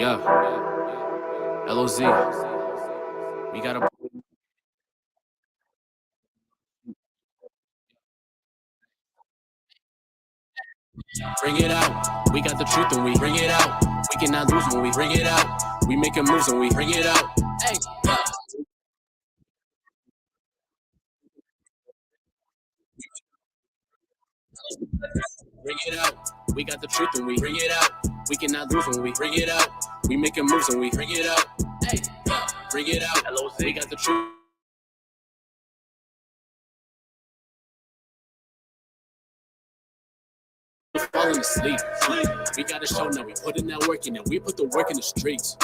Yeah, LOZ. We gotta bring it out. We got the truth and we bring it out. We cannot lose when we bring it out. We making moves when we bring it out. Hey, yeah. Bring it out. We got the truth and we bring it out. We cannot lose when we bring it out. We making moves when we bring it out. Hey, yeah. Bring it out. LOZ. We got the truth. Falling asleep. We gotta show now. We put in that work in and we put the work in the streets.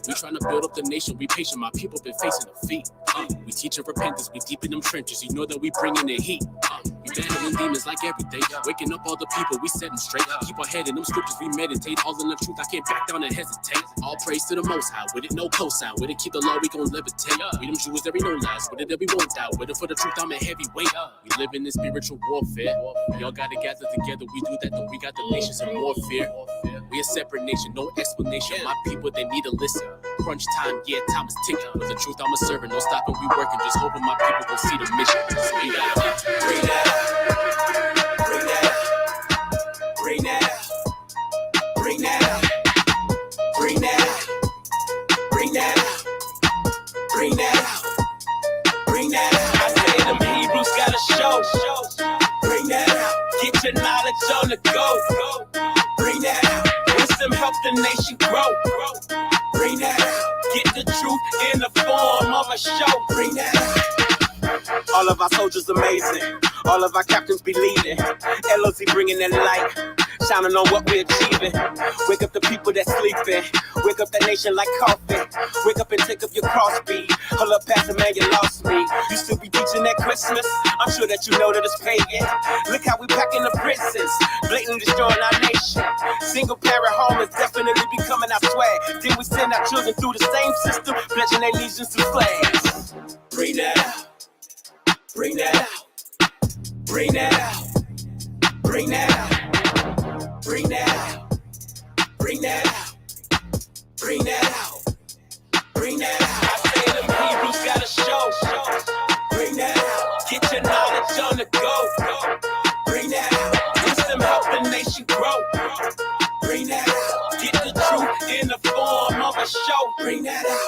We trying to build up the nation. We patient. My people been facing defeat. We teaching repentance. We deep in them trenches. You know that we bringing the heat. We battling demons like every day. Waking up all the people. We setting straight. Keep our head in them scriptures. We meditate. All in the truth. I can't back down and hesitate. All praise to the Most High. With it, no cosign. With it, keep the law. We gon' levitate. We them Jews that we no lies. With it, that we won't die. With it, for the truth, I'm a heavyweight. We live in this spiritual warfare. Y'all gotta gather together. We do that. We got the nations in warfare. We a separate nation, no explanation. My people, they need to listen. Crunch time, yeah, time is ticking. With the truth, I'm a servant. No stopping, we working. Just hoping my people gon' see the mission. So we gotta bring that out. Bring that out. Bring that out. Bring that out. Bring that out. Bring that out. Bring that out. Bring that out. I say them Hebrews gotta show. Bring that out. Get your knowledge on the go. Bring that out. Wisdom help the nation grow. Bring that out. Get the truth in the form of a show. Bring that out. All of our soldiers amazing. All of our captains be leading. LOZ bringing that light. Shining on what we're achieving. Wake up the people that's sleeping. Wake up that nation like coffee. Wake up and take up your cross beat. Hold up, Pastor, man, you lost me. You still be teaching at Christmas? I'm sure that you know that it's pagan. Look how we packing the prisons, blatantly destroying our nation. Single parent home is definitely becoming our swag. Then we send our children through the same system, pledging their allegiance to slaves. Bring that out. Bring that out. Bring that out. Bring that out. Bring that out. Bring that out. Bring that out. Bring that out. I say them Hebrews gotta show. Bring that out. Get your knowledge on the go. Bring that out. Wisdom help the nation grow. Bring that out. Get the truth in the form of a show. Bring that out.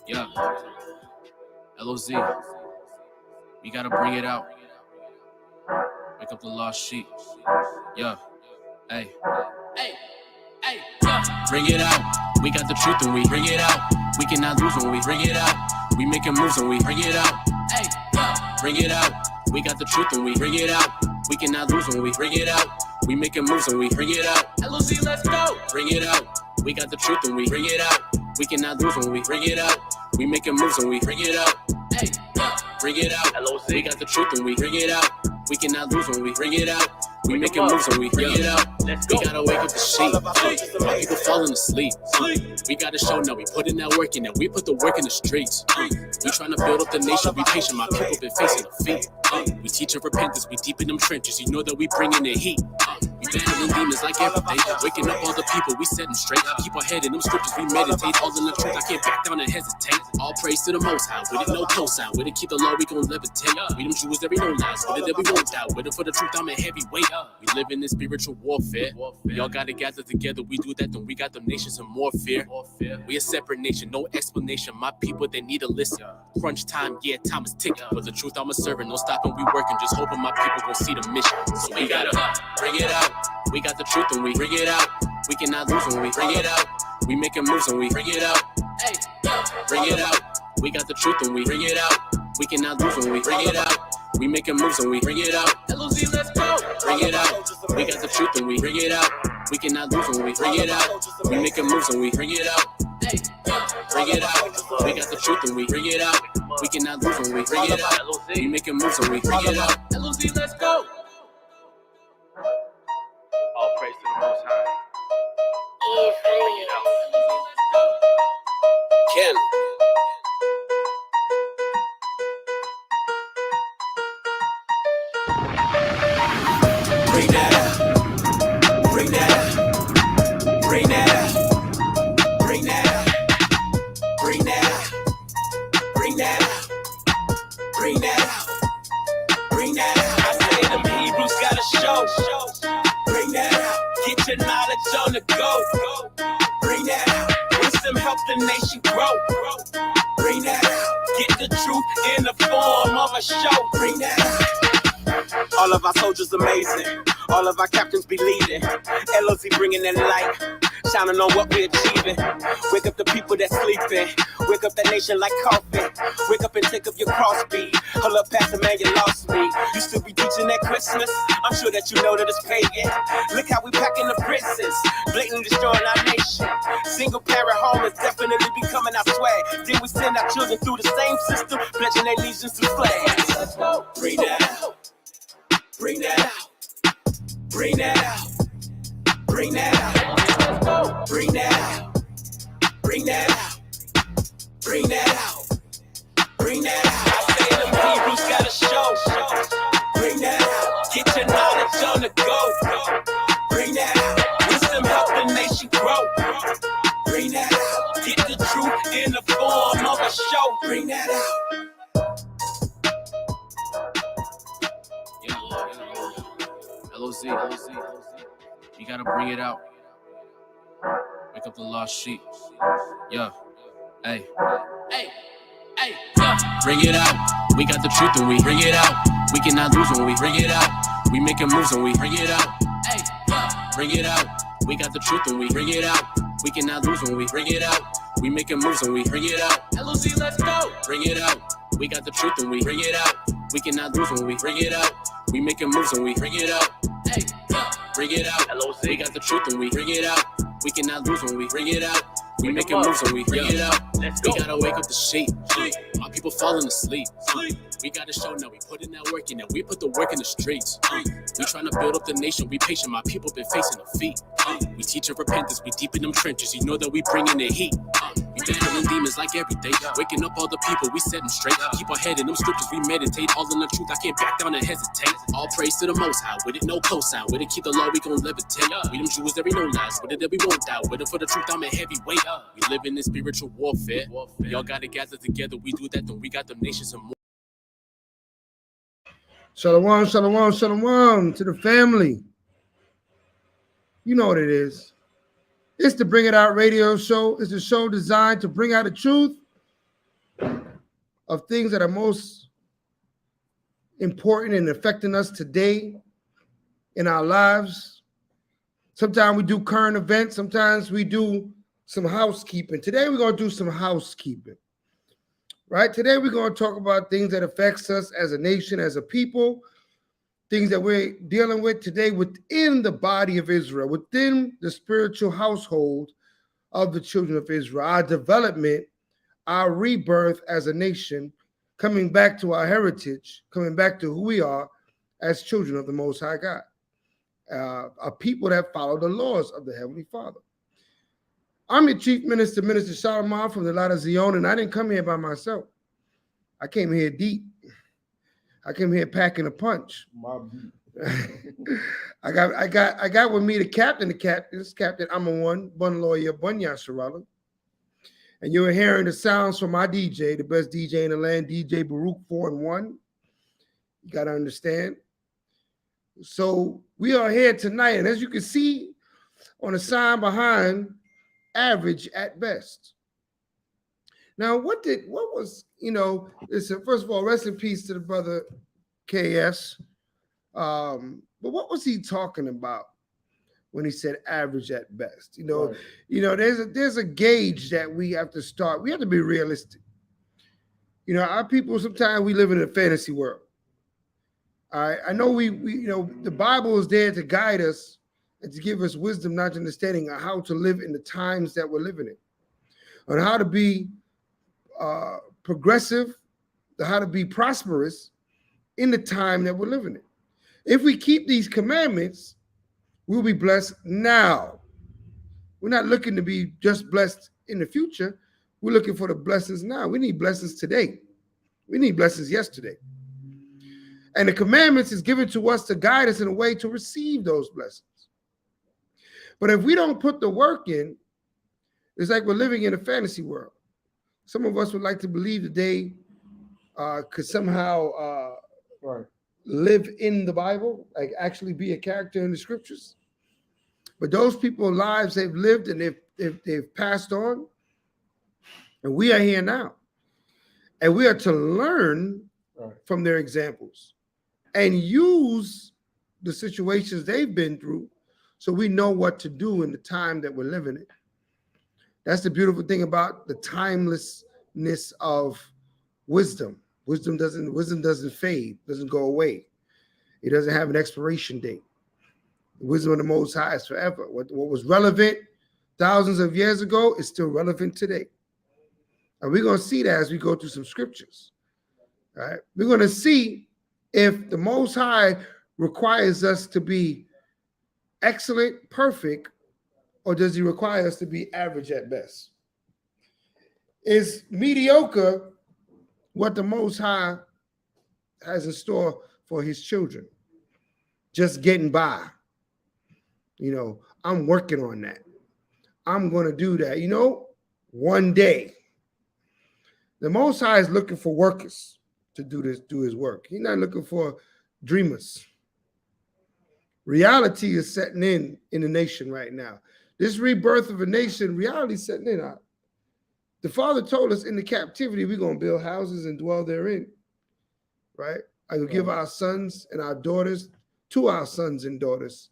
Yeah. LOZ. We gotta bring it out. Wake up the lost sheep. Yeah. Hey. Hey. Hey. Yeah. Bring it out. We got the truth and we bring it out. We cannot lose when we bring it out. We making moves when we bring it out. Hey. Yeah. Bring it out. We got the truth and we bring it out. We cannot lose when we bring it out. We making moves when we bring it out. LOZ, let's go. Bring it out. We got the truth and we bring it out. We cannot lose when we bring it out. We making moves when we bring it out. Hey. Yeah. Bring it out. LOZ. We got the truth and we bring it out. We cannot lose when we bring it out. We making moves when we bring it out. We gotta wake up the sheep. My people falling asleep. We gotta show now. We put in that work in and we put the work in the streets. We trying to build up the nation. We patient. My people been facing defeat. We teaching repentance. We deep in them trenches. You know that we bringing the heat. We battling demons like every day. Waking up all the people. We setting straight. Keep our head in them scriptures. We meditate. All in the truth. I can't back down and hesitate. All praise to the Most High. With it, no cosign. With it, keep the law. We gon' levitate. We them Jews that we no lies. With it, that we won't die. With it, for the truth, I'm a heavyweight. We live in this spiritual warfare. Y'all gotta gather together. We do that, then we got them nations in more fear. We a separate nation, no explanation. My people, they need to listen. Crunch time, yeah, time is ticking. For the truth, I'm a servant. No stopping, we working. Just hoping my people gon' see the mission. So we gotta bring it out. We got the truth and we bring it out. We cannot lose when we bring it out. We making moves when we bring it out. Hey, bring it out. We got the truth and we bring it out. We cannot lose when we bring it out. We making moves and we bring it out. LOZ, let's go. Bring it out. We got the truth and we bring it out. We cannot lose when we bring it out. We making moves and we bring it out. Hey, bring it out. We got the truth and we bring it out. We cannot lose when we bring it out. We making moves and we bring it out. LOZ, let's go. All praise to the Most High. Bring it out. Ken. Bring that out. Bring that out. Bring that out. Bring that out. Bring that out. Bring that out. Bring that out. Bring that out. I say them Hebrews gotta show. Bring that out. Get your knowledge on the go. Bring that out. Wisdom help the nation grow. Bring that out. Get the truth in the form of a show. Bring that out. All of our soldiers amazing. All of our captains be leading. LOZ bringing that light, shining on what we're achieving. Wake up the people that's sleeping. Wake up that nation like coffee. Wake up and take up your cross beat. Hold up, Pastor, man, you lost me. You still be teaching at Christmas? I'm sure that you know that it's pagan. Look how we packing the prisons, blatantly destroying our nation. Single parent home is definitely becoming our swag. Then we send our children through the same system, pledging their allegiance to flags. Let's go. Bring that out. Bring that out. Bring that out. Bring that out. Bring that out. Bring that out. Bring that out. Bring that out. I say them Hebrews gotta show. Bring that out. Get your knowledge on the go. Bring that out. Wisdom help the nation grow. Bring that out. Get the truth in the form of a show. Bring that out. LOZ, you gotta bring it out. Wake up the lost sheep. Yeah, hey, yeah. Bring it out. We got the truth and we bring it out. We cannot lose when we bring it out. We making moves when we bring it out. Hey, yeah. Bring it out. We got the truth and we bring it out. We cannot lose when we bring it out. We making moves when we bring it out. LOZ, let's go. Bring it out. We got the truth and we bring it out. We cannot lose when we bring it out. We making moves when we bring it out. Hey, yeah. Bring it out. LOZ. We got the truth and we bring it out. We cannot lose when we bring it out. We making moves when we bring it out. We gotta wake up the sheep. My people falling asleep. We gotta show now. We put in that work and we put the work in the streets. We trying to build up the nation. We patient. My people been facing defeat. We teach repentance. We deep in them trenches. You know that we bringing the heat. We battling demons like every day. Waking up all the people. We set them straight. Keep our head in them scriptures. We meditate all in the truth. I can't back down and hesitate. All praise to the Most High. With it, no cosign. With it, keep the law. We gon' levitate. We them Jews, there be no lies. With it, that we won't die. With it, for the truth, I'm a heavyweight. We live in this spiritual warfare. Y'all gotta gather together. We do that, then we got them nations and more. Shalom, shalom, shalom to the family. You know what it is. It's the Bring It Out radio show. It's a show designed to bring out the truth of things that are most important and affecting us today in our lives. Sometimes we do current events. Sometimes we do some housekeeping. Today we're going to do some housekeeping. Right? Today we're going to talk about things that affects us as a nation, as a people, things that we're dealing with today within the body of Israel, within the spiritual household of the children of Israel, our development, our rebirth as a nation, coming back to our heritage, coming back to who we are as children of the Most High God, a people that follow the laws of the Heavenly Father. I'm your chief minister, Minister Solomon from the Light of Zion, and I didn't come here by myself. I came here deep. I came here packing a punch. I got with me the captain, Captain Amawan, Bun Lawyer, Bunya Sarala. And you're hearing the sounds from my DJ, the best DJ in the land, DJ Baruch 4-in-1. You got to understand. So we are here tonight, and as you can see on the sign behind, average at best. Now, listen, first of all, rest in peace to the brother KS. But what was he talking about when he said average at best? Right. There's a gauge that we have to start. We have to be realistic. Our people, sometimes we live in a fantasy world. I know we the Bible is there to guide us and to give us wisdom, knowledge, understanding on how to live in the times that we're living in, on how to be progressive, how to be prosperous in the time that we're living in. If we keep these commandments, we'll be blessed now. We're not looking to be just blessed in the future. We're looking for the blessings now. We need blessings today. We need blessings yesterday. And the commandments is given to us to guide us in a way to receive those blessings. But if we don't put the work in, it's like we're living in a fantasy world. Some of us would like to believe that they could somehow live in the Bible, like actually be a character in the scriptures. But those people's lives they've lived and they've passed on, and we are here now. And we are to learn from their examples and use the situations they've been through so we know what to do in the time that we're living in. That's the beautiful thing about the timelessness of wisdom. Wisdom doesn't fade, doesn't go away. It doesn't have an expiration date. The wisdom of the Most High is forever. What was relevant thousands of years ago is still relevant today. And we're going to see that as we go through some scriptures. All right? We're going to see if the Most High requires us to be excellent, perfect, or does he require us to be average at best? Is mediocre what the Most High has in store for his children? Just getting by. You know, I'm working on that. I'm going to do that. You know, one day. The Most High is looking for workers to do his work. He's not looking for dreamers. Reality is setting in the nation right now. This rebirth of a nation, reality is setting in. The Father told us in the captivity, we're going to build houses and dwell therein. Right? I will give our sons and our daughters to our sons and daughters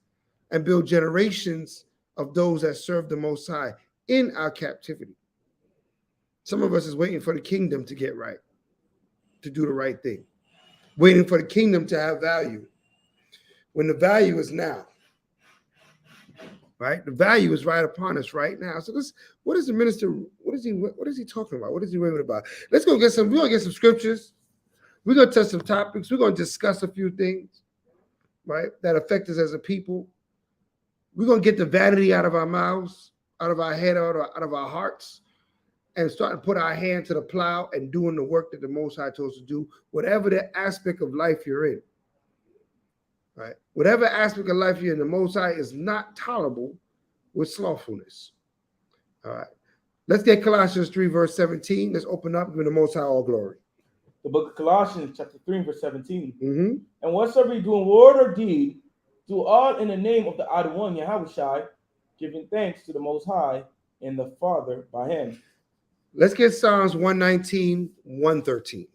and build generations of those that serve the Most High in our captivity. Some of us is waiting for the kingdom to get right, to do the right thing, waiting for the kingdom to have value, when the value is now, right? The value is right upon us right now. So what is the minister? What is he talking about? What is he raving about? Let's go get some. We're gonna get some scriptures. We're gonna touch some topics. We're gonna discuss a few things, right, that affect us as a people. We're gonna get the vanity out of our mouths, out of our head, out of our hearts. And start to put our hand to the plow and doing the work that the Most High told us to do, whatever the aspect of life you're in. Right? Whatever aspect of life you're in, the Most High is not tolerable with slothfulness. All right. Let's get Colossians 3, verse 17. Let's open up and give the Most High all glory. The book of Colossians, chapter 3, verse 17. Mm-hmm. And whatsoever you do in word or deed, do all in the name of the Other One, Yahushua, giving thanks to the Most High and the Father by him. Let's get Psalms 119, 113.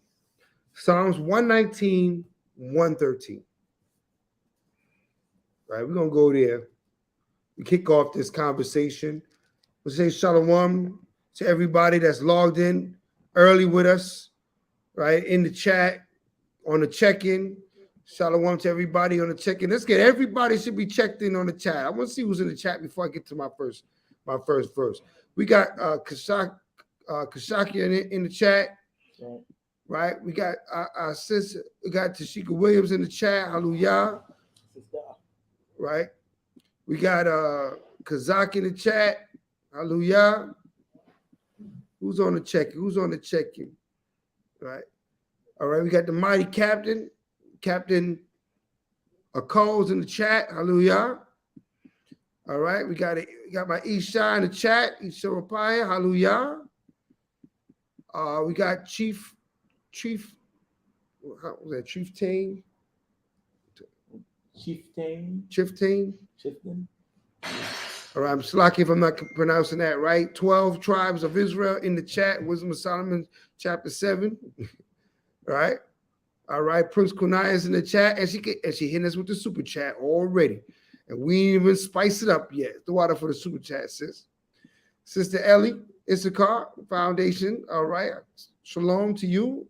Psalms 119, 113. All right, we're going to go there. We kick off this conversation. We'll say shalom to everybody that's logged in early with us, right, in the chat, on the check-in. Shalom to everybody on the check-in. Let's get everybody should be checked in on the chat. I want to see who's in the chat before I get to my first verse. We got Kashaki in the chat, right? We got our sister. We got Tashika Williams in the chat. Hallelujah, right? We got Kazak in the chat. Hallelujah. Who's on the check-in? Who's on the check-in? Right. All right. We got the mighty Captain Cole's in the chat. Hallelujah. All right. We got my Isha in the chat. Isha Rapaya. Hallelujah. We got Chief. How was that? Chieftain. All right, I'm Slaki if I'm not pronouncing that right. 12 tribes of Israel in the chat. Wisdom of Solomon, chapter 7. All right. Prince Kunai is in the chat, and she hitting us with the super chat already, and we ain't even spice it up yet. The water for the super chat, sis. Sister Ellie Issachar Foundation. All right, shalom to you.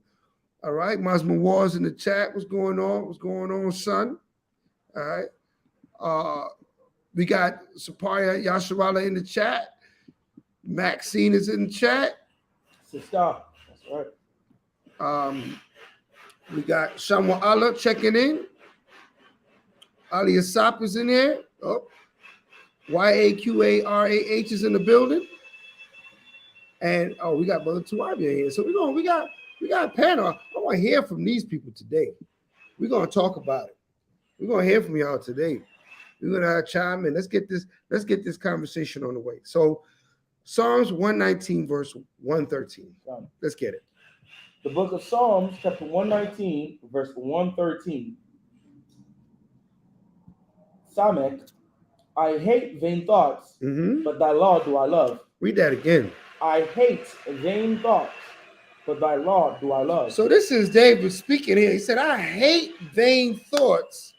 All right, Masma Wars in the chat. What's going on? What's going on, son? All right. We got Saparia Yasharala in the chat. Maxine is in the chat. Sister, that's right. We got Shamwa Allah checking in. Ali Asap is in here. Oh, YAQARAH is in the building. And we got Brother Tuabi here. So we got a panel. I want to hear from these people today. We're gonna talk about it. We're gonna hear from y'all today. We're gonna chime in. Let's get this conversation on the way. So Psalms 119, verse 113. Let's get it. The book of Psalms, chapter 119, verse 113. Samek, I hate vain thoughts, but thy law do I love. Read that again. I hate vain thoughts, but thy law do I love. So this is David speaking here. He said, I hate vain thoughts,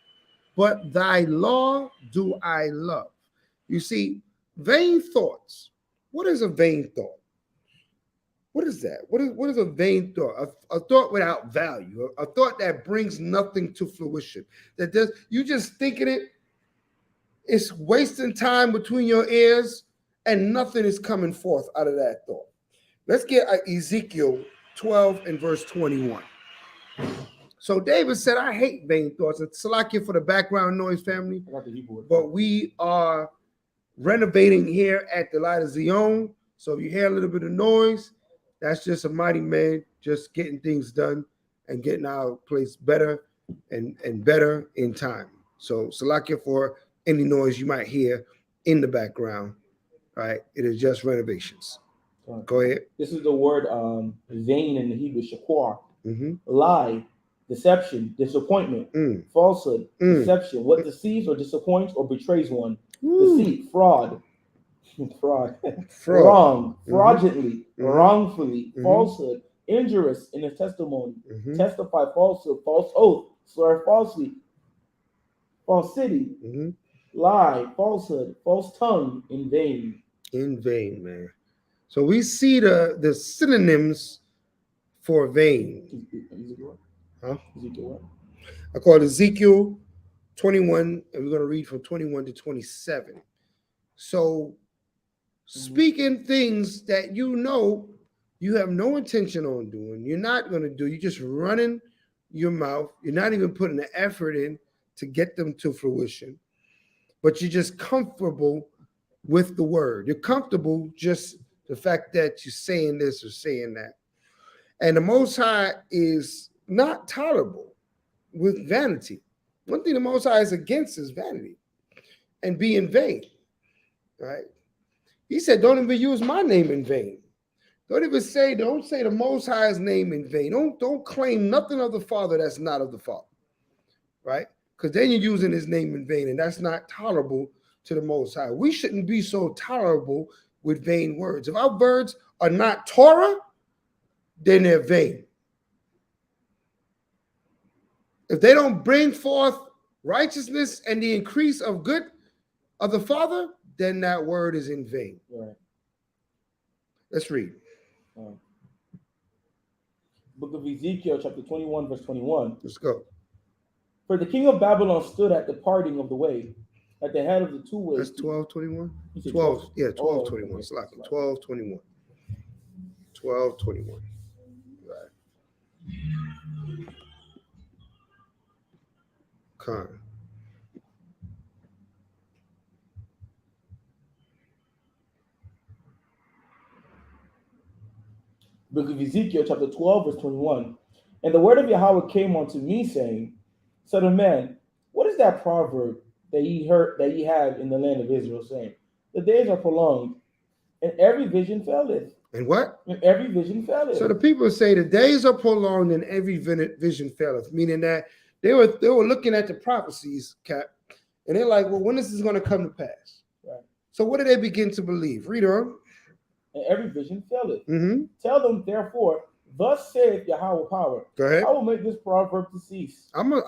but thy law do I love. You see, vain thoughts. What is a vain thought? What is that? What is a vain thought? A thought without value, a thought that brings nothing to fruition. You just thinking it, it's wasting time between your ears, and nothing is coming forth out of that thought. Let's get Ezekiel 12 and verse 21. So David said, I hate vain thoughts. And Salakia for the background noise, family. But we are renovating here at the Light of Zion. So if you hear a little bit of noise, that's just a mighty man just getting things done and getting our place better and better in time. So Salakia for any noise you might hear in the background, right? It is just renovations. Go ahead. This is the word vain in the Hebrew, shakwa. Lie, deception, disappointment, falsehood, deception. What deceives or disappoints or betrays one. Deceit, fraud, wrong, fraudulently, wrongfully, falsehood, injurious in his testimony, testify falsehood, false oath, swear falsely, falsity, lie, falsehood, false tongue, in vain. In vain, man. So we see the synonyms for vain. Huh? I call it Ezekiel 21, and we're going to read from 21 to 27. So speaking things that you know you have no intention on doing, you're not going to do, you're just running your mouth, you're not even putting the effort in to get them to fruition, but you're just comfortable with the word. You're comfortable just the fact that you're saying this or saying that. And the Most High is not tolerable with vanity. One thing the Most High is against is vanity and being vain, right? He said, don't even use my name in vain. Don't say the Most High's name in vain. Don't claim nothing of the Father that's not of the Father, right? Because then you're using his name in vain, and that's not tolerable to the Most High. We shouldn't be so tolerable with vain words. If our words are not Torah, then they're vain. If they don't bring forth righteousness and the increase of good of the Father, then that word is in vain. Right. Let's read. Book of Ezekiel, chapter 21, verse 21. Let's go. For the king of Babylon stood at the parting of the way, at the head of the two ways. That's 12:21. 12, yeah, 12:21. It's like 12:21. 12:21. Right. Con. Book of Ezekiel, chapter 12, verse 21. And the word of Yahweh came unto me, saying, Son of man, what is that proverb that ye have in the land of Israel, saying, the days are prolonged, and every vision faileth. And what? And every vision faileth. So the people say the days are prolonged and every vision faileth, meaning that they were looking at the prophecies, Cap, and they're like, well, when is this going to come to pass? Right. So what do they begin to believe? Read on. And every vision faileth. Tell them, therefore, thus saith Yahweh power. Go ahead. I will make this proverb to cease. I'm gonna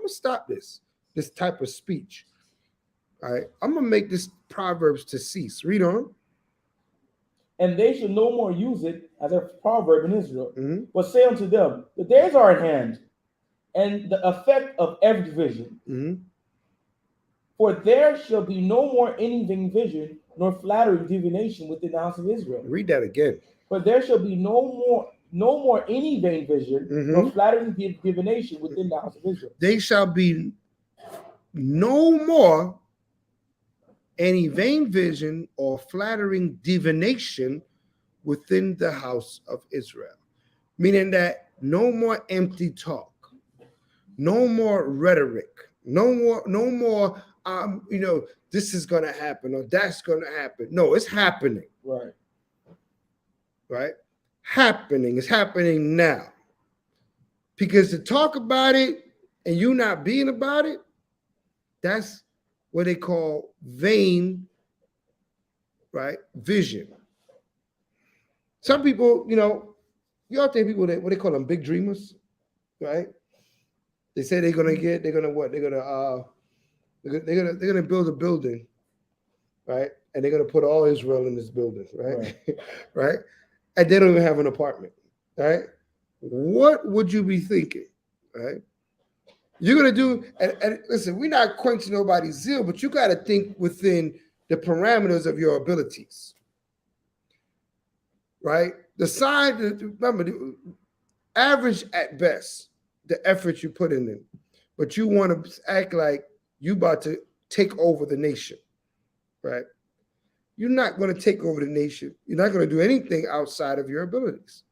stop this type of speech. All right. I'm gonna make this proverbs to cease. Read on. And they shall no more use it as a proverb in Israel. But say unto them, the days are at hand, and the effect of every vision. For there shall be no more any vain vision, nor flattering divination within the house of Israel. Read that again. For there shall be no more any vain vision, nor flattering divination within the house of Israel. They shall be no more any vain vision or flattering divination within the house of Israel. Meaning that no more empty talk, no more rhetoric, no more this is going to happen or that's going to happen. No, it's happening. Right. Right? Happening. It's happening now. Because to talk about it and you not being about it, that's what they call vain, right? Vision. Some people, you all think people what they call them big dreamers, right? They say they're gonna build a building, right? And they're gonna put all Israel in this building, right? Right? And they don't even have an apartment, right? What would you be thinking, right? You're gonna do, and listen, we're not quenching nobody's zeal, but you got to think within the parameters of your abilities, right? Remember, the average at best, the effort you put in it, but you want to act like you about to take over the nation, right? You're not going to take over the nation. You're not going to do anything outside of your abilities.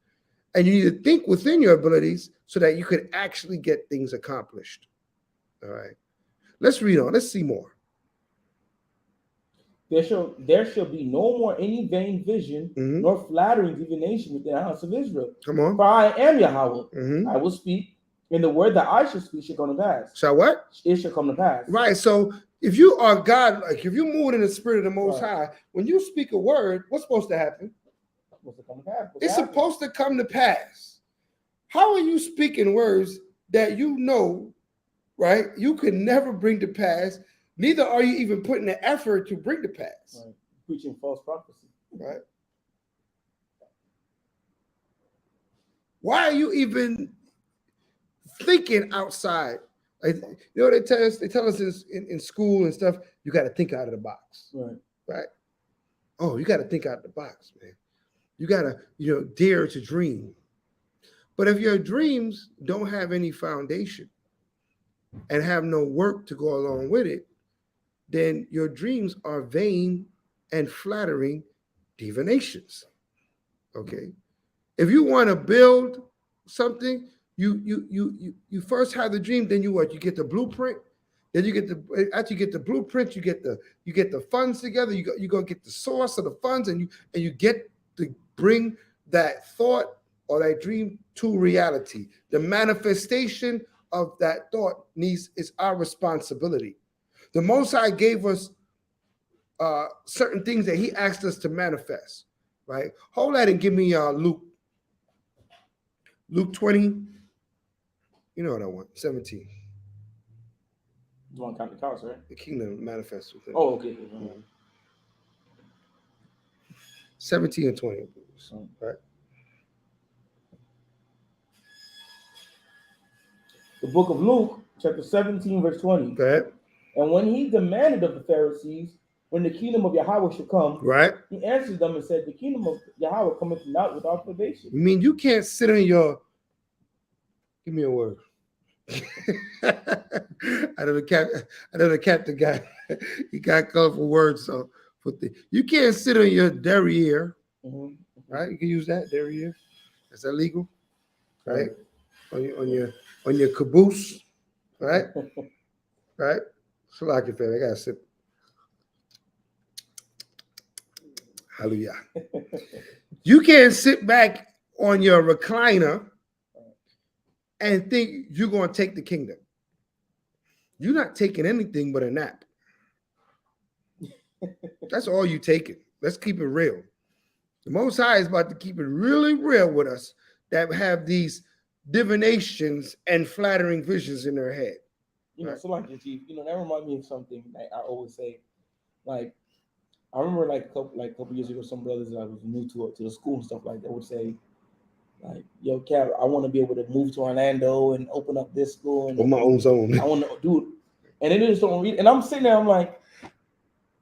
And you need to think within your abilities so that you can actually get things accomplished. All right. Let's read on. Let's see more. There shall be no more any vain vision, nor flattering divination within the house of Israel. Come on. For I am Yahweh. I will speak, and the word that I shall speak shall come to pass. Shall what? It shall come to pass. Right. So if you are God, like if you move in the spirit of the Most High, when you speak a word, what's supposed to happen? What's to come to pass? It's supposed to come to pass. How are you speaking words that right? You can never bring to pass. Neither are you even putting the effort to bring to pass. Right. Preaching false prophecy. Right. Why are you even thinking outside? Like, they tell us in school and stuff, you got to think out of the box. Right. Right. Oh, you got to think out of the box, man. You got to, dare to dream. But if your dreams don't have any foundation and have no work to go along with it, then your dreams are vain and flattering divinations. Okay. If you want to build something, you first have the dream, then you get the blueprint. Then after you get the blueprint, you get the funds together. You go get the source of the funds, and you get to bring that thought or that dream to reality. The manifestation of that thought is our responsibility. The Most High gave us certain things that He asked us to manifest. Right? Hold that and give me Luke 20. You know what I want? 17. You want to count the cows, right? The kingdom manifests within. Oh, okay. 17 and 20. Right? The book of Luke, chapter 17, verse 20. Go ahead. And when he demanded of the Pharisees when the kingdom of Yahweh should come, right? He answered them and said, the kingdom of Yahweh cometh not without probation. You mean you can't sit on your... Give me a word. I know the captain guy. He got colorful words. So you can't sit on your derriere, right? You can use that derriere. Is that legal? Right? On your caboose, right? Right? So like it, I gotta sit. Hallelujah. You can't sit back on your recliner and think you're going to take the kingdom. You're not taking anything but a nap. That's all you taking. Let's keep it real. The Most High is about to keep it really real with us that have these divinations and flattering visions in their head. So like the Chief, that reminds me of something that I always say. Like, I remember like a couple years ago, some brothers that I was new to the school and stuff like that would say, like, yo, Cap, I want to be able to move to Orlando and open up this school and on my own zone. I want to do it. And they just don't read. And I'm sitting there, I'm like,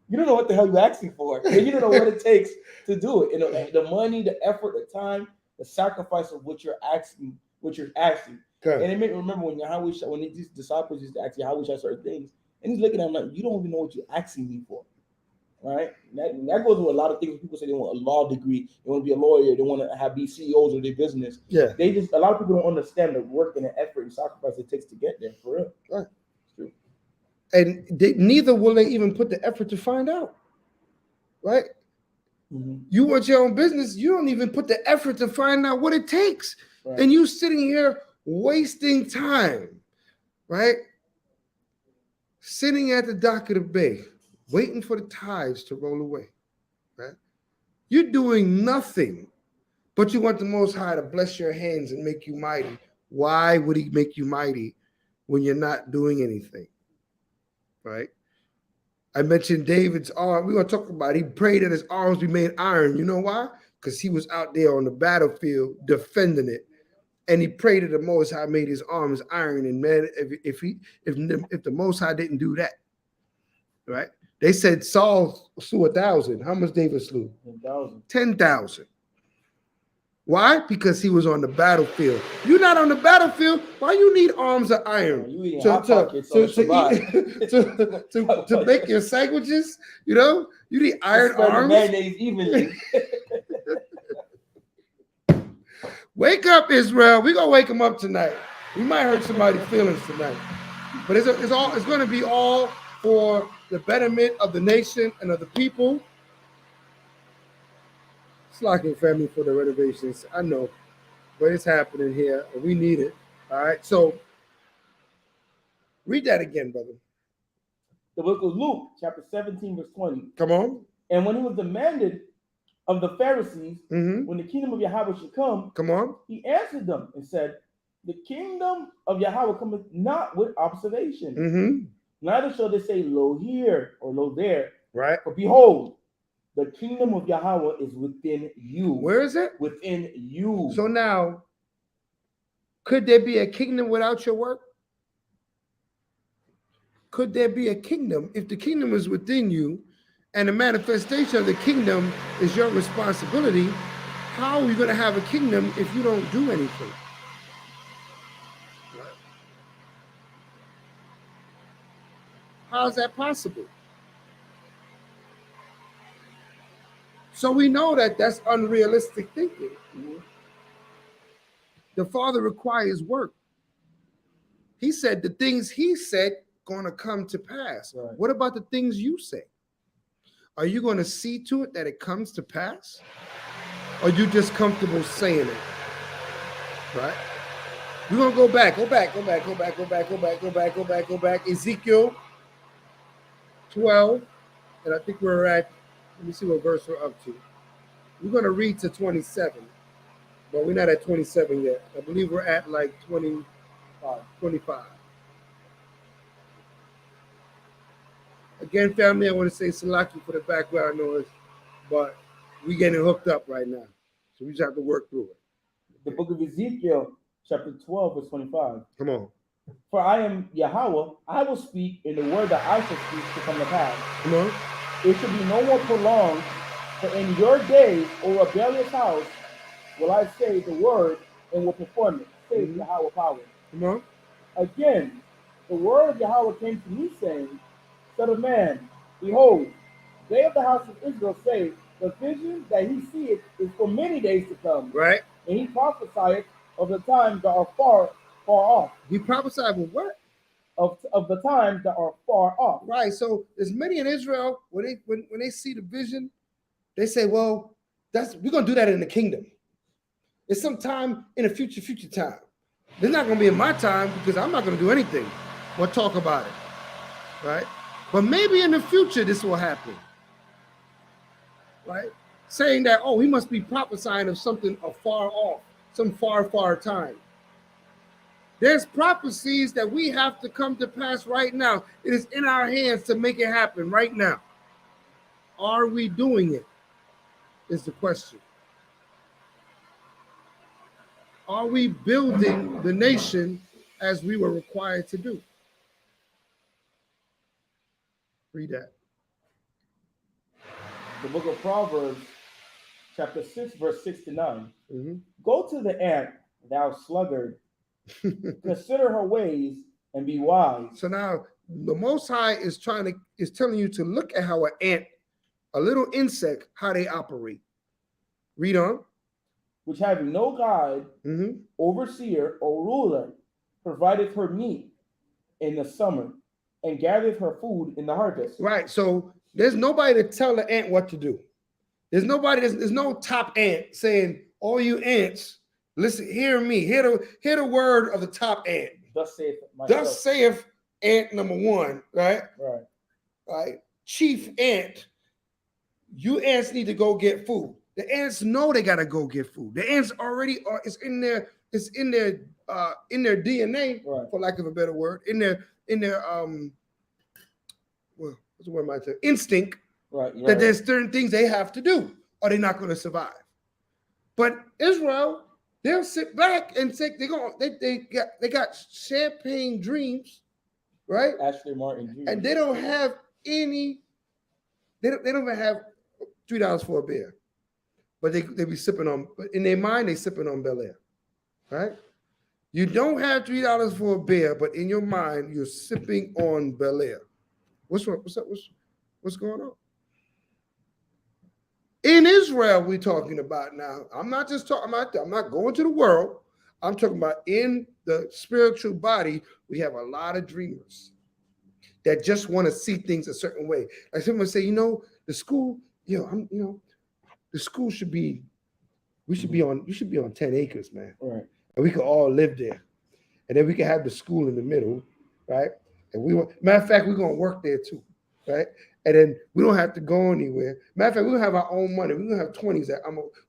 you don't know what the hell you're asking for. And you don't know what it takes to do it. The money, the effort, the time, the sacrifice of what you're asking. Okay. And it made me remember when these disciples used to ask Yahweh certain things. And he's looking at them like, you don't even know what you're asking me for. Right? That goes with a lot of things. People say they want a law degree, they want to be a lawyer, they want to be CEOs of their business. Yeah. A lot of people don't understand the work and the effort and sacrifice it takes to get there, for real. Right. It's true. And neither will they even put the effort to find out. Right? You want your own business, you don't even put the effort to find out what it takes. Right. And you sitting here wasting time, right? Sitting at the dock of the bay, waiting for the tides to roll away, right? You're doing nothing, but you want the Most High to bless your hands and make you mighty. Why would he make you mighty when you're not doing anything, right? I mentioned David's arm. We're going to talk about it. He prayed that his arms be made iron. You know why? Because he was out there on the battlefield defending it. And he prayed that the Most High made his arms iron. And man, if the Most High didn't do that, right? They said Saul slew 1,000. How much David slew? 10,000. 10,000. Why? Because he was on the battlefield. You're not on the battlefield. Why you need arms of iron? To make your sandwiches? You know, you need iron arms. Mayonnaise evenly. Wake up, Israel. We're gonna wake them up tonight. We might hurt somebody's feelings tonight, but it's going to be all for the betterment of the nation and of the people. Slacking family for the renovations. I know, but it's happening here, and we need it. All right. So read that again, brother. The book of Luke, chapter 17, verse 20. Come on. And when he was demanded of the Pharisees, when the kingdom of Yahweh should come, he answered them and said, the kingdom of Yahweh cometh not with observation. Neither shall they say, lo here or lo there. Right. But behold, the kingdom of Yahweh is within you. Where is it? Within you. So now, could there be a kingdom without your work? Could there be a kingdom if the kingdom is within you and the manifestation of the kingdom is your responsibility? How are you going to have a kingdom if you don't do anything? Right? How is that possible? So we know that that's unrealistic thinking. The Father requires work. He said the things he said going to come to pass. Right. What about the things you say? Are you going to see to it that it comes to pass? Or are you just comfortable saying it? Right? We're going to go back. Go back. Ezekiel 12. And I think we're at, let me see what verse we're up to. We're going to read to 27. But we're not at 27 yet. I believe we're at like 25. Again, family, I want to say Salaki for the background noise, but we're getting hooked up right now. So we just have to work through it. The book of Ezekiel, chapter 12, verse 25. Come on. For I am Yahweh, I will speak in the word that I shall speak to come to pass. Come on. It shall be no more prolonged, for in your days, O rebellious house, will I say the word and will perform it, says Yahweh power. Come on. Again, the word of Yahweh came to me, saying, Son of man, behold, they of the house of Israel say, the vision that he seeth is for many days to come. Right. And he prophesieth of the times that are far off. He prophesied with what? Of the times that are far off. Right. So there's many in Israel when they see the vision, they say, well, we're gonna do that in the kingdom. It's sometime in a future time. It's not gonna be in my time because I'm not gonna do anything. We'll talk about it. Right? But maybe in the future this will happen. Right? Saying that, oh, he must be prophesying of something afar off, some far time. There's prophecies that we have to come to pass right now. It is in our hands to make it happen right now. Are we doing it? Is the question. Are we building the nation as we were required to do? Read that. The book of Proverbs, chapter 6, verse 6 to 9. Go to the ant, thou sluggard. Consider her ways and be wise. So now the Most High is telling you to look at how an ant, a little insect, how they operate. Read on. Which having no guide, overseer, or ruler, provideth her meat in the summer, and gathereth her food in the harvest. Right. So there's nobody to tell the ant what to do. There's nobody, there's no top ant saying, all you ants, listen, hear me, hear the word of the top ant. Thus saith ant number one, right? Right. Right. Chief ant, you ants need to go get food. The ants know they gotta go get food. The ants already are, it's in their DNA, right, for lack of a better word, in their well, what's the word I say? Instinct, right, that there's certain things they have to do or they're not going to survive. But Israel, they'll sit back and say they got champagne dreams, right? Ashley Martin dreams. And they don't have any, they don't even have $3 for a beer. But they be sipping on, but in their mind, they sipping on Bel Air, right? You don't have $3 for a beer, but in your mind, you're sipping on Bel Air. What's up? What's going on? In Israel, we're talking about now. I'm not just talking about, I'm not going to the world. I'm talking about in the spiritual body, we have a lot of dreamers that just want to see things a certain way. Like someone say, the school, the school should be, you should be on 10 acres, man. Right. And we could all live there. And then we could have the school in the middle, right? And matter of fact, we're going to work there too, right? And then we don't have to go anywhere. Matter of fact, we're going to have our own money. We're going to have 20s.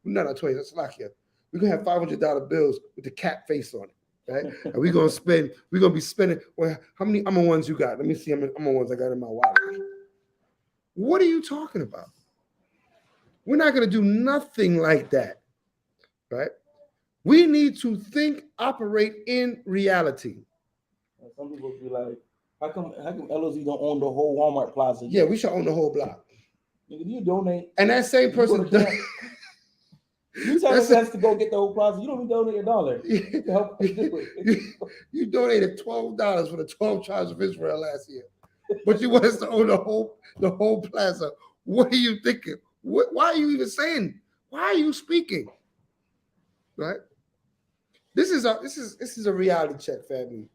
We're not our 20s, that's Slovakia. We're going to have $500 bills with the cat face on it, right? And we're going to be spending, well, how many ones you got? Let me see how many ones I got in my wallet. What are you talking about? We're not going to do nothing like that, right? We need to operate in reality. Some people be like, how come LOZ don't own the whole Walmart plaza? Yeah, we should own the whole block. You donate. And that same person, you tell us to go get the whole plaza. You don't even donate $1 to help us do it. You donated $12 for the 12 tribes of Israel last year, but you want us to own the whole plaza. What are you thinking? Why are you even saying? Why are you speaking? Right? This is a reality check, family.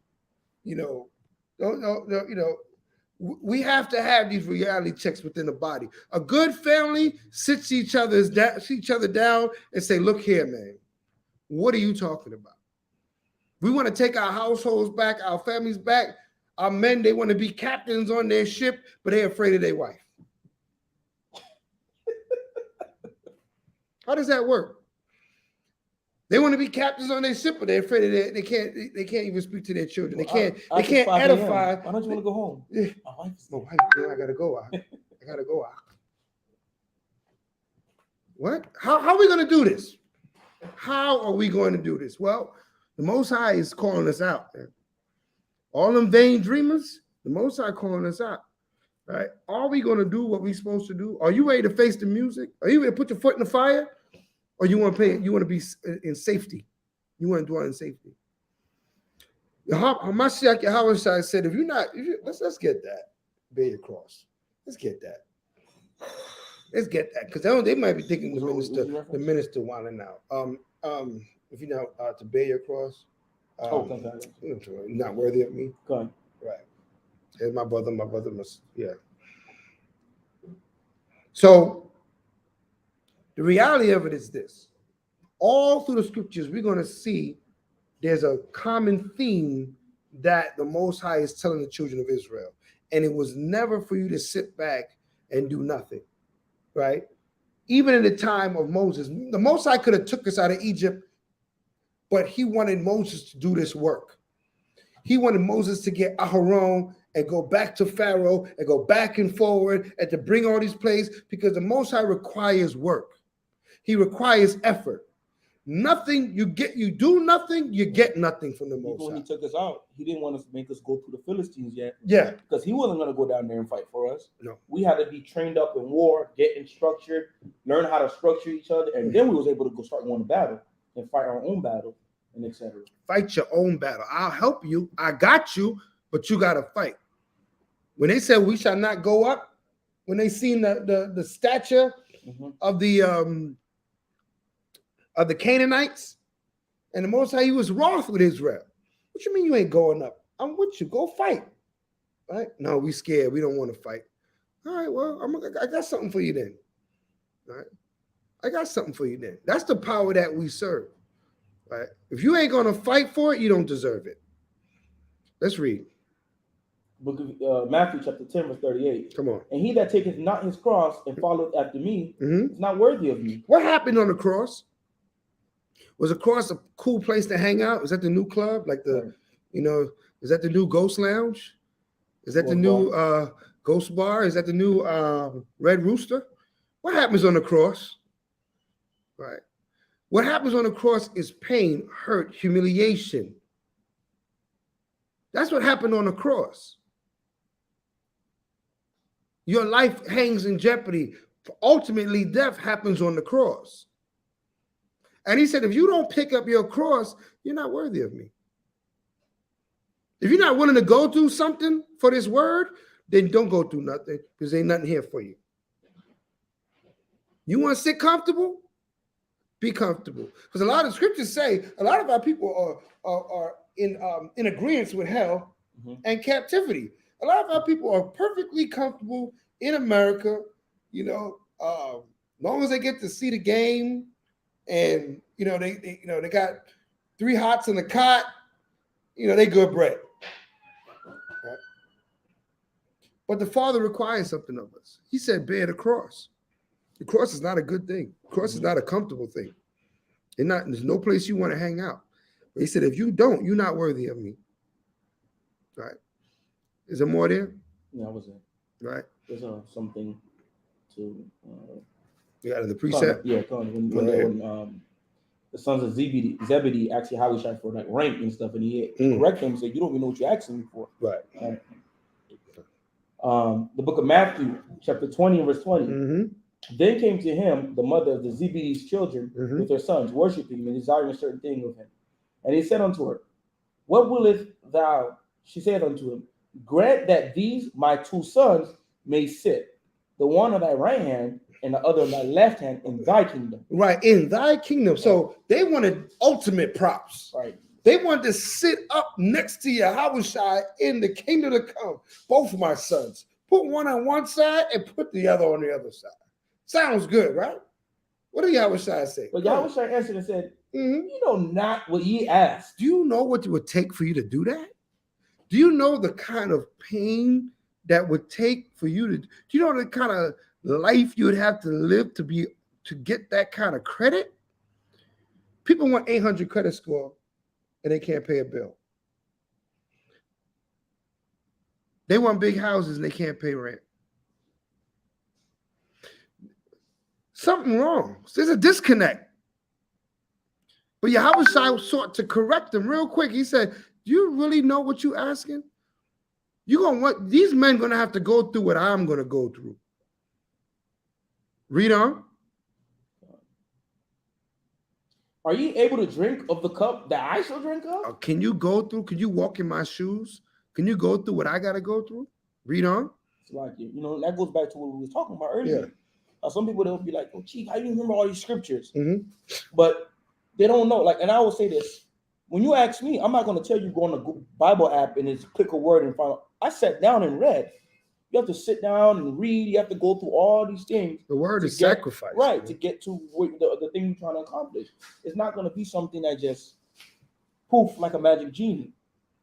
We have to have these reality checks within the body. A good family sits each other down and say, look here, man, what are you talking about? We want to take our households back, our families back. Our men, they want to be captains on their ship, but they're afraid of their wife. How does that work? They want to be captains on their ship, but they're afraid of they can't even speak to their children. They can't edify. Why don't you want to go home? My wife, I gotta go. I gotta go. What? How are we gonna do this? How are we going to do this? Well, the Most High is calling us out, man. All them vain dreamers, the Most High calling us out. Right? Are we gonna do what we're supposed to do? Are you ready to face the music? Are you ready to put your foot in the fire? Or you want to be in safety? You want to dwell in safety? Hamashiach Yahushua said, let's get that. Bear your cross. Let's get that. Because they might be thinking the minister wanting out. If you're not to bear your cross, you're not worthy of me. Go on. Right. There's my brother must, yeah. So the reality of it is this. All through the scriptures, we're going to see there's a common theme that the Most High is telling the children of Israel. And it was never for you to sit back and do nothing, right? Even in the time of Moses, the Most High could have took us out of Egypt, but he wanted Moses to do this work. He wanted Moses to get Aharon and go back to Pharaoh and go back and forward and to bring all these plagues, because the Most High requires work. He requires effort. Nothing you do nothing, you get nothing from the Most High. When he took us out, he didn't want us to make us go through the Philistines yet. Yeah. Because he wasn't going to go down there and fight for us. No. We had to be trained up in war, get structured, learn how to structure each other, and then we was able to start going to battle and fight our own battle, and etc. Fight your own battle. I'll help you. I got you, but you got to fight. When they said we shall not go up, when they seen the stature of the Canaanites, and the Most High, he was wroth with Israel. What you mean you ain't going up? I'm with you. Go fight. Right? No, we scared. We don't want to fight. All right, well, I got something for you then. All right? I got something for you then. That's the power that we serve. Right? If you ain't going to fight for it, you don't deserve it. Let's read. Book of Matthew chapter 10, verse 38. Come on. And he that taketh not his cross and followeth after me is not worthy of me. What happened on the cross? Was the cross a cool place to hang out? Is that the new club? Like the, is that the new Ghost Lounge? Is that the new Ghost Bar? Is that the new Red Rooster? What happens on the cross? Right. What happens on the cross is pain, hurt, humiliation. That's what happened on the cross. Your life hangs in jeopardy. Ultimately, death happens on the cross. And he said, if you don't pick up your cross, you're not worthy of me. If you're not willing to go through something for this word, then don't go through nothing, because ain't nothing here for you. You want to sit comfortable? Be comfortable. Because a lot of scriptures say a lot of our people are in agreement with hell and captivity. A lot of our people are perfectly comfortable in America, long as they get to see the game, and they got 3 hots in the cot, they good bread. Right? But the Father requires something of us. He said, bear the cross. The cross is not a good thing. The cross is not a comfortable thing. There's no place you want to hang out. But he said, if you don't, you're not worthy of me. Right? Is there more there? Yeah, that was it. Right. There's something to. You got the precept. When the sons of Zebedee actually Yahushua for like rank and stuff, and he corrected him and said, "You don't even know what you're asking me for." Right. The book of Matthew, chapter 20 and verse 20. Then came to him the mother of the Zebedee's children with her sons, worshiping him and desiring a certain thing of him. And he said unto her, "What willeth thou?" She said unto him, "Grant that these my 2 sons may sit, the one on thy right hand and the other on thy left hand, in thy kingdom." Right, in thy kingdom. So they wanted ultimate props. Right. They wanted to sit up next to Yahushua in the kingdom to come. Both of my sons. Put one on one side and put the other on the other side. Sounds good, right? What did Yahushua say? But Yahushua answered and said, "You know not what ye ask." Do you know what it would take for you to do that? Do you know the kind of pain that would take for you to? Do you know the kind of life you would have to live to get that kind of credit? People want 800 credit score and they can't pay a bill. They want big houses and they can't pay rent. Something wrong. There's a disconnect. But Yahushua sought to correct them real quick. He said, "Do you really know what you're asking? These men gonna have to go through what I'm gonna go through." Read on. Are you able to drink of the cup that I shall drink of? Can you walk in my shoes? Can you go through what I gotta go through? Read on. It's like, that goes back to what we were talking about earlier. Yeah. Some people, they'll be like, "Oh, Chief, how do you remember all these scriptures?" But they don't know. And I will say this. When you ask me, I'm not going to tell you go on the Bible app and just click a word and find out. I sat down and read. You have to sit down and read. You have to go through all these things. The word is sacrifice. Right, to get to the thing you're trying to accomplish. It's not going to be something that just poof like a magic genie,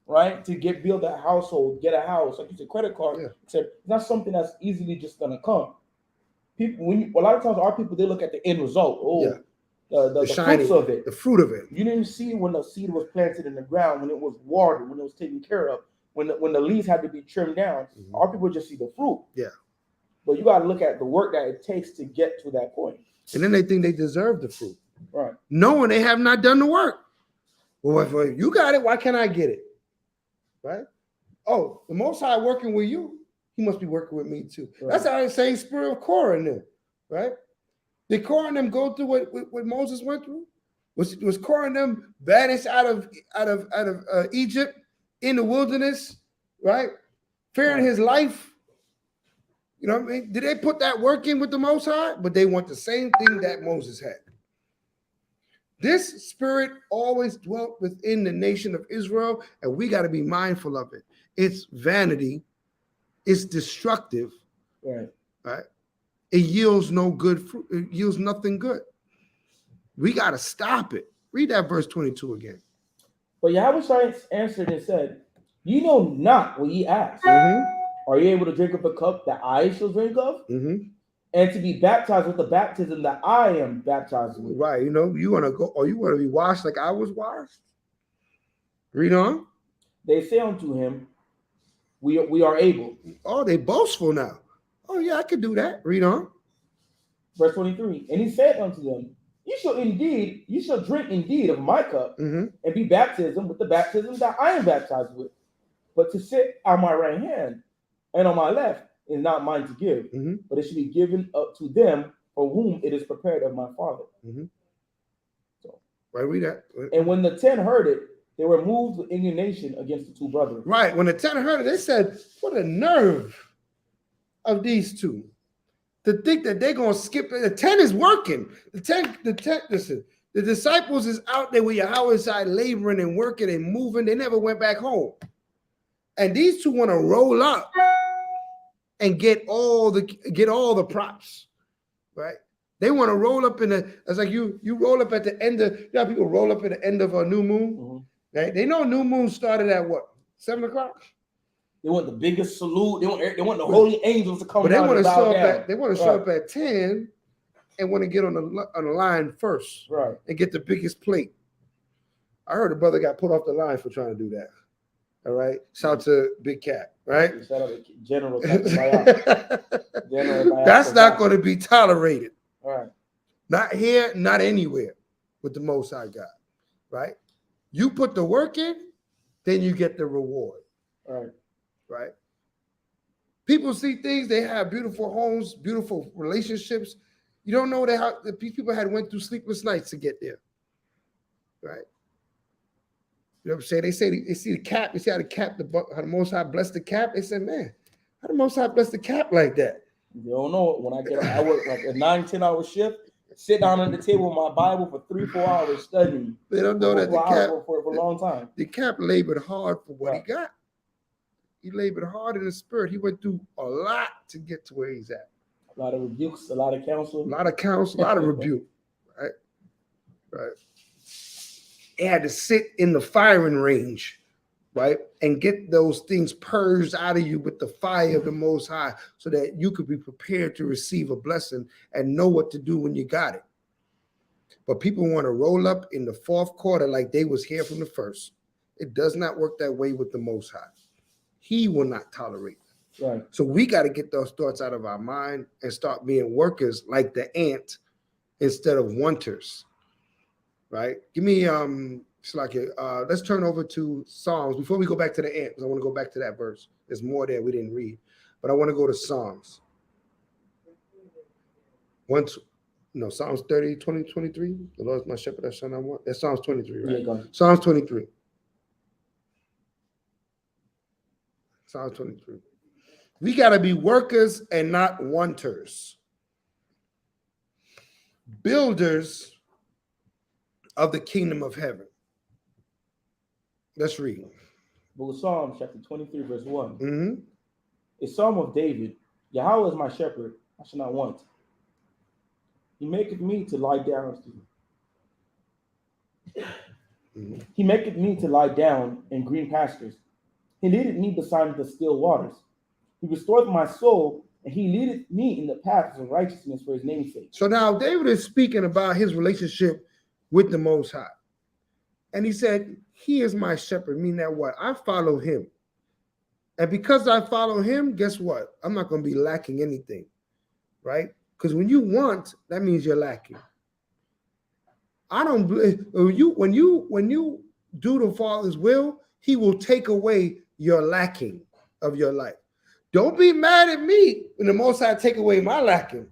right? To build a household, get a house, like you said, credit card. Yeah. Except it's not something that's easily just going to come. People, a lot of times our people, they look at the end result. The fruits of it. The fruit of it. You didn't see when the seed was planted in the ground, when it was watered, when it was taken care of, when the leaves had to be trimmed down. Our people just see the fruit. Yeah. But you got to look at the work that it takes to get to that point. And then they think they deserve the fruit. Right. Knowing they have not done the work. Well, if you got it, why can't I get it? Right? Oh, the Most High working with you, he must be working with me too. Right. That's how the same spirit of Korah in them, right? Did Korah and them go through what Moses went through? Was Korah and them banished out of Egypt in the wilderness, right? Fearing his life. You know what I mean? Did they put that work in with the Most High? But they want the same thing that Moses had. This spirit always dwelt within the nation of Israel, and we got to be mindful of it. It's vanity, it's destructive. Right. Right? It yields no good fruit. It yields nothing good. We got to stop it. Read that verse 22 again. But Yahweh answered and said, "You know not what ye ask. Are you able to drink of the cup that I shall drink of? And to be baptized with the baptism that I am baptized with?" Right. You know, you want to go, or you want to be washed like I was washed? Read on. They say unto him, we are able. Oh, they boastful now. Oh, yeah, I could do that. Read on. Verse 23. And he said unto them, you shall drink indeed of my cup, and be baptized with the baptism that I am baptized with. But to sit on my right hand and on my left is not mine to give, but it should be given up to them for whom it is prepared of my Father. So, right, read that. And when the 10 heard it, they were moved with indignation against the two brothers. Right. When the 10 heard it, they said, what a nerve of these two to think that they're going to skip it. The 10 is working. Listen, the disciples is out there with Yahweh side laboring and working and moving. They never went back home. And these two want to roll up and get all the props, right? They want to roll up it's like you roll up at the end of, you know, people roll up at the end of a new moon. Right? They know new moon started at what? 7 o'clock? They want the biggest salute. They want the holy angels to come. But they want to show up they want to show up at 10 and want to get on the line first. Right. And get the biggest plate. I heard a brother got put off the line for trying to do that. All right. Shout out to Big Cat, right? Shout out to General. That's not going to be tolerated. All right. Not here, not anywhere with the Most High God, right? You put the work in, then you get the reward. Right. Right. People see things, they have beautiful homes, beautiful relationships. You don't know that the people had went through sleepless nights to get there. Right. You know what I'm saying? They see the cap, they see how the Most High blessed the cap. They said, man, how the Most High blessed the cap like that? You don't know it. When I work like a 9-10 hour shift. Sit down at the table with my Bible for 3-4 hours studying. They don't know that the cap for a long time. The cap labored hard for what he got. He labored hard in the spirit. He went through a lot to get to where he's at. A lot of rebukes, a lot of counsel. A lot of rebuke. Right? Right. He had to sit in the firing range, right? And get those things purged out of you with the fire of the Most High so that you could be prepared to receive a blessing and know what to do when you got it. But people want to roll up in the fourth quarter like they was here from the first. It does not work that way with the Most High. He will not tolerate it. Right. So we got to get those thoughts out of our mind and start being workers like the ant instead of wanters. Right? Give me let's turn over to Psalms before we go back to the ant, because I want to go back to that verse. There's more there we didn't read, but I want to go to Psalms. Psalms 30, 20, 23. The Lord is my shepherd, I shall not want. That's Psalms 23, right? Yeah, Psalms 23. Psalms 23. We got to be workers and not wanters. Builders of the kingdom of heaven. Let's read. Book of Psalms, chapter 23, verse 1. A psalm of David. Yahweh is my shepherd, I shall not want. He maketh me to lie down. He maketh me to lie down in green pastures. He leadeth me beside the still waters. He restoreth my soul, and he leadeth me in the paths of righteousness for his name's sake. So now David is speaking about his relationship with the Most High. And he said, he is my shepherd, meaning that what? I follow him. And because I follow him, guess what? I'm not going to be lacking anything, right? Because when you want, that means you're lacking. When you do the Father's will, he will take away your lacking of your life. Don't be mad at me when the Most High take away my lacking,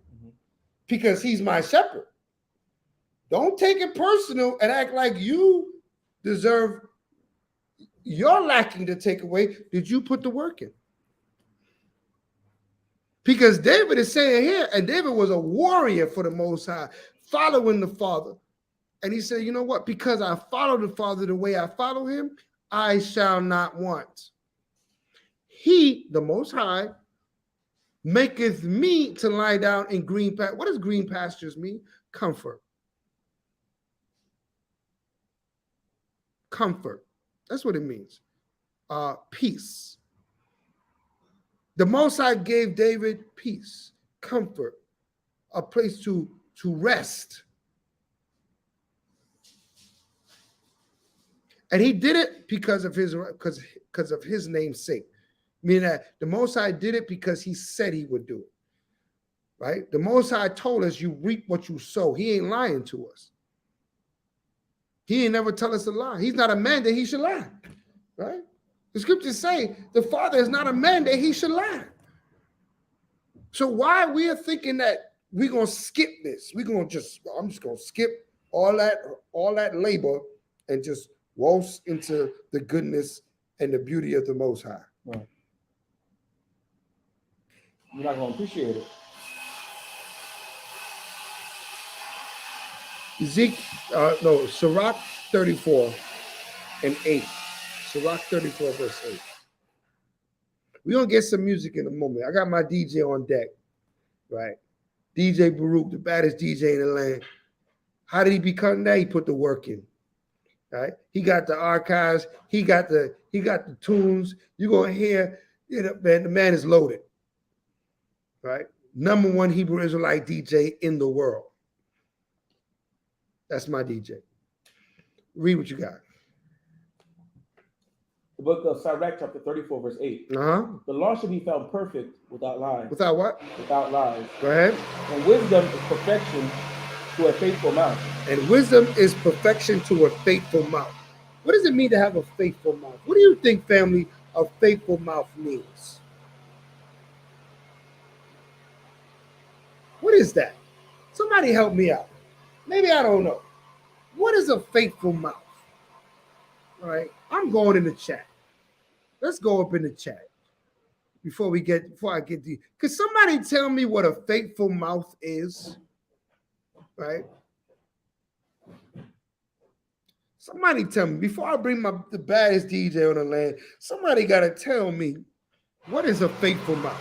because he's my shepherd. Don't take it personal and act like you deserve your lacking to take away. Did you put the work in? Because David is saying here, and David was a warrior for the Most High, following the Father. And he said, you know what? Because I follow the Father the way I follow him, I shall not want. He, the Most High, maketh me to lie down in green pastures. What does green pastures mean? Comfort. Comfort. That's what it means. Peace. The Most High gave David peace, comfort, a place to rest. And he did it because of his name's sake. Meaning that the Most High did it because he said he would do it. Right? The Most High told us you reap what you sow. He ain't lying to us. He ain't never tell us a lie. He's not a man that he should lie. Right? The scriptures say the Father is not a man that he should lie. So why we are thinking that we're gonna skip this? I'm just gonna skip all that labor and just waltz into the goodness and the beauty of the Most High. Right. You're not gonna appreciate it. Sirach 34 and 8. Sirach 34 verse 8. We're going to get some music in a moment. I got my DJ on deck, right? DJ Baruch, the baddest DJ in the land. How did he become that? He put the work in, right? He got the archives. He got the tunes. You're going to hear, man, the man is loaded, right? Number one Hebrew Israelite DJ in the world. That's my DJ. Read what you got. The book of Sirach, chapter 34, verse 8. Uh-huh. The law should be found perfect without lies. Without what? Without lies. Go ahead. And wisdom is perfection to a faithful mouth. And wisdom is perfection to a faithful mouth. What does it mean to have a faithful mouth? What do you think, family, a faithful mouth means? What is that? Somebody help me out. Maybe I don't know. What is a faithful mouth? All right, I'm going in the chat. Let's go up in the chat before I get the. Could somebody tell me what a faithful mouth is? Right? Somebody tell me before I bring the baddest DJ on the land. Somebody got to tell me what is a faithful mouth.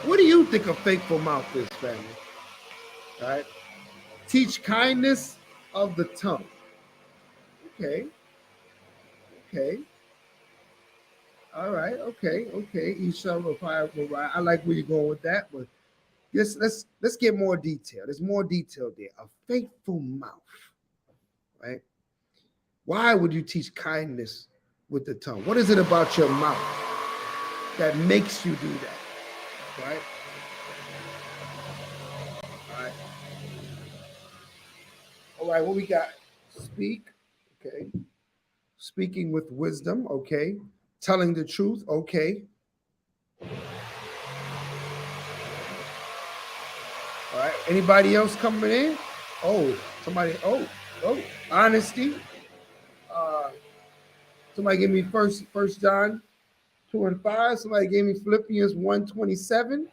What do you think a faithful mouth is, family? All right. Teach kindness of the tongue. Okay. All right. Okay. Esau reply. I like where you're going with that, but let's get more detail. There's more detail there. A faithful mouth, right? Why would you teach kindness with the tongue? What is it about your mouth that makes you do that, right? All right, what we got? Speak, okay. Speaking with wisdom, okay. Telling the truth, okay. All right, anybody else coming in? Honesty. Somebody gave me First John 2:5. Somebody gave me Philippians 1:27.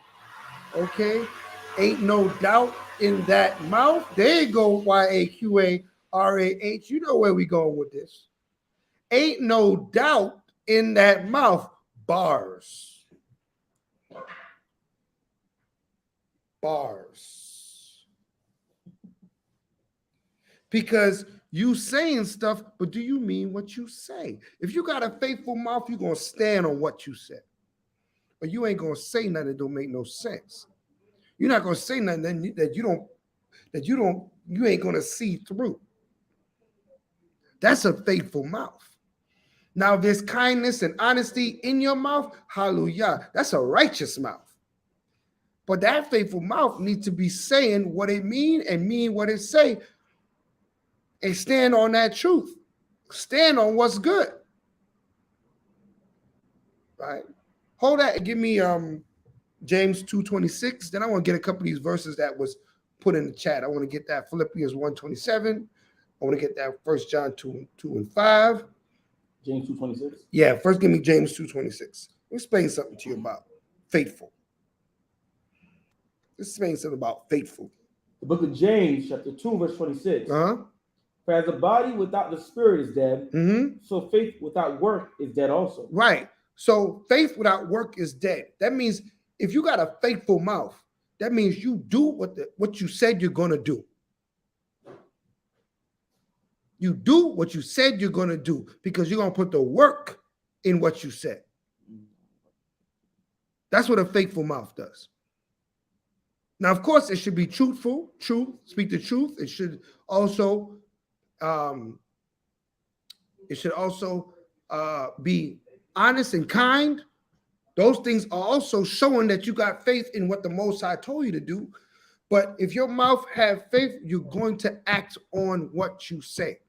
Okay. Ain't no doubt in that mouth. There you go, YAQARAH. You know where we going with this. Ain't no doubt in that mouth. Bars. Because you saying stuff, but do you mean what you say? If you got a faithful mouth, you're going to stand on what you said. But you ain't going to say nothing that don't make no sense. You're not going to say nothing that you ain't going to see through. That's a faithful mouth. Now, if there's kindness and honesty in your mouth, hallelujah, that's a righteous mouth. But that faithful mouth needs to be saying what it mean and mean what it say, and stand on that truth. Stand on what's good. Right? Hold that and give me James 2:26. Then I want to get a couple of these verses that was put in the chat. I want to get that Philippians 1:27. I want to get that 1 John 2:5. James 2:26. Yeah, first give me James 2:26. Explain something to you about faithful. Explain something about faithful. The book of James, chapter 2, verse 26. For as the body without the spirit is dead, so faith without work is dead also. Right. So faith without work is dead. That means if you got a faithful mouth, that means you do what you said you're going to do. You do what you said you're going to do because you're going to put the work in what you said. That's what a faithful mouth does. Now, of course, it should be truthful, speak the truth. It should also be honest and kind. Those things are also showing that you got faith in what the Most High told you to do. But if your mouth have faith, you're going to act on what you say.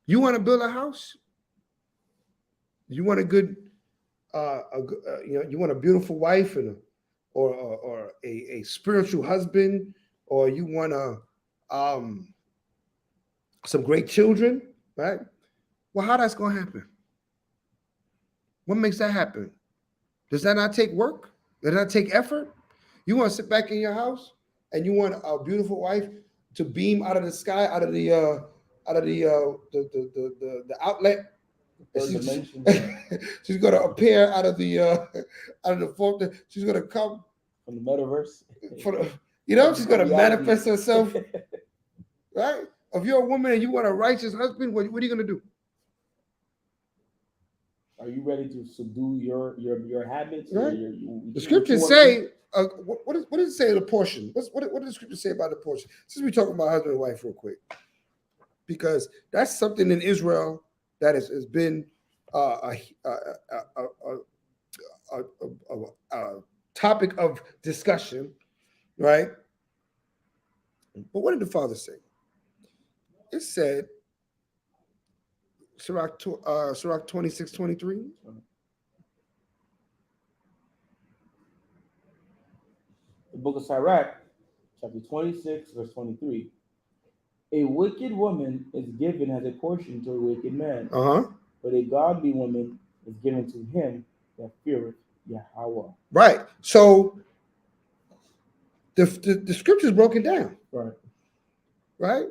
You want to build a house? You want a good, you want a beautiful wife and or a spiritual husband, or you want some great children, right? Well, how that's going to happen? What makes that happen? Does that not take work? Does that not take effort? You want to sit back in your house and you want a beautiful wife to beam out of the sky, out of the outlet. She's going to appear out of the fourth. She's going to come from the metaverse. She's going to manifest herself, right? If you're a woman and you want a righteous husband, what are you going to do? Are you ready to subdue your habits? Right. The scriptures say, what does it say in the portion? What does the scripture say about the portion? Since we're talking about husband and wife real quick, because that's something in Israel that has been a topic of discussion, right? But what did the Father say? It said, Sirach 26:23. The book of Sirach, chapter 26, verse 23. A wicked woman is given as a portion to a wicked man, but a godly woman is given to him that feareth Yahweh. Right. So the scripture is broken down. Right. Right.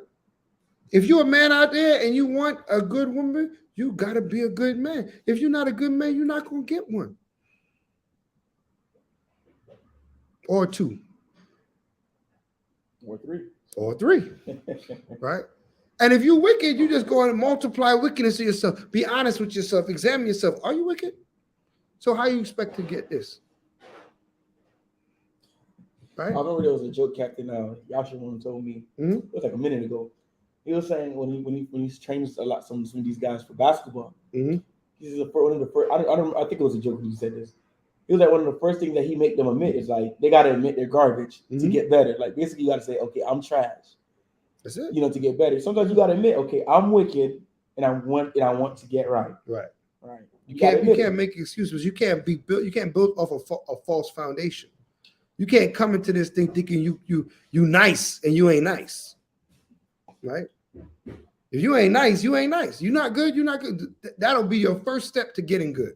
If you're a man out there and you want a good woman, you got to be a good man. If you're not a good man, you're not going to get one. Or two. Or three. Right? And if you're wicked, you just go and multiply wickedness to yourself. Be honest with yourself. Examine yourself. Are you wicked? So how you expect to get this? Right? I remember there was a joke Captain Yasha told me. It was like a minute ago. He was saying when he trains a lot some of these guys for basketball. This is one of the first. I think it was a joke when he said this. He was like one of the first things that he make them admit is like they got to admit they're garbage to get better. Like basically you got to say, okay, I'm trash. That's it. To get better. Sometimes you got to admit, okay, I'm wicked and I want to get right. Right. Right. You can't make excuses. You can't build off a false foundation. You can't come into this thing thinking you nice and you ain't nice. Right? If you ain't nice, you ain't nice. You're not good, you're not good. That'll be your first step to getting good.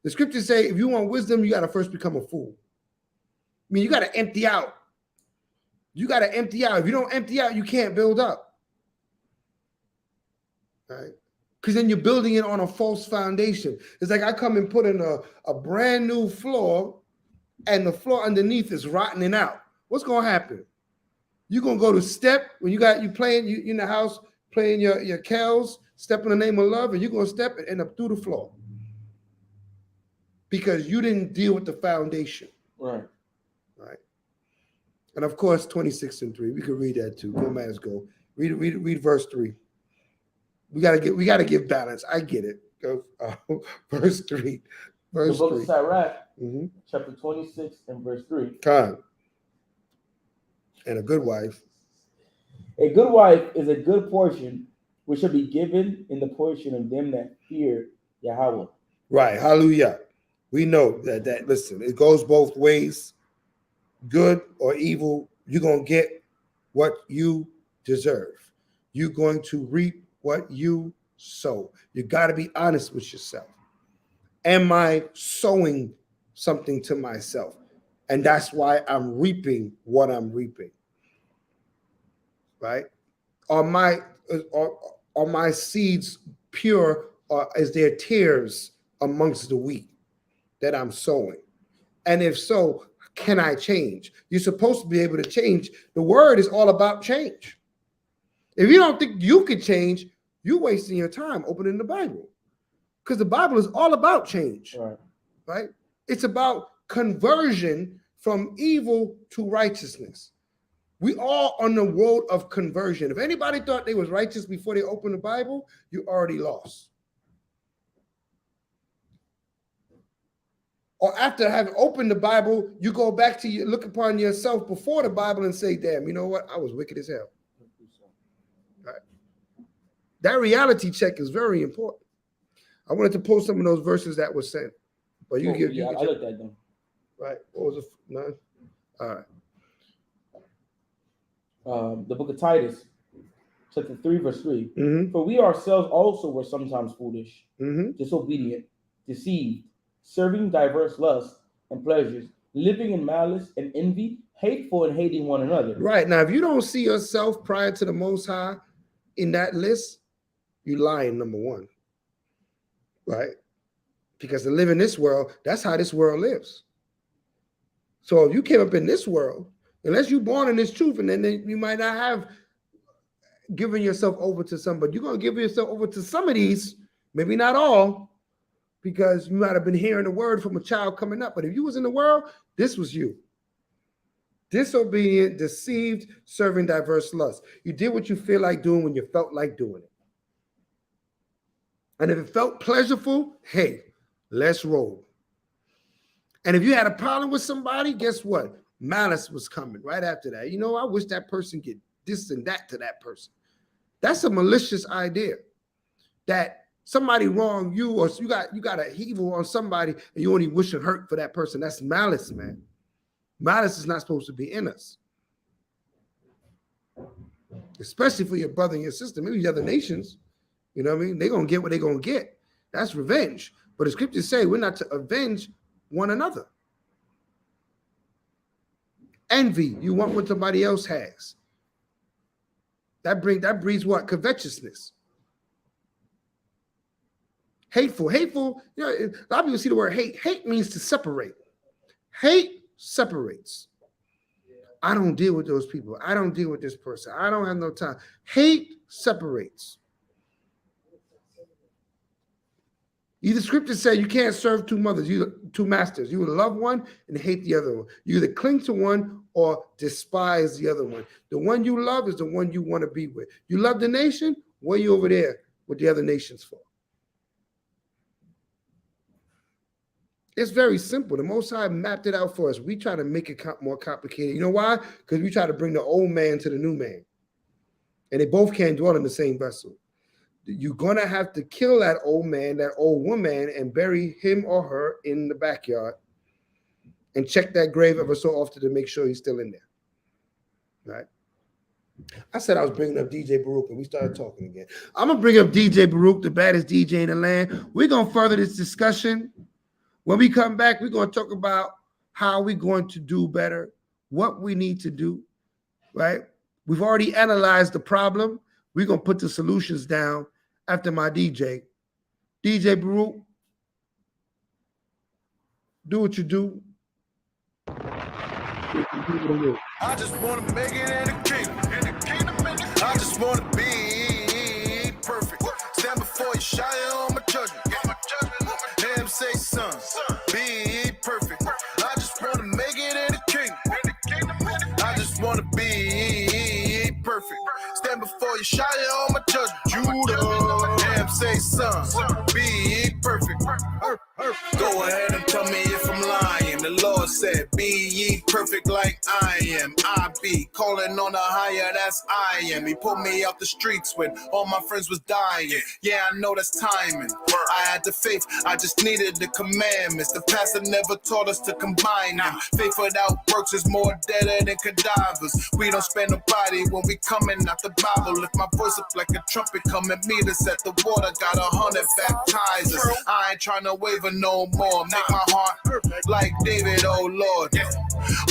The scriptures say if you want wisdom, you got to first become a fool. I mean, you got to empty out. You got to empty out. If you don't empty out, you can't build up. Right? Because then you're building it on a false foundation. It's like I come and put in a brand new floor and the floor underneath is rotting out. What's going to happen? You're going to go to step when you playing, you in the house playing your carols, step in the name of love, and you're going to step and end up through the floor. Because you didn't deal with the foundation. Right. Right. And of course, 26:3. We could read that too. Go, man, go. Read verse 3. We gotta give balance. I get it. Go verse 3. Verse the book 3. of Sirach, chapter 26 and verse 3. Con. And a good wife. A good wife is a good portion, which shall be given in the portion of them that fear Yahweh. Right. Hallelujah. We know that listen, it goes both ways. Good or evil, you're going to get what you deserve. You're going to reap what you sow. You got to be honest with yourself. Am I sowing something to myself? And that's why I'm reaping what I'm reaping. Right? Are my seeds pure, or is there tares amongst the wheat? that I'm sowing? And if so, can I change? You're supposed to be able to change. The word is all about change. If you don't think you can change, you're wasting your time opening the Bible, because the Bible is all about change, right? It's about conversion from evil to righteousness. We all on the road of conversion. If anybody thought they was righteous before they opened the Bible, you already lost. Or after having opened the Bible, you go back to look upon yourself before the Bible and say, damn, you know what? I was wicked as hell. Right? That reality check is very important. I wanted to post some of those verses that were sent. But you give I looked at them. Right. What was it? None? All right. The book of Titus, chapter 3, verse 3. For we ourselves also were sometimes foolish, disobedient, deceived, serving diverse lusts and pleasures, living in malice and envy, hateful and hating one another. Right. Now, if you don't see yourself prior to the Most High in that list, you're lying, number one. Right? Because to live in this world, that's how this world lives. So if you came up in this world, unless you're born in this truth, and then you might not have given yourself over to somebody, you're going to give yourself over to some of these, maybe not all, because you might have been hearing the word from a child coming up. But if you was in the world, this was you. Disobedient, deceived, serving diverse lusts. You did what you feel like doing when you felt like doing it. And if it felt pleasurable, hey, let's roll. And if you had a problem with somebody, guess what? Malice was coming right after that. You know, I wish that person get this and that to that person. That's a malicious idea. That somebody wronged you, or you got a evil on somebody, and you only wish it hurt for that person. That's malice, man. Malice is not supposed to be in us. Especially for your brother and your sister, maybe the other nations. You know what I mean? They're going to get what they're going to get. That's revenge. But the scriptures say we're not to avenge one another. Envy, you want what somebody else has. That breeds what? Covetousness. Hateful, you know, a lot of people see the word hate. Hate means to separate. Hate separates. I don't deal with those people. I don't deal with this person. I don't have no time. Hate separates. The scriptures say you can't serve two masters. You would love one and hate the other one. You either cling to one or despise the other one. The one you love is the one you want to be with. You love the nation, what are you over there with the other nations for? It's very simple. The Most High mapped it out for us. We try to make it more complicated. You know why? Because we try to bring the old man to the new man. And they both can't dwell in the same vessel. You're going to have to kill that old man, that old woman, and bury him or her in the backyard and check that grave ever so often to make sure he's still in there. Right? I said I was bringing up DJ Baruch, and we started talking again. I'm going to bring up DJ Baruch, the baddest DJ in the land. We're going to further this discussion. When we come back, we're going to talk about how we're going to do better, what we need to do, right? We've already analyzed the problem. We're going to put the solutions down after my DJ. DJ Baruch, do what you do. I just want to make it in the kingdom. I just want to be perfect. Stand before you, shy on my judgment. Him say, son, be perfect. I just want to make it in the kingdom. I just want to be perfect. Stand before you, shy on my judgment. Judah, him say, son, be perfect. Go ahead and tell me if I'm lying. The Lord said, be ye perfect like I am. I be calling on the higher, that's I am. He pulled me out the streets when all my friends was dying. Yeah, I know that's timing. I had the faith, I just needed the commandments. The pastor never taught us to combine them. Faith without works is more deader than cadavers. We don't spare nobody when we coming out the Bible. Lift my voice up like a trumpet, come at me to set the water. Got 100 baptizers. I ain't trying to waver no more. Make my heart like David, oh Lord.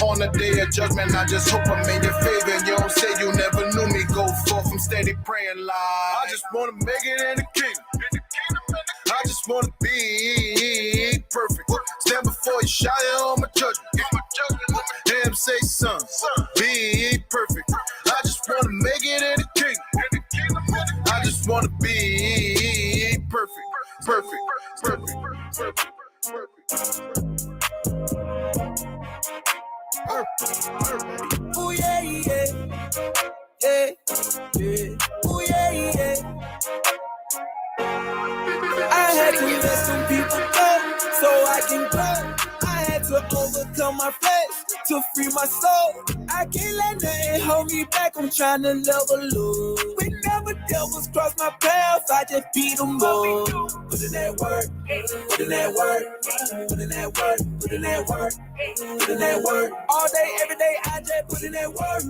On the day of judgment, I just hope I'm in your favor. You don't say you never knew me. Go forth from steady praying live. I just want to make it in the kingdom. I just want to be perfect. Stand you shy on my judgment. Hear him say, son, be perfect. I just wanna make it in the kingdom. I just wanna be perfect. Ooh yeah, yeah, yeah, yeah. Ooh yeah, yeah. I had to let some people go so I can grow. I had to overcome my flesh to free my soul. I can't let nothing hold me back. I'm trying to level up. Whenever devils cross my path, I just beat them up. Put in that work, put in that work, put in that work, put in that work, put in that work. All day, every day, I just put in that work,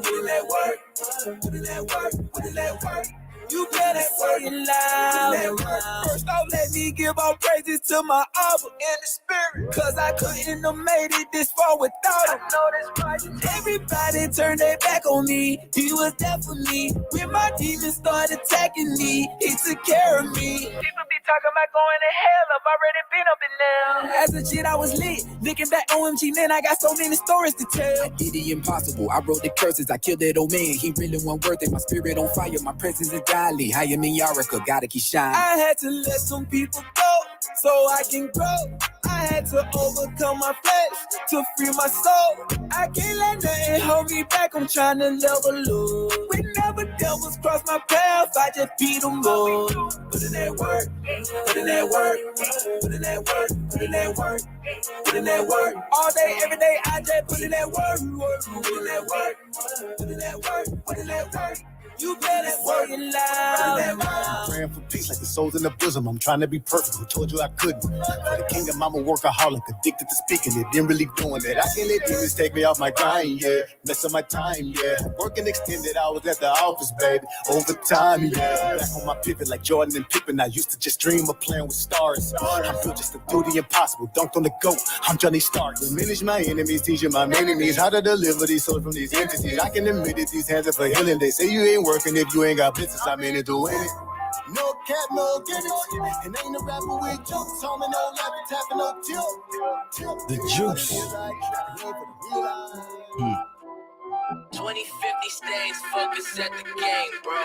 put in that work, put in that work, put in that work. You better say it loud. First off, let me give all praises to my Abba in the spirit. Cause I couldn't have made it this far without him. I know that's right. Everybody turned their back on me. He was there for me. When my demons started attacking me, he took care of me. People be talking about going to hell. I've already been up and down. As a kid, I was lit. Looking back, OMG, man, I got so many stories to tell. I did the impossible. I wrote the curses. I killed that old man. He really wasn't worth it. My spirit on fire. My presence is godly. I am in Yarica. Gotta keep shining. I had to let some people go so I can grow. I had to overcome my flesh to free my soul. I can't let nothing hold me back. I'm trying to level up. Whenever devils cross my path, I just beat them up. Put in that work, put in that work, put in that work, put in that work, put in that work. All day, every day, I just put in that work, put in that work, put in that work, put in that work. You better say it loud. Praying for peace like the souls in the bosom. I'm trying to be perfect. Who told you I couldn't? For the kingdom, I'm a workaholic, addicted to speaking it, then really doing it. I can't let demons take me off my grind, yeah. Mess up my time, yeah. Working extended hours at the office, baby. Overtime, yeah. Back on my pivot like Jordan and Pippen. I used to just dream of playing with stars. I'm built just to do the impossible. Dunked on the goat. I'm Johnny Stark. Diminish my enemies, teaching my enemies how to deliver these souls from these entities. I can admit it, these hands are for healing. They say you ain't working if you ain't got business. I'm in it to win it. No cap, no gimmicks. And ain't a rapper with jokes. Homie, no lapper, tapping, no tilt. The Juice. 2050 stays focused at the game, bro.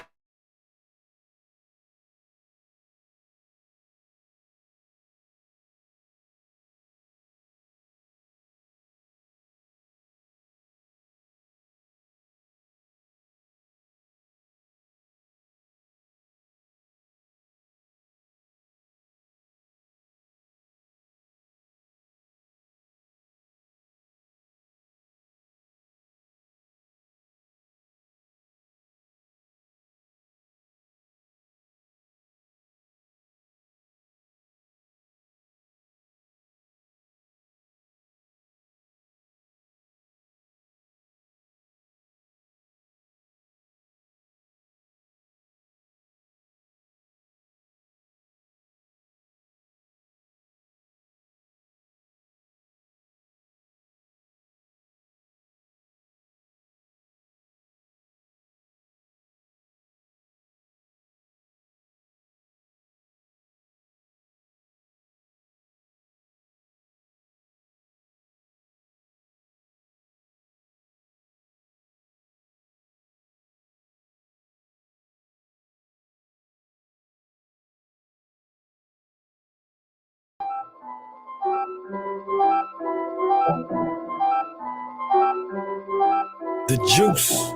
The Juice.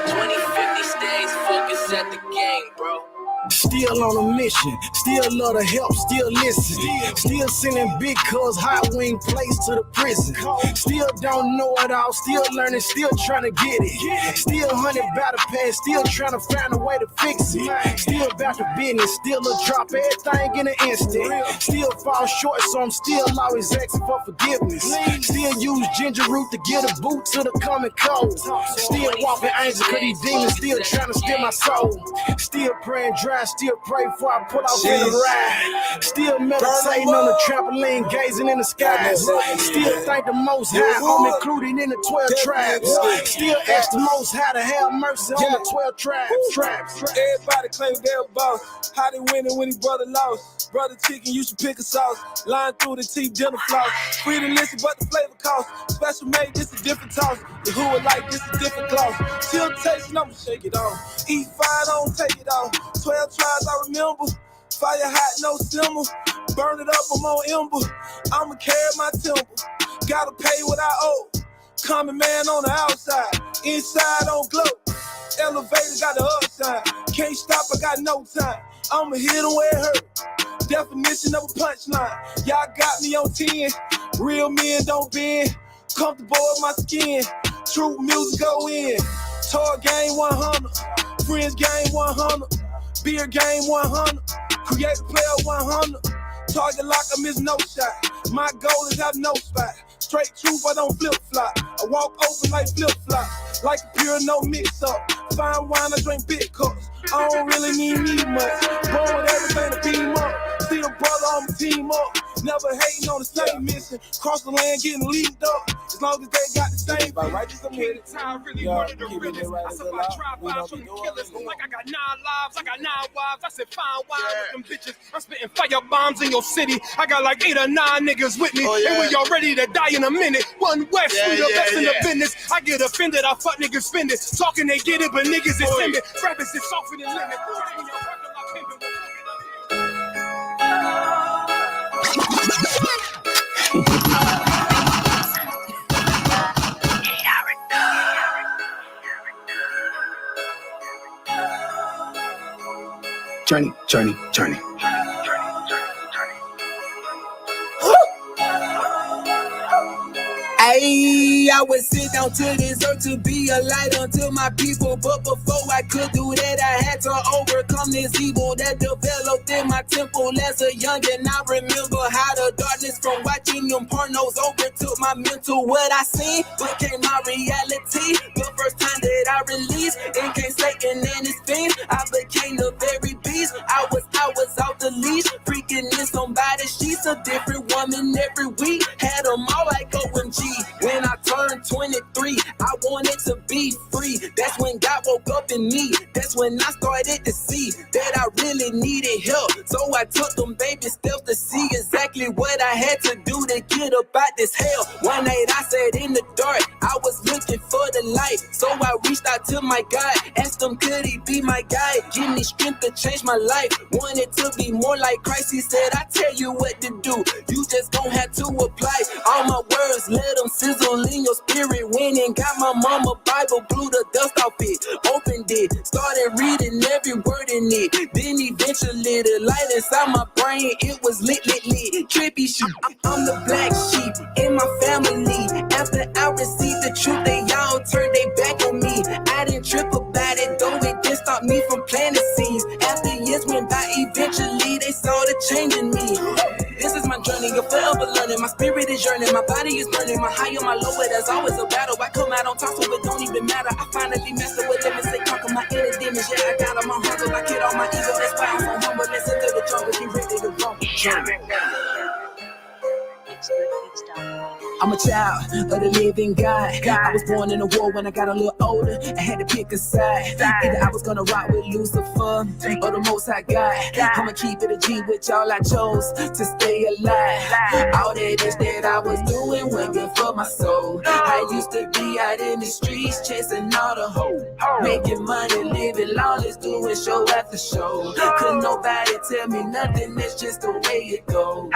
2050 stays focused at the game, bro. Still on a mission, still love to help, still listen. Still sending big cuz hot wing plates to the prison. Still don't know it all, still learning, still trying to get it. Still 100 battle pass, still trying to find a way to fix it. Still about the business, still a drop everything in an instant. Still fall short, so I'm still always asking for forgiveness. Still use ginger root to get a boot to the coming cold. Still walking angels, cause these demons still trying to steal my soul. Still praying, ride, still pray before I pull off in the ride. Still meditating on the trampoline, gazing in the skies. Still thank the Most High, I'm included in the 12 tribes. Still ask the Most High to have mercy on the 12 tribes. Everybody claim they're a boss. How they winning when his brother lost? Brother chicken, you should pick a sauce. Line through the teeth, dinner floss. Free to listen, but the flavor cost. Special made, this a different toss. The who would like this a different cloth. Chill taste, and I'ma shake it off. Eat fine, don't take it off. 12 tries, I remember. Fire hot, no simmer. Burn it up, I'm on ember. I'ma carry my temper. Gotta pay what I owe. Common man on the outside. Inside on glow. Elevator got the upside. Can't stop, I got no time. I'ma hit them where it hurt. Definition of a punchline. Y'all got me on 10. Real men don't bend. Comfortable with my skin. True music go in. Toy game 100. Friends game 100. Beer game 100. Create player 100. Target lock, I miss no shot. My goal is have no spot. Straight truth, I don't flip flop. I walk open like flip flop. Like a pure no mix up. Fine wine, I drink big cups. I don't really need much. Born with everything to beam up. Still brother, I'm a team up. Never hating on the same mission. Cross the land, getting leaked up. As long as they got the same thing. Righteous, I'm with it. I really wanted to realest. I said I drive-bys from the killers. Like I got 9 lives, I got 9 wives. I said fine wine with them bitches. I'm spitting fire bombs in your city. I got like 8 or 9 niggas with me. And we all ready to die in a minute. One West, we the best in the business. I get offended, I fuck niggas spend it. Talking they get it, but niggas is timid. Rappers is softer than limit. Journey. Ayy, I would sit down to this earth to be a light unto my people. But before I could do that, I had to overcome this evil that developed in my temple as a youngin'. I remember how the darkness from watching them pornos overtook my mental. What I seen became my reality. The first time that I released and came Satan and his fiends, I became the very beast. I was off the leash, freaking in somebody's sheets. A different woman every week, had them all like OMG. When I turned 23, I wanted to be free. That's when God woke up in me. That's when I started to see that I really needed help. So I took them baby steps to see exactly what I had to do to get up out this hell. One night I sat in the dark, I was looking for the light. So I reached out to my God, asked him could he be my guide, give me strength to change my life. Wanted to be more like Christ. He said I tell you what to do, you just gon' have to apply all my words. Let them sizzle in your spirit. Went and got my mama Bible, blew the dust off it, opened it, started reading every word in it. Then eventually the light inside my brain, it was lit. Trippy shit, I'm the black sheep in my family. After I received the truth, they all turned their back on me. I didn't trip about it, though it didn't stop me from planting seeds. After years went by, eventually they saw the change in me. This is my journey, you're forever learning. My spirit is yearning, my body is burning. My high and my low, but there's always a battle. I come out on top, so it don't even matter. I finally mastered what limits they conquer my inner demons. Yeah, I got on my hunger, I kid on my ego. That's why I'm so humble. Listen to the jungle, get ready to roll. I'm a child of the living God. I was born in a war when I got a little older. I had to pick a side. Either I was gonna rock with Lucifer or the Most High God. I'ma keep it a G with y'all. I chose to stay alive. All that is that I was doing went good for my soul. I used to be out in the streets chasing all the hoes, making money, living lawless, doing show after show. Couldn't nobody tell me nothing. That's just the way it goes.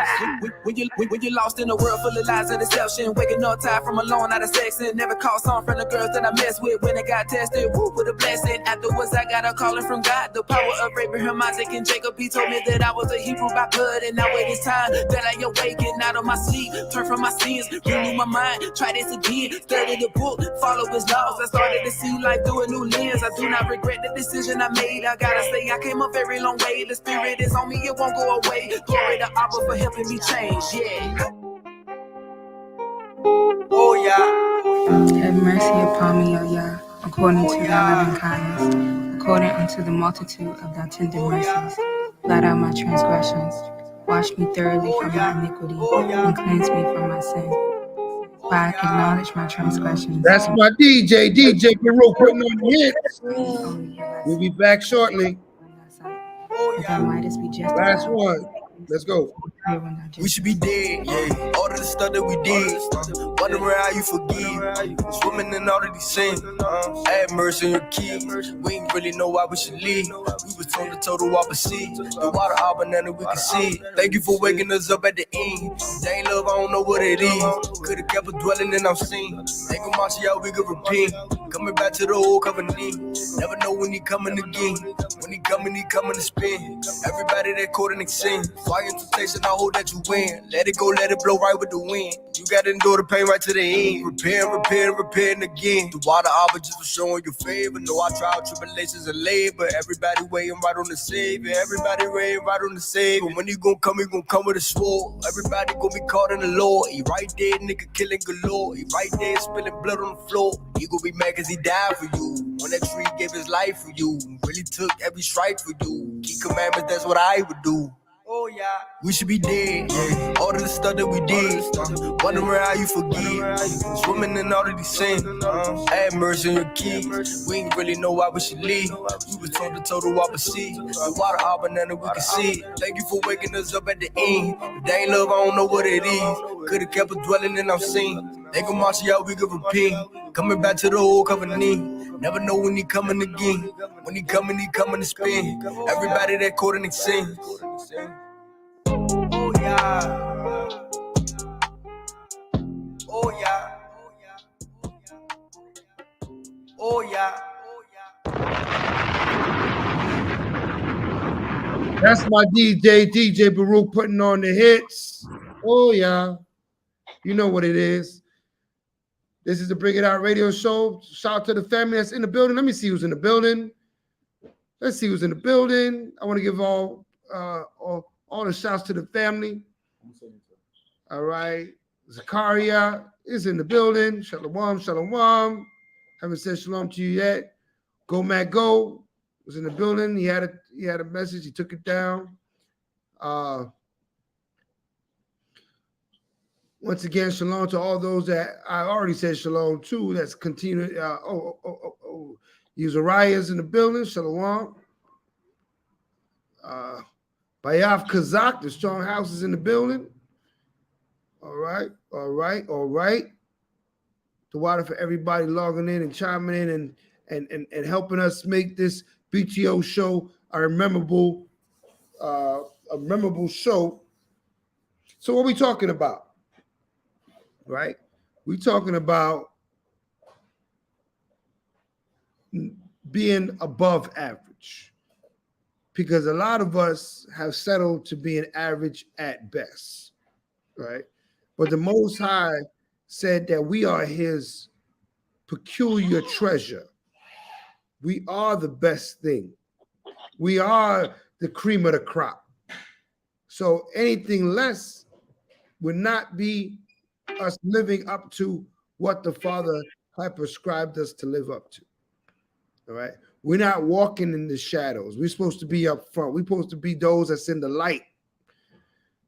When you lost in a world full of lies and deception, waking up tired from alone out of sex, and never caught some from the girls that I messed with. When it got tested, whoop, with a blessing. Afterwards, I got a calling from God. The power of Abraham, Isaac, and Jacob. He told me that I was a Hebrew by blood, and now it is time that I awaken out of my sleep, turn from my sins, renew my mind, try this again, study the book, follow his laws. I started to see life through a new lens. I do not regret the decision I made. I gotta say, I came a very long way. The spirit is on me, it won't go away. Glory to Abba for helping me change. Yeah. Oh yeah. Have mercy upon me, O Yah, according to thy loving kindness. according unto the multitude of thy tender mercies. Blot out my transgressions. Wash me thoroughly from my iniquity, and cleanse me from my sin. For I acknowledge my transgressions. That's my DJ Baruch putting on the hits. We'll be back shortly. That thou mightest be justified. Last one. Let's go. We should be dead, yeah. All of the stuff that we did. Wondering how you forgive. Swimming in all of these sins. Have mercy on your kids. We ain't really know why we should leave. We was told the total opposite. The water all banana we can see. Thank you for waking us up at the end. They ain't love, I don't know what it is. Could've kept us dwelling in our sin. Thank you, Marcia, we could repent. Coming back to the old covenant. Never know when he coming again. When he coming to spin. Everybody that caught in sin. Fire temptation, I hope that you win. Let it go, let it blow right with the wind. You gotta endure the pain right to the end. Repent again. The water arbor just was showing you favor. No, I tried tribulations and labor. Everybody waiting right on the Savior. Everybody waiting right on the Savior. When he gon' come with a sword. Everybody gon' be caught in the law. He right there, nigga killing galore. He right there spilling blood on the floor. He gon' be mad cause he died for you. When that tree gave his life for you. Really took every strike for you. Keep commandments, that's what I would do. Oh yeah, we should be dead. Yeah. All of the stuff that we did. Wondering how you forgive. Swimming in all of these sins. Have mercy on your kids. We ain't really know why we should leave. We was told the total opposite. The water all banana we can see. Thank you for waking us up at the end. If they ain't love, I don't know what it is. Could've kept us dwelling in our sin. They gon' march you out, we could repent. Coming back to the old covenant. Never know when he coming again. When he coming to spin. Everybody that caught in sin. Oh yeah. Oh yeah. Oh yeah. That's my DJ Baruch putting on the hits. Oh yeah. You know what it is. This is the Bring It Out radio show. Shout out to the family that's in the building. Let me see who's in the building. Let's see who's in the building. I want to give all the shouts to the family. All right. Zakaria is in the building. Shalom, shalom. Haven't said shalom to you yet. Go Matt Go was in the building. He had a message. He took it down. Once again, shalom to all those that I already said shalom to. That's continuing. Uzariah's in the building. Shalom. Bayaf Kazak, the Strong House is in the building. All right. The water for everybody logging in and chiming in and helping us make this BTO show a memorable show. So what are we talking about? Right? We're talking about being above average, because a lot of us have settled to being average at best, right? But the Most High said that we are his peculiar treasure. We are the best thing. We are the cream of the crop. So anything less would not be us living up to what the Father had prescribed us to live up to. All right. We're not walking in the shadows. We're supposed to be up front. We're supposed to be those that's in the light.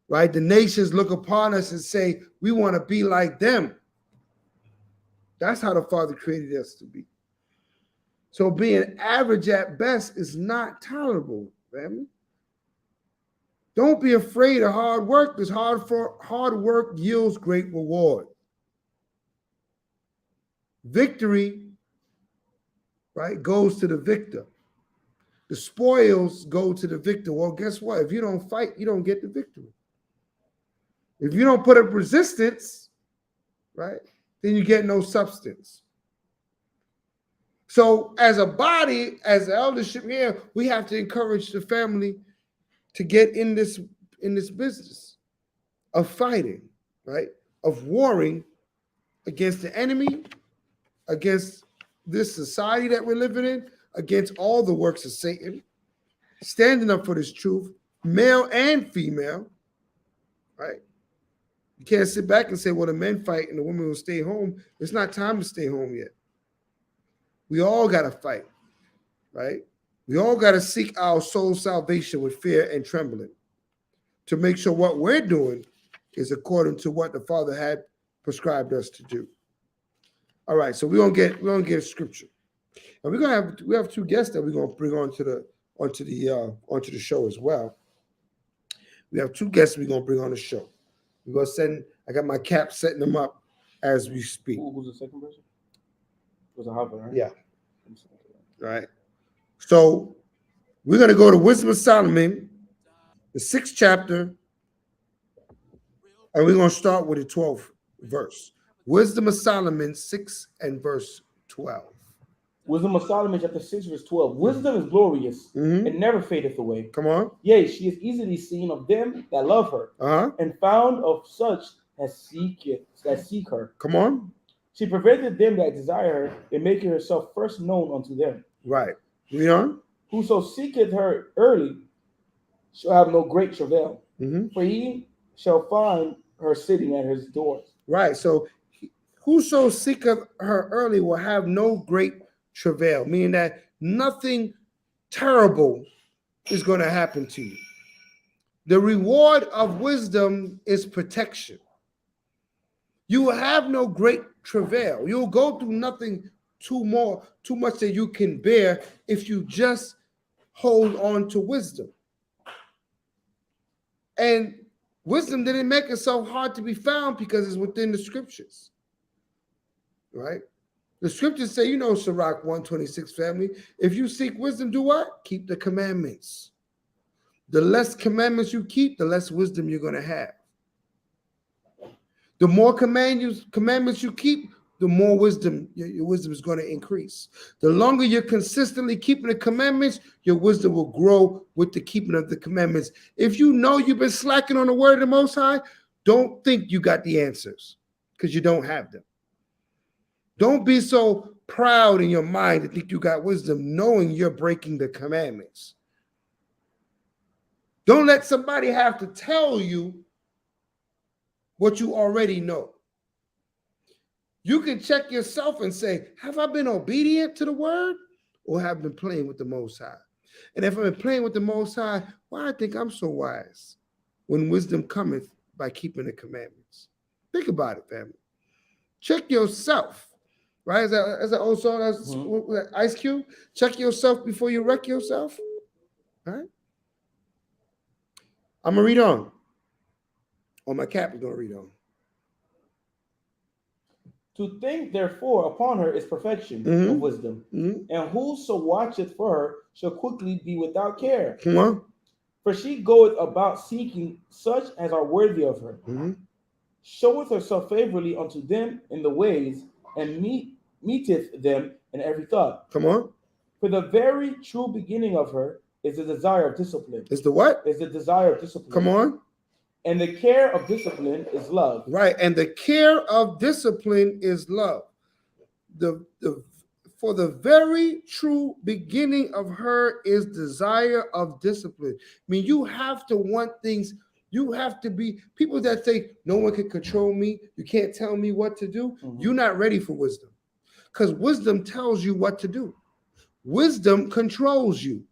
Right? The nations look upon us and say, we want to be like them. That's how the Father created us to be. So being average at best is not tolerable, family. Don't be afraid of hard work, because hard work yields great reward. Victory, right, goes to the victor. The spoils go to the victor. Well, guess what? If you don't fight, you don't get the victory. If you don't put up resistance, right, then you get no substance. So as a body, as the eldership here, we have to encourage the family to get in this business of fighting, right? Of warring against the enemy, against this society that we're living in, against all the works of Satan, standing up for this truth, male and female, right? You can't sit back and say, well, the men fight and the women will stay home. It's not time to stay home yet. We all got to fight, right? We all got to seek our soul salvation with fear and trembling to make sure what we're doing is according to what the Father had prescribed us to do. All right, so we're gonna get scripture, and we have two guests that we're gonna bring onto the show as well. We have two guests we're gonna bring on the show. We're gonna send. I got my cap setting them up as we speak. Who's the second person? It was a husband, right? Yeah. All right. So we're gonna go to Wisdom of Solomon, the 6th chapter, and we're gonna start with the 12th verse. Wisdom of Solomon 6 and verse 12. Wisdom of Solomon chapter 6 verse 12. Wisdom is glorious and never fadeth away. Come on. Yea, she is easily seen of them that love her, and found of such as seek her. Come on. She prevented them that desire her, and making herself first known unto them. Right. Read on. Whoso seeketh her early shall have no great travail, for he shall find her sitting at his doors. Right. So whoso seeketh her early will have no great travail, meaning that nothing terrible is going to happen to you. The reward of wisdom is protection. You will have no great travail. You'll go through nothing too much that you can bear if you just hold on to wisdom. And wisdom didn't make it so hard to be found because it's within the scriptures. Right? The scriptures say, Sirach 126 family, if you seek wisdom, do what? Keep the commandments. The less commandments you keep, the less wisdom you're going to have. The more commandments you keep, the more wisdom, your wisdom is going to increase. The longer you're consistently keeping the commandments, your wisdom will grow with the keeping of the commandments. If you know you've been slacking on the word of the Most High, don't think you got the answers because you don't have them. Don't be so proud in your mind to think you got wisdom, knowing you're breaking the commandments. Don't let somebody have to tell you what you already know. You can check yourself and say, have I been obedient to the word or have I been playing with the Most High? And if I've been playing with the Most High, why I think I'm so wise when wisdom cometh by keeping the commandments? Think about it, family. Check yourself. Right? Is that old song? That's Ice Cube. Check yourself before you wreck yourself. All right? I'm going to read on. Or my cap is going to read on. To think, therefore, upon her is perfection of wisdom. And whoso watcheth for her shall quickly be without care. Come on. For she goeth about seeking such as are worthy of her. Showeth herself favorably unto them in the ways, and meeteth them in every thought. Come on. For the very true beginning of her is the desire of discipline. Is the what? Is the desire of discipline. Come on. And the care of discipline is love. Right. And the care of discipline is love. For the very true beginning of her is desire of discipline. I mean, you have to want things. You have to be people that say, no one can control me. You can't tell me what to do. You're not ready for wisdom because wisdom tells you what to do. Wisdom controls you.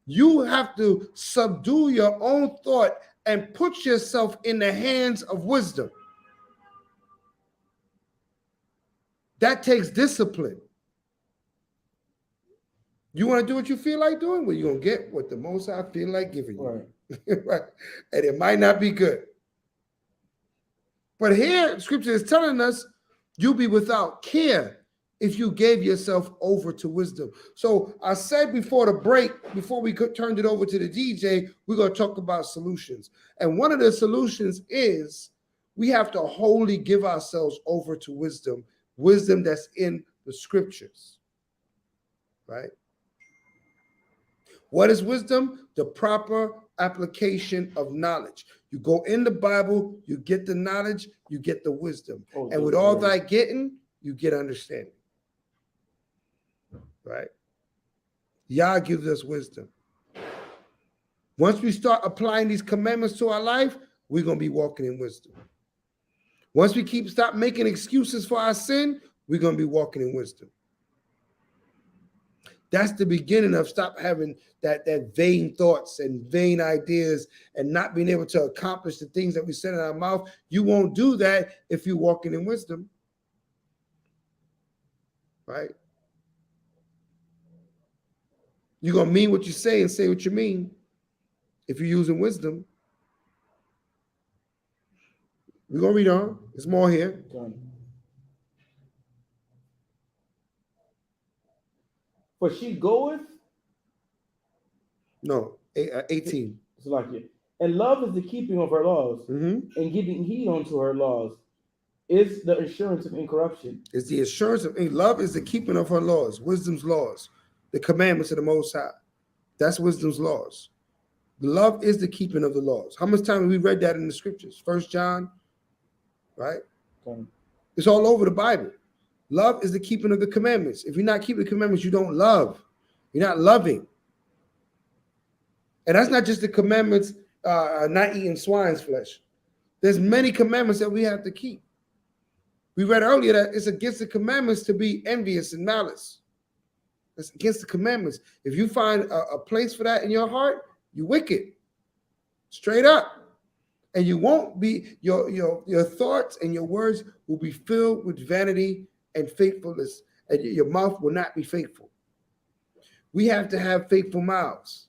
You have to subdue your own thought and put yourself in the hands of wisdom. That takes discipline. You want to do what you feel like doing? Well, you're going to get what the Most High feel like giving you. Right. Right. And it might not be good. But here, Scripture is telling us you'll be without care if you gave yourself over to wisdom. So I said before the break, before we turned it over to the DJ, we're going to talk about solutions. And one of the solutions is we have to wholly give ourselves over to wisdom that's in the Scriptures. Right? What is wisdom? The proper application of knowledge. You go in the Bible, you get the knowledge, you get the wisdom. And with all thy getting, you get understanding. Right? Yah gives us wisdom. Once we start applying these commandments to our life, we're going to be walking in wisdom. Once we stop making excuses for our sin, we're going to be walking in wisdom. That's the beginning of stop having that vain thoughts and vain ideas and not being able to accomplish the things that we said in our mouth. You won't do that if you're walking in wisdom. Right? You're going to mean what you say and say what you mean if you're using wisdom. We're going to read on. There's more here. For she goeth. No, 18. It's like it. And love is the keeping of her laws, Mm-hmm. and giving heed unto her laws is the assurance of incorruption. It's the assurance of love is the keeping of her laws, wisdom's laws, the commandments of the Most High. That's wisdom's laws. Love is the keeping of the laws. How much time have we read that in the scriptures? 1 John, right? It's all over the Bible. Love is the keeping of the commandments. If you're not keeping the commandments, you don't love. You're not loving. And that's not just the commandments, not eating swine's flesh. There's many commandments that we have to keep. We read earlier that it's against the commandments to be envious and malice. It's against the commandments. If you find a place for that in your heart, you're wicked. Straight up. And you won't be, your thoughts and your words will be filled with vanity and faithfulness, and your mouth will not be faithful. We have to have faithful mouths.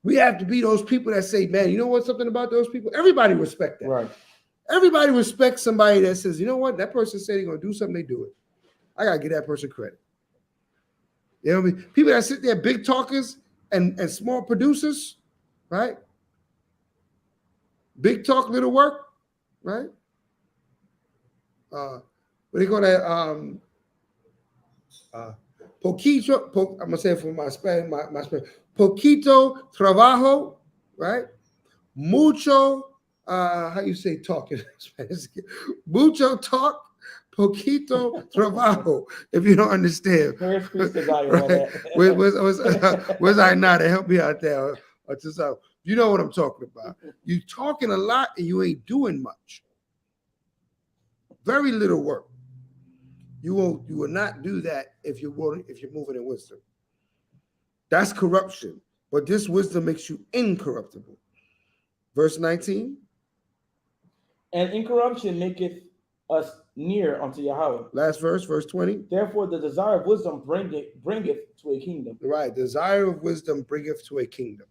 We have to be those people that say, man, you know what, something about those people? Everybody respect that. Right. Everybody respects somebody that says, you know what, that person said they're going to do something, they do it. I got to give that person credit. You know what I mean? People that sit there, big talkers and small producers, right? Big talk, little work, right? What do you call that? Poquito, I'm going to say it for my Spanish, my Spanish. Poquito trabajo, right? Mucho, how you say talk in Spanish? Mucho talk, poquito trabajo, if you don't understand. Right? Where's I not to help me out there? You know what I'm talking about. You talking a lot and you ain't doing much. Very little work. You will not do that if you're moving in wisdom. That's corruption. But this wisdom makes you incorruptible. Verse 19. And incorruption maketh us near unto Yahweh. Last verse, verse 20. Therefore, the desire of wisdom bringeth to a kingdom. Right. Desire of wisdom bringeth to a kingdom.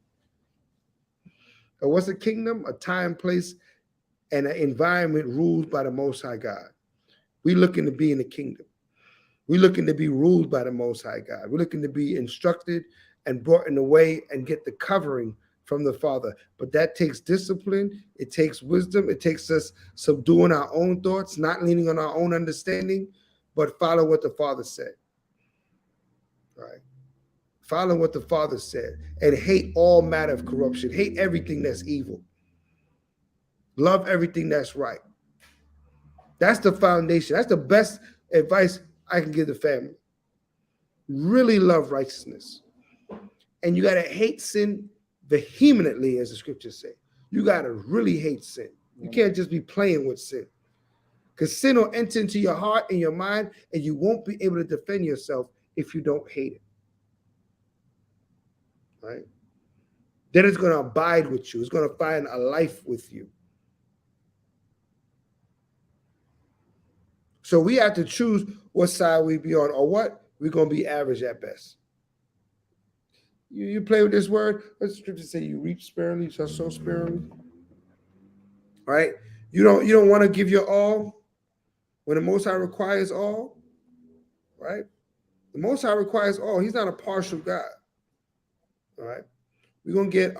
And what's a kingdom? A time, place, and an environment ruled by the Most High God. We're looking to be in the kingdom. We're looking to be ruled by the Most High God. We're looking to be instructed and brought in the way and get the covering from the Father. But that takes discipline. It takes wisdom. It takes us subduing our own thoughts, not leaning on our own understanding, but follow what the Father said. Right? Follow what the Father said and hate all matter of corruption. Hate everything that's evil. Love everything that's right. That's the foundation. That's the best advice I can give the family. Really love righteousness. And you got to hate sin vehemently, as the scriptures say. You got to really hate sin. You can't just be playing with sin. Because sin will enter into your heart and your mind, and you won't be able to defend yourself if you don't hate it. Right? Then it's going to abide with you. It's going to find a life with you. So we have to choose what side we be on, or what we're going to be average at best. You play with this word. What does the scripture say? You reap sparingly, you shall sow sparingly. Right? You don't want to give your all when the Most High requires all. Right? The Most High requires all. He's not a partial God. All right. We're gonna get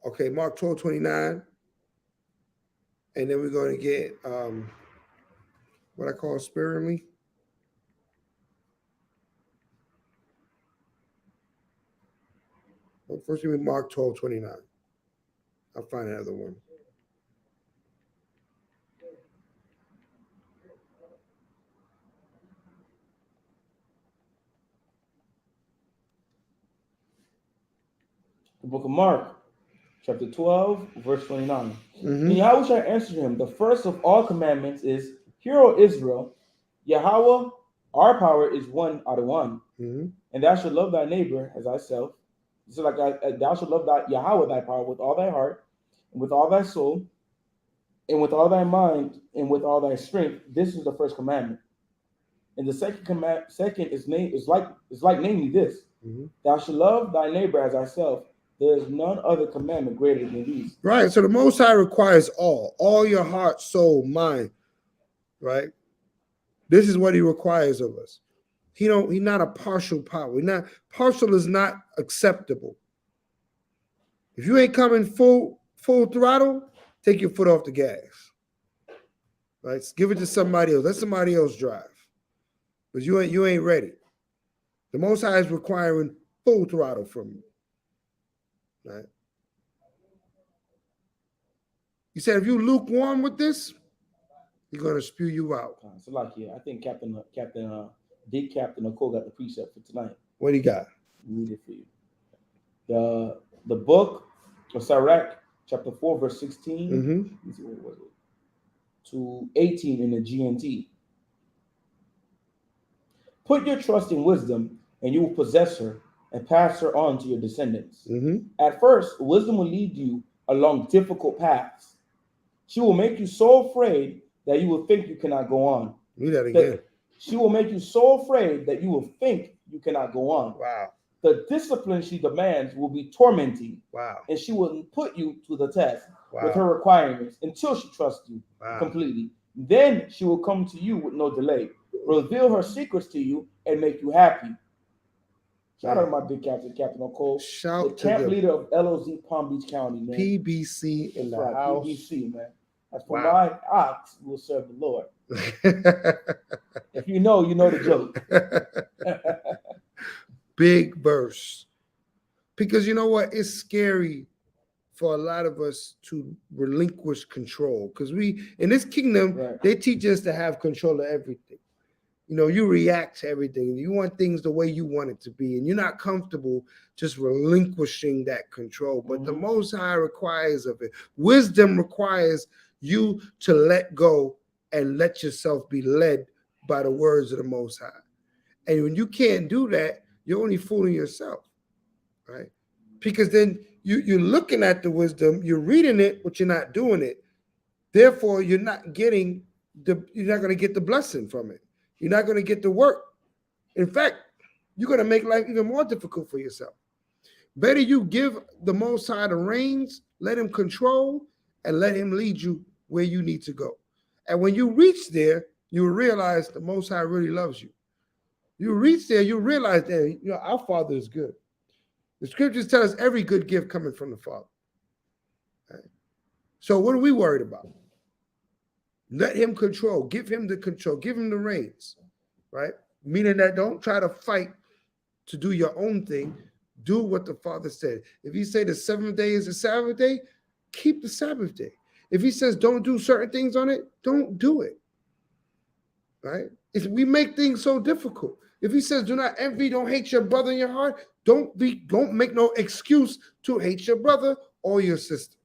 okay, Mark 12:29. And then we're going to get what I call sparingly. Well, first, give me Mark 12:29. I'll find another one. The book of Mark, chapter 12, verse 29. And Yahweh shall answer him, the first of all commandments is, Hear, O Israel, Yahweh, Our power is one out of one. Mm-hmm. And thou shalt love thy neighbor as thyself. So like thou shalt love thy Yahweh thy power with all thy heart, and with all thy soul, and with all thy mind, and with all thy strength. This is the first commandment. And the second is like namely this: Mm-hmm. Thou shalt love thy neighbor as thyself. There is none other commandment greater than these. Right. So the Most High requires all your heart, soul, mind. Right. This is what He requires of us. He's not a partial power. Partial is not acceptable. If you ain't coming full throttle, take your foot off the gas. Right? Give it to somebody else. Let somebody else drive. But you ain't ready. The Most High is requiring full throttle from you. Right? He said, if you lukewarm with this, He's gonna spew you out. So like, yeah, I think Captain Nicole got the precept for tonight. What do you got? Read it for you. The book of Sirach, chapter 4, verse 16. Mm-hmm. Let me see, what was it? To 18 in the GNT. Put your trust in wisdom, and you will possess her and pass her on to your descendants. Mm-hmm. At first, wisdom will lead you along difficult paths. She will make you so afraid that you will think you cannot go on. Read that again. She will make you so afraid that you will think you cannot go on. Wow. The discipline she demands will be tormenting. Wow. And she will put you to the test Wow. with her requirements until she trusts you completely. Then she will come to you with no delay, reveal her secrets to you, and make you happy. Shout out to my big captain, Captain O'Cole, the camp leader of LOZ Palm Beach County, man. PBC in the house. PBC, man. As for my ox will serve the Lord. If you know the joke. Big verse. Because you know what? It's scary for a lot of us to relinquish control. Because in this kingdom, they teach us to have control of everything. You react to everything. You want things the way you want it to be. And you're not comfortable just relinquishing that control. But the Most High requires of it. Wisdom requires you to let go and let yourself be led by the words of the Most High. And when you can't do that, you're only fooling yourself, right? Because then you're looking at the wisdom, you're reading it, but you're not doing it. Therefore, you're not going to get the blessing from it. You're not going to get the work. In fact, you're going to make life even more difficult for yourself. Better you give the Most High the reins, let Him control, and let Him lead you where you need to go. And when you reach there, you will realize the Most High really loves you. You reach there, you realize that our Father is good. The scriptures tell us every good gift coming from the Father. Right? So what are we worried about? Let Him control. Give Him the control. Give Him the reins. Right? Meaning that don't try to fight to do your own thing. Do what the Father said. If He say the seventh day is the Sabbath day, keep the Sabbath day. If He says don't do certain things on it, don't do it. Right? If we make things so difficult. If He says do not envy, don't hate your brother in your heart, don't make no excuse to hate your brother or your sister.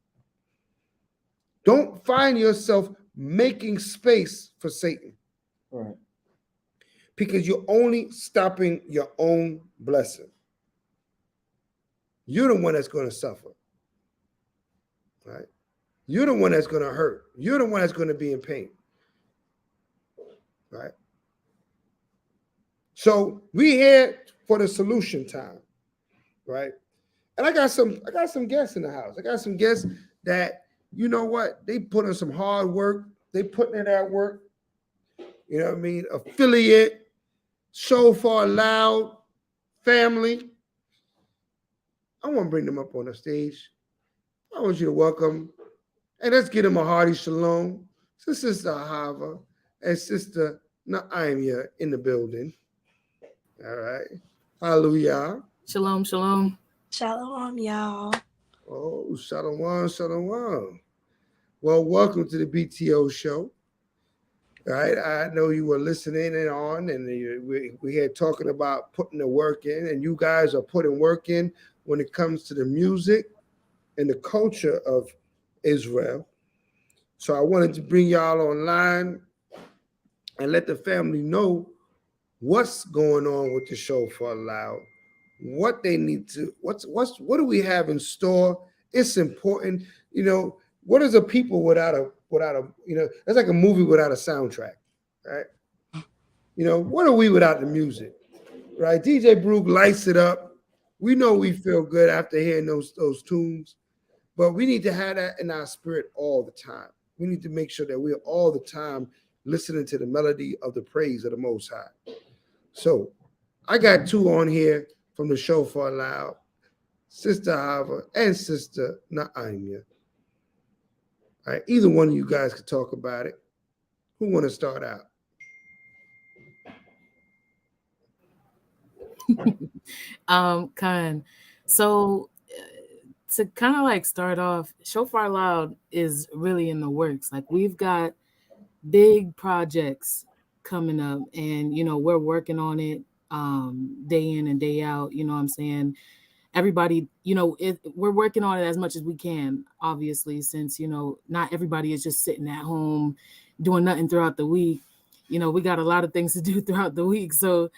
Don't find yourself making space for Satan. Right. Because you're only stopping your own blessing. You're the one that's going to suffer. Right? You're the one that's going to hurt. You're the one that's going to be in pain. Right? So we here for the solution time. Right? And I got some guests in the house. I got some guests that, you know what? They put in some hard work. They putting in that work. You know what I mean? Affiliate, Shofar Loud, family. I want to bring them up on the stage. I want you to welcome, and let's give them a hearty shalom. So Sister Ahava and Sister Naimia in the building. All right. Hallelujah. Shalom, shalom. Shalom, y'all. Oh, shalom, shalom. Well, welcome to the BTO show. All right, I know you were listening and on, and we had talking about putting the work in, and you guys are putting work in when it comes to the music and the culture of Israel. So I wanted to bring y'all online and let the family know what's going on with the Shofar Loud, what they need to, what do we have in store? It's important, you know. What is a people without a you know? That's like a movie without a soundtrack, right? You know, what are we without the music, right? DJ Brook lights it up. We know we feel good after hearing those tunes, but we need to have that in our spirit all the time. We need to make sure that we're all the time listening to the melody of the praise of the Most High. So I got two on here from the Shofar Loud, Sister Hava and Sister Naimia. All right, either one of you guys could talk about it. Who want to start out? Khan. So to kind of like start off, Shofar Loud is really in the works. Like we've got big projects coming up, and you know we're working on it day in and day out. You know what I'm saying? Everybody, you know, we're working on it as much as we can, obviously, since you know not everybody is just sitting at home doing nothing throughout the week. You know, we got a lot of things to do throughout the week, so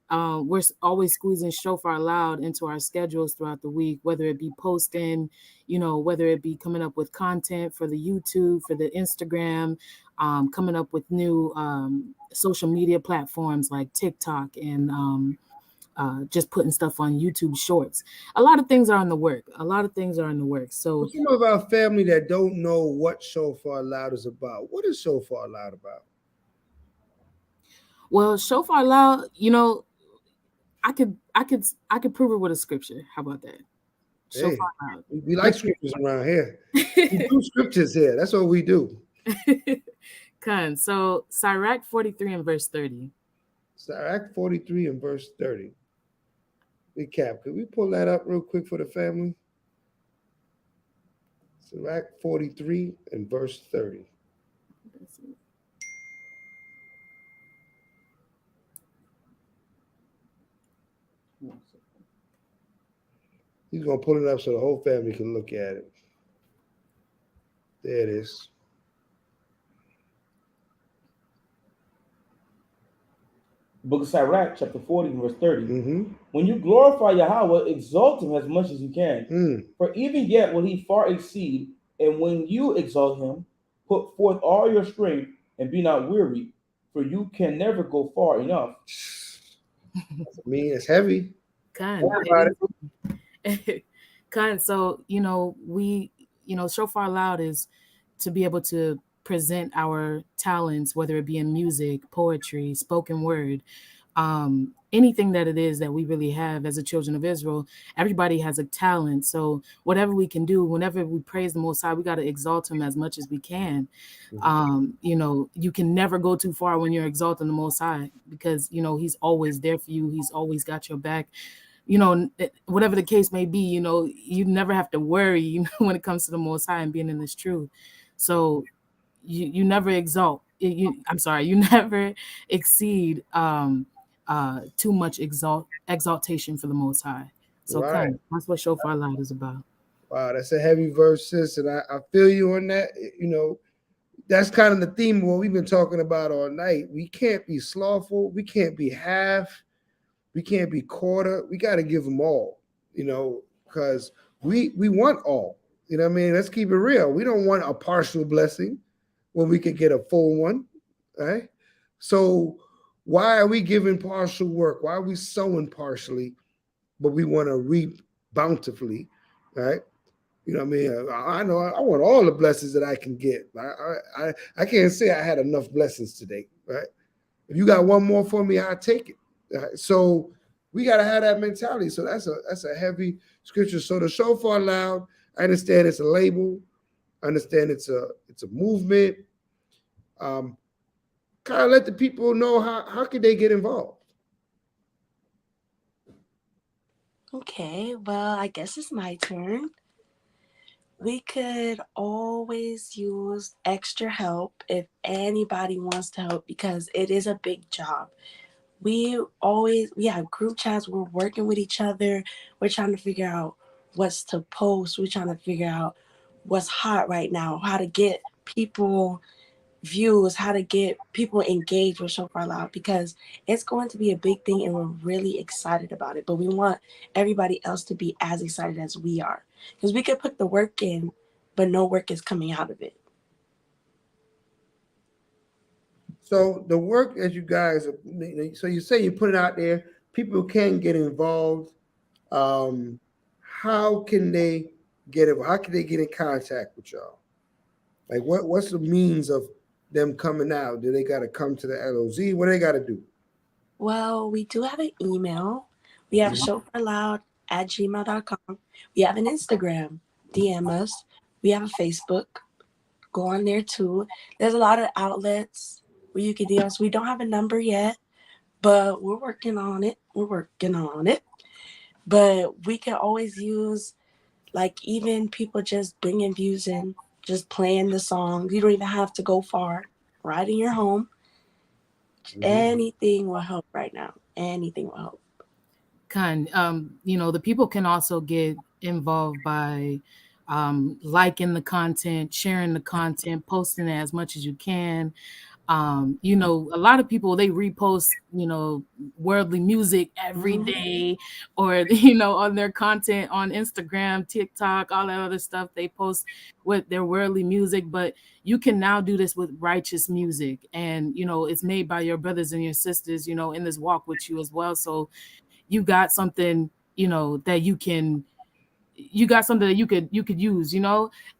we're always squeezing Shofar Loud into our schedules throughout the week, whether it be posting, you know, whether it be coming up with content for the YouTube, for the Instagram, coming up with new social media platforms like TikTok and just putting stuff on YouTube Shorts. A lot of things are in the work. So some of our family that don't know what Shofar Loud is about. What is Shofar Loud about? Well, Shofar Loud, you know, I could prove it with a scripture. How about that? Hey, we like scriptures around here. We do scriptures here. That's what we do. Khan. So Sirach 43 and verse 30. Sirach 43 and verse 30. Recap. Could we pull that up real quick for the family? Sirach 43 and verse 30. He's going to pull it up so the whole family can look at it. There it is. Book of Sirach, chapter 40, verse 30. Mm-hmm. When you glorify Yahweh, exalt him as much as you can. For even yet will he far exceed. And when you exalt him, put forth all your strength and be not weary, for you can never go far enough. I mean, it's heavy. Kind. So, you know, Shofar Loud is to be able to present our talents, whether it be in music, poetry, spoken word, anything that it is that we really have as a children of Israel. Everybody has a talent. So whatever we can do, whenever we praise the Most High, we got to exalt him as much as we can. You know, you can never go too far when you're exalting the Most High, because, you know, he's always there for you. He's always got your back. You know, whatever the case may be, you know, you never have to worry, you know, when it comes to the Most High and being in this truth. So you never exalt. You never exceed too much exaltation for the Most High. So right. That's what Shofar Loud is about. Wow, that's a heavy verse, sis, and I feel you on that. You know, that's kind of the theme of what we've been talking about all night. We can't be slothful. We can't be half. We can't be quarter. We got to give them all, you know, because we want all. You know what I mean? Let's keep it real. We don't want a partial blessing when we could get a full one, right? So why are we giving partial work? Why are we sowing partially, but we want to reap bountifully, right? You know what I mean? I know I want all the blessings that I can get. I can't say I had enough blessings today, right? If you got one more for me, I'll take it. Right? So we got to have that mentality. So that's a heavy scripture. So the Shofar Loud, I understand it's a label. I understand it's a movement. Kind of let the people know how could they get involved. Okay, well, I guess it's my turn. We could always use extra help if anybody wants to help, because it is a big job. We have group chats. We're working with each other. We're trying to figure out what's to post. We're trying to figure out what's hot right now, how to get people views, how to get people engaged with Shofar Loud, because it's going to be a big thing and we're really excited about it. But we want everybody else to be as excited as we are, because we could put the work in, but no work is coming out of it. So the work as you guys, so you say you put it out there, people can get involved. How can they get it? How can they get in contact with y'all? Like what's the means of them coming out? Do they got to come to the LOZ? What do they got to do? Well, we do have an email. We have shofarloud@gmail.com. We have an Instagram. DM us. We have a Facebook. Go on there too. There's a lot of outlets where you can DM us. We don't have a number yet, but we're working on it. But we can always use, like, even people just bringing views in, just playing the song. You don't even have to go far. Right in your home. Anything will help right now. Anything will help. The people can also get involved by liking the content, sharing the content, posting it as much as you can. A lot of people, they repost, worldly music every day, or, on their content on Instagram, TikTok, all that other stuff. They post with their worldly music, but you can now do this with righteous music. And, it's made by your brothers and your sisters, in this walk with you as well. So you got something, that you could use,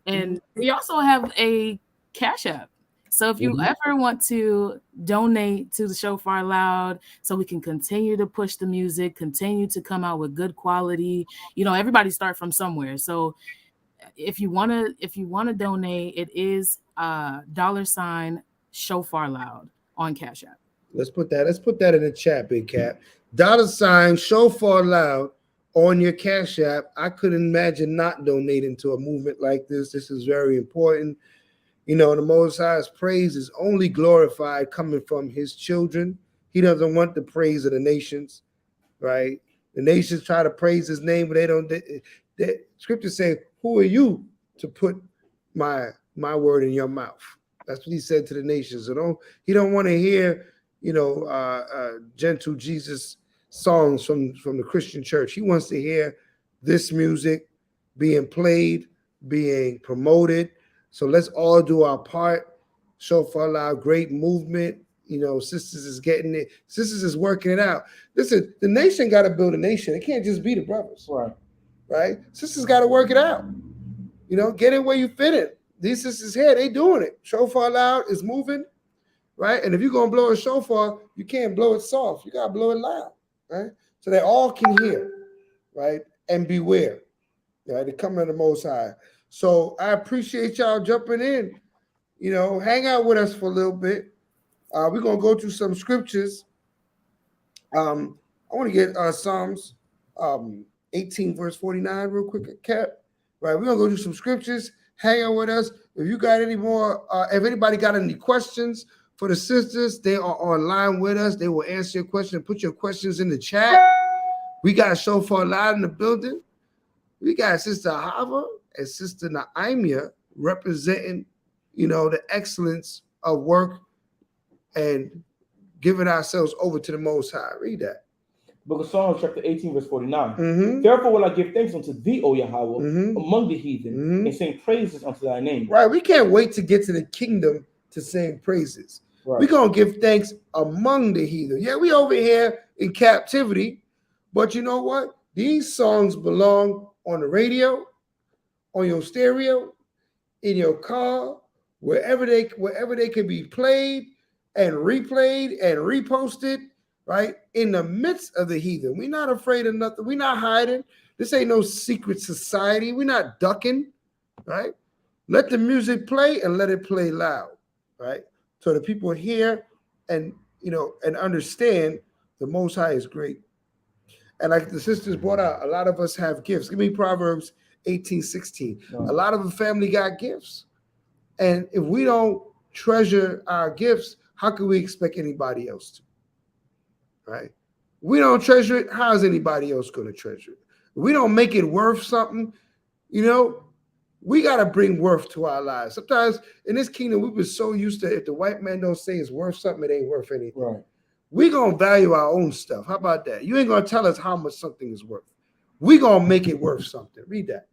and we also have a Cash App. So if you ever want to donate to the Shofar Loud, so we can continue to push the music, continue to come out with good quality, everybody start from somewhere. So if you want to donate, it is $ Shofar Loud on Cash App. Let's put that in the chat, Big Cap. $ Shofar Loud on your Cash App. I couldn't imagine not donating to a movement like this. This is very important. The Most High's praise is only glorified coming from his children. He doesn't want the praise of the nations, right? The nations try to praise his name, but they don't. The scriptures say, "Who are you to put my word in your mouth?" That's what he said to the nations. So he don't want to hear, gentle Jesus songs from the Christian church. He wants to hear this music being played, being promoted. So let's all do our part. Shofar Loud, great movement. Sisters is getting it. Sisters is working it out. Listen, the nation got to build a nation. It can't just be the brothers. Right? Sisters got to work it out. Get it where you fit it. These sisters here, they doing it. Shofar Loud is moving, right? And if you're going to blow a shofar, you can't blow it soft. You got to blow it loud, right? So they all can hear, right? And beware, right? The coming of the Most High. So I appreciate y'all jumping in. Hang out with us for a little bit. We're going to go through some scriptures. I want to get Psalms 18, verse 49 real quick, Cap. Right, we're going to go through some scriptures. Hang out with us. If you got any more, if anybody got any questions for the sisters, they are online with us. They will answer your question. Put your questions in the chat. We got Shofar Loud in the building. We got Sister Hava and Sister Naimia representing, the excellence of work and giving ourselves over to the Most High. Read that. Book of Psalms, chapter 18, verse 49. Therefore will I give thanks unto thee, O Yahweh, among the heathen, and sing praises unto thy name. Right. We can't wait to get to the kingdom to sing praises. Right. We're going to give thanks among the heathen. Yeah, we over here in captivity, but you know what? These songs belong on the radio, on your stereo, in your car, wherever they can be played and replayed and reposted, right? In the midst of the heathen. We're not afraid of nothing. We're not hiding. This ain't no secret society. We're not ducking, right? Let the music play and let it play loud, right? So the people hear and understand the Most High is great. And like the sisters brought out, a lot of us have gifts. Give me Proverbs 18:16. A lot of the family got gifts. And if we don't treasure our gifts, how can we expect anybody else to? Right? We don't treasure it. How is anybody else going to treasure it? If we don't make it worth something, we we got to bring worth to our lives. Sometimes in this kingdom, we've been so used to if the white man don't say it's worth something, it ain't worth anything. Right. We're going to value our own stuff. How about that? You ain't going to tell us how much something is worth. We're going to make it worth something. Read that.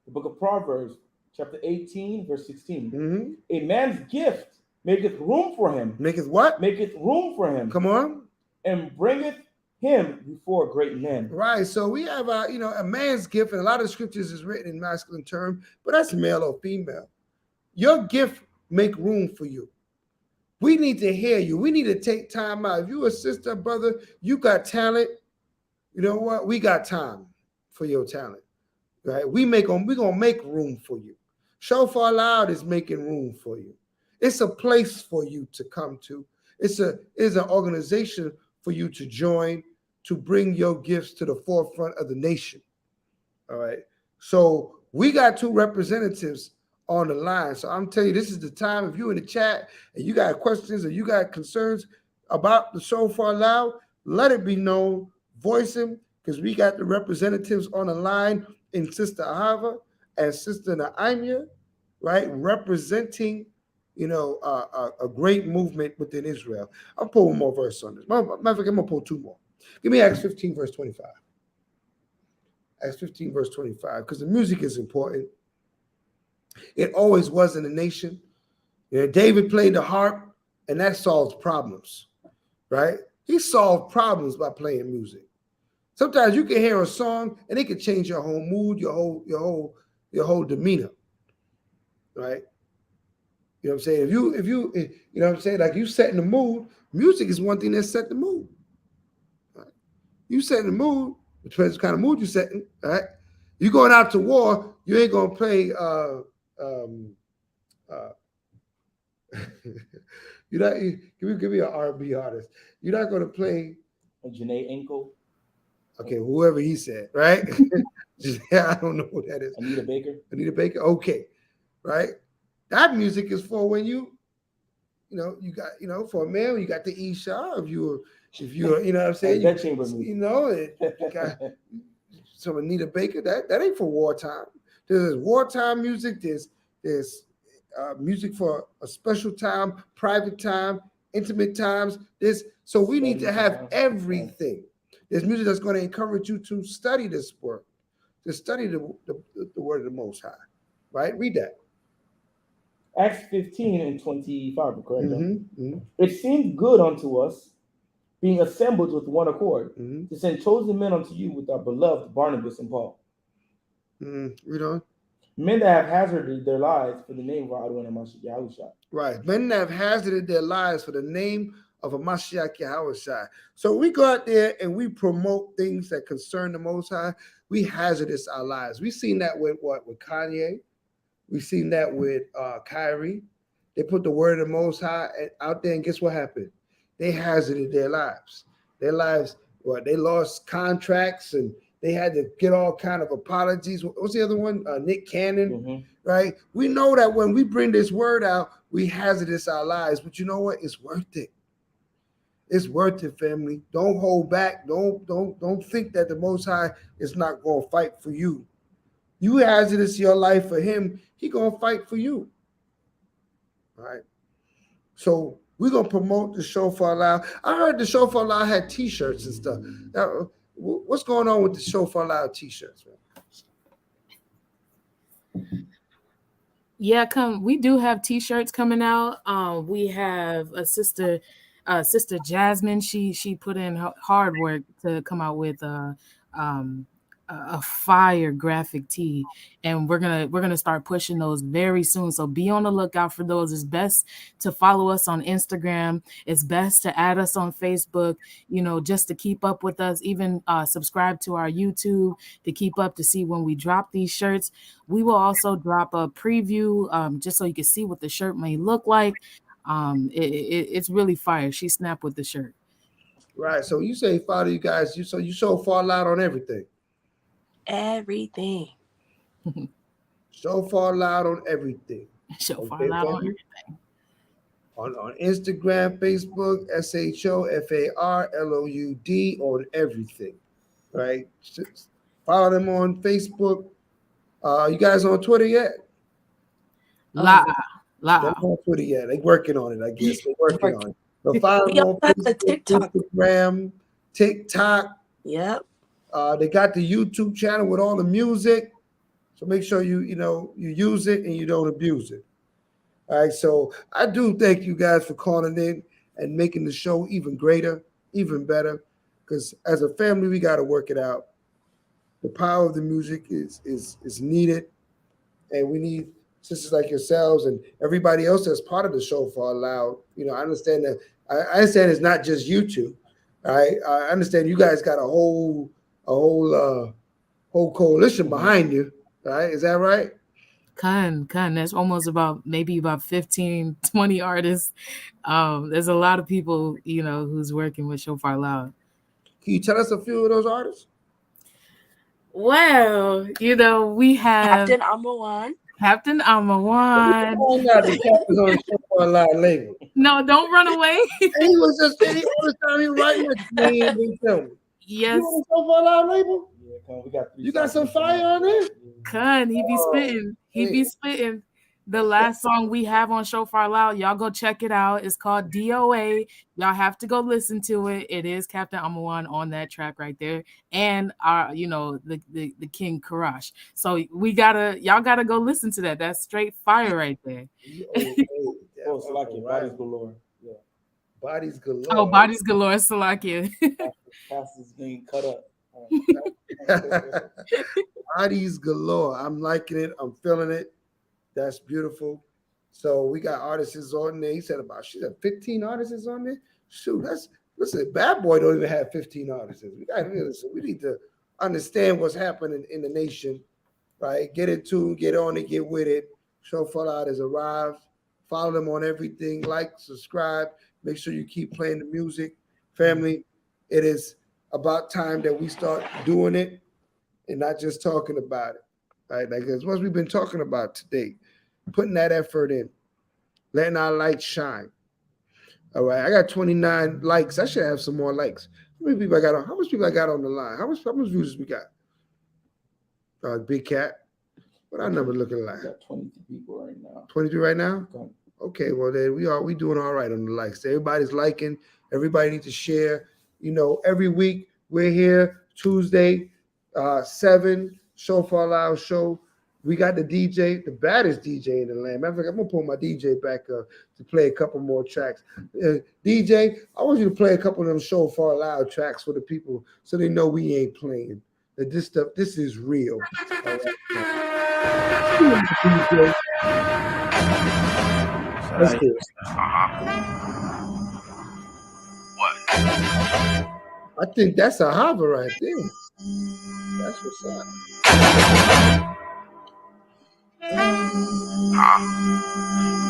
The book of Proverbs, chapter 18, verse 16. Mm-hmm. A man's gift maketh room for him. Maketh what? Maketh room for him. Come on. And bringeth him before great men. Right. So we have a man's gift, and a lot of scriptures is written in masculine term, but that's male or female. Your gift make room for you. We need to hear you. We need to take time out. If you a sister, brother, you got talent. You know what? We got time for your talent. Right? We're gonna make room for you. Shofar Loud is making room for you. It's a place for you to come to. It's an organization for you to join, to bring your gifts to the forefront of the nation. All right. So we got 2 representatives on the line. So I'm telling you, this is the time. If you're in the chat and you got questions or you got concerns about the Shofar Loud, let it be known. Voice them, because we got the representatives on the line in Sister Ahava and Sister Naimia, right? Representing, a great movement within Israel. I'll pull one more verse on this. Matter of fact, I'm going to pull 2 more. Give me Acts 15, verse 25. Acts 15, verse 25, because the music is important. It always was in the nation. David played the harp, and that solves problems, right? He solved problems by playing music. Sometimes you can hear a song, and it can change your whole mood, your whole demeanor, right? You know what I'm saying? If you know what I'm saying, like you set in the mood, music is one thing that set the mood. Right? You set in the mood, it depends what kind of mood you set in, right? You going out to war, you ain't gonna play give me an R&B artist. You're not gonna play Janae Enko. Okay, whoever he said, right? I don't know who that is. Anita Baker. Okay, right. That music is for when you got, for a man, you got the Isha. If you're, you know what I'm saying? Some Anita Baker. That ain't for wartime. There's wartime music. There's music for a special time, private time, intimate times. So we need to have everything. There's music that's going to encourage you to study this word, to study the word of the Most High, right? Read that. Acts 15 and 25, correct? Mm-hmm. It seemed good unto us, being assembled with one accord, to send chosen men unto you with our beloved Barnabas and Paul. Read on. Men that have hazarded their lives for the name of our Adonai Mashiach Yahushua. Right. Men that have hazarded their lives for the name of a Mashiach Yahushua. So we go out there and we promote things that concern the Most High. We hazardous our lives. We've seen that with Kanye. We've seen that with Kyrie. They put the word of the Most High out there, and guess what happened? They hazarded their lives. Their lives, they lost contracts, and they had to get all kind of apologies. What's the other one? Nick Cannon, right? We know that when we bring this word out, we hazardous our lives. But you know what? It's worth it. It's worth it, family. Don't hold back. Don't think that the Most High is not going to fight for you. You hazardous your life for him, he going to fight for you. All right. So we're going to promote the Shofar Loud. I heard the Shofar Loud had T-shirts and stuff. Now, what's going on with the Shofar Loud T-shirts, man? Yeah, we do have T-shirts coming out. We have a sister Jasmine. She put in hard work to come out with a fire graphic tee, and we're gonna start pushing those very soon. So be on the lookout for those. It's best to follow us on Instagram. It's best to add us on Facebook, just to keep up with us. Even subscribe to our YouTube to keep up to see when we drop these shirts. We will also drop a preview just so you can see what the shirt may look like. It's really fire. She snapped with the shirt. Right. So you say follow you guys. You Shofar Loud on everything. Everything. Shofar Loud on everything. Shofar Loud on everything. On Instagram, Facebook, SHOFARLOUD on everything. Right. Follow them on Facebook. You guys on Twitter yet? La. They're on Twitter yet. They're working on it, I guess. They're working on it. So follow them on Facebook, Instagram, TikTok. Yep. They got the YouTube channel with all the music. So make sure you use it and you don't abuse it. All right. So I do thank you guys for calling in and making the show even greater, even better. Because as a family, we got to work it out. The power of the music is needed, and we need sisters like yourselves and everybody else that's part of the Shofar Loud. I understand that. I understand it's not just you two. All right. I understand you guys got a whole coalition behind you. All right. Is that right? Khan, that's almost about 15, 20 artists. There's a lot of people, who's working with Shofar Loud. Can you tell us a few of those artists? Well, we have Captain Amawan. Captain Amawan. The captain's on the Shofar Loud label. No, don't run away. He was just all the time he right next to me and tell me. Yes. You on the Shofar Loud label? Yeah, you got some fire on there? Khan, he be spitting. He be spitting. The last song we have on Shofar Loud, y'all go check it out. It's called DOA. Y'all have to go listen to it. It is Captain Amawan on that track right there, and our, the King Karash. So y'all gotta go listen to that. That's straight fire right there. Salakia, Bodies Galore. Yeah. Bodies Galore. Oh, Bodies Galore, Salakia. Pastor's being cut up. Bodies Galore. I'm liking it. I'm feeling it. That's beautiful. So we got artists on there. He said 15 artists on there. Shoot, listen, Bad Boy don't even have 15 artists. We need to understand what's happening in the nation, right? Get in tune, get on it, get with it. Shofar Loud has arrived. Follow them on everything. Like, subscribe. Make sure you keep playing the music. Family, it is about time that we start doing it and not just talking about it. Right? Like as much we've been talking about today, putting that effort in, letting our light shine. All right, I got 29 likes. I should have some more likes. How much people I got on the line? How much views we got? Big Cat. What our number looking like? We got 22 people right now. 22 right now? Okay, well then we doing all right on the likes. Everybody's liking. Everybody needs to share. Every week we're here Tuesday, 7. Shofar Loud show. We got the DJ, the baddest DJ in the land. Matter of fact, I'm gonna pull my DJ back up to play a couple more tracks. DJ, I want you to play a couple of them Shofar Loud tracks for the people so they know we ain't playing. That this stuff, this is real. All right. Let's do it. What? I think that's a hover right there. That's what's up.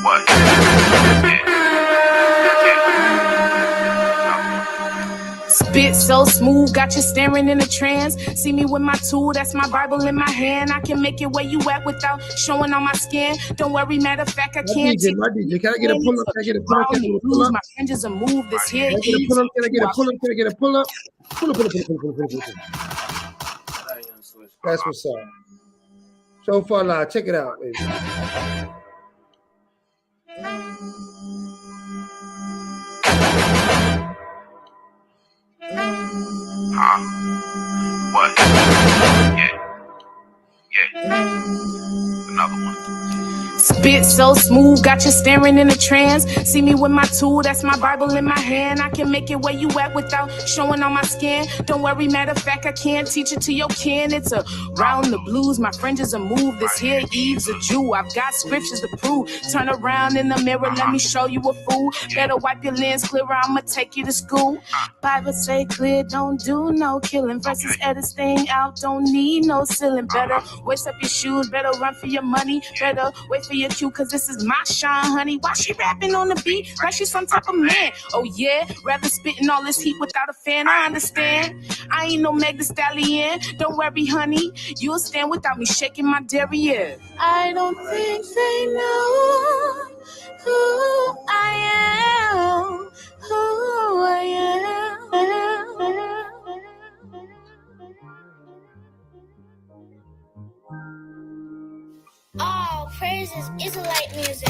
What? Spit so smooth, got you staring in a trance. See me with my tool, that's my Bible in my hand. I can make it where you at without showing on my skin. Don't worry, matter of fact, I can't. My DJ, can I get a pull up? Can I get a pull up? Can I get a pull up? My hinges are moved. This here. Can I get a pull up? Can I get a pull up? Can I get a pull up? Pull up. That's what's up. Shofar Loud, check it out, baby. What? Yeah. Another one. Spit so smooth, got you staring in a trance. See me with my tool, that's my Bible in my hand. I can make it where you at without showing on my skin. Don't worry, matter of fact, I can't teach it to your kin. It's a round the blues, my fringes are moved. This here Eve's a Jew, I've got scriptures to prove. Turn around in the mirror, let me show you a fool. Better wipe your lens clear, I'ma take you to school. Bible say clear, don't do no killing. Verses edit staying out, don't need no ceiling. Better waist up your shoes, better run for your money. Better wait for your cue, cause this is my shine, honey. Why she rapping on the beat like she some type of man? Oh yeah, rather spitting all this heat without a fan, I understand. I ain't no Meg Thee Stallion, don't worry, honey. You'll stand without me shaking my derriere. I don't think they know who I am, who I am. This is Israelite music.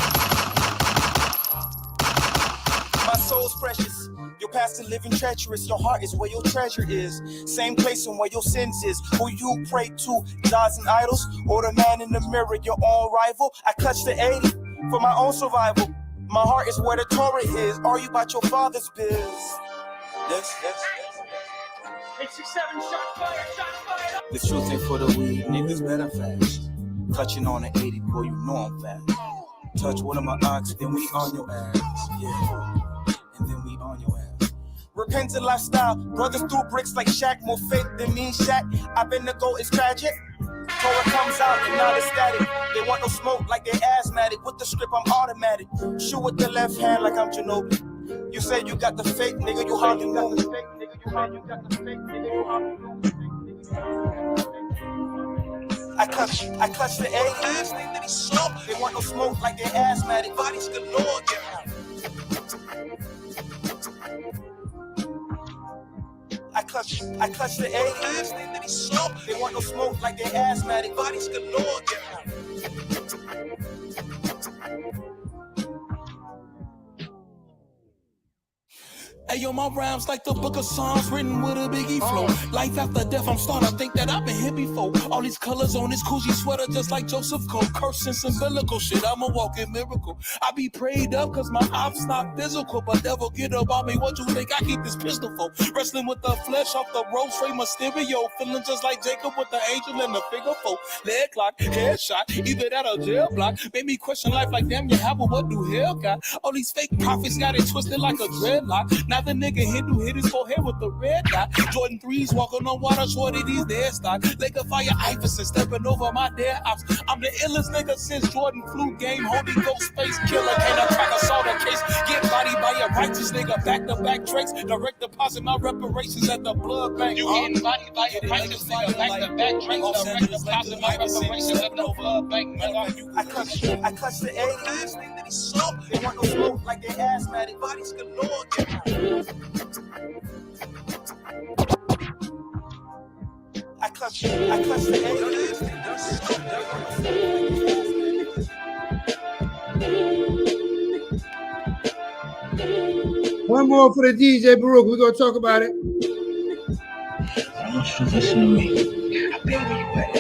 My soul's precious. Your past is living treacherous. Your heart is where your treasure is. Same place and where your sins is. Who you pray to, gods and idols, or the man in the mirror, your own rival. I clutch the 80 for my own survival. My heart is where the Torah is. Are you about your father's biz? Yes. 867, shot fired. The truth ain't for the weed, niggas better fast. Clutching on the 80, boy, you know I'm fast. Touch one of my ox, then we on your ass. Yeah. And then we on your ass. Repentant lifestyle, brothers threw bricks like Shaq, more faith than me, Shaq. I've been the goal, it's tragic. Torah comes out and not ecstatic. They want no smoke like they're asthmatic. With the script, I'm automatic. Shoot with the left hand like I'm Ginobili. You say you got the fake, nigga, you hardly know me. I clutch the 80s. They want no smoke like they're asthmatic. Bodies galore, yeah. I clutch the 80s. They want no smoke like they're asthmatic. Bodies galore, yeah. Ayo, my rhymes like the book of Psalms written with a Biggie flow. Life after death, I'm starting to think that I've been here before. All these colors on this Coogee sweater just like Joseph Cole. Cursing symbolical shit, I'm a walking miracle. I be prayed up cause my ops not physical. But devil, get up on me, what you think I keep this pistol for? Wrestling with the flesh off the rope, straight Mysterio. Feeling just like Jacob with the angel and the figure four. Leg lock, headshot, either that or jail block. Made me question life like damn, you have a what do hell got? All these fake prophets got it twisted like a dreadlock. Now the nigga Hindu hit his forehead with the red dot. Jordan 3s walking on water, shorty these dead stock. Laker fire Iverson stepping over my dead ops. I'm the illest nigga since Jordan flu game. Holy Ghost space killer, can't I crack a soda case? Get bodied by a righteous nigga, back to back tricks. Direct deposit my reparations at the blood bank. You getting bodied by a righteous nigga, back to back tricks. Direct deposit my reparations at the blood bank. I clutch the 80s. They want no smoke like they asthmatic. Bodies galore, yeah. I clutch the 80s. One more for the DJ Baruch. We're gonna talk about it. I want you to listen to me. I've been where you at. I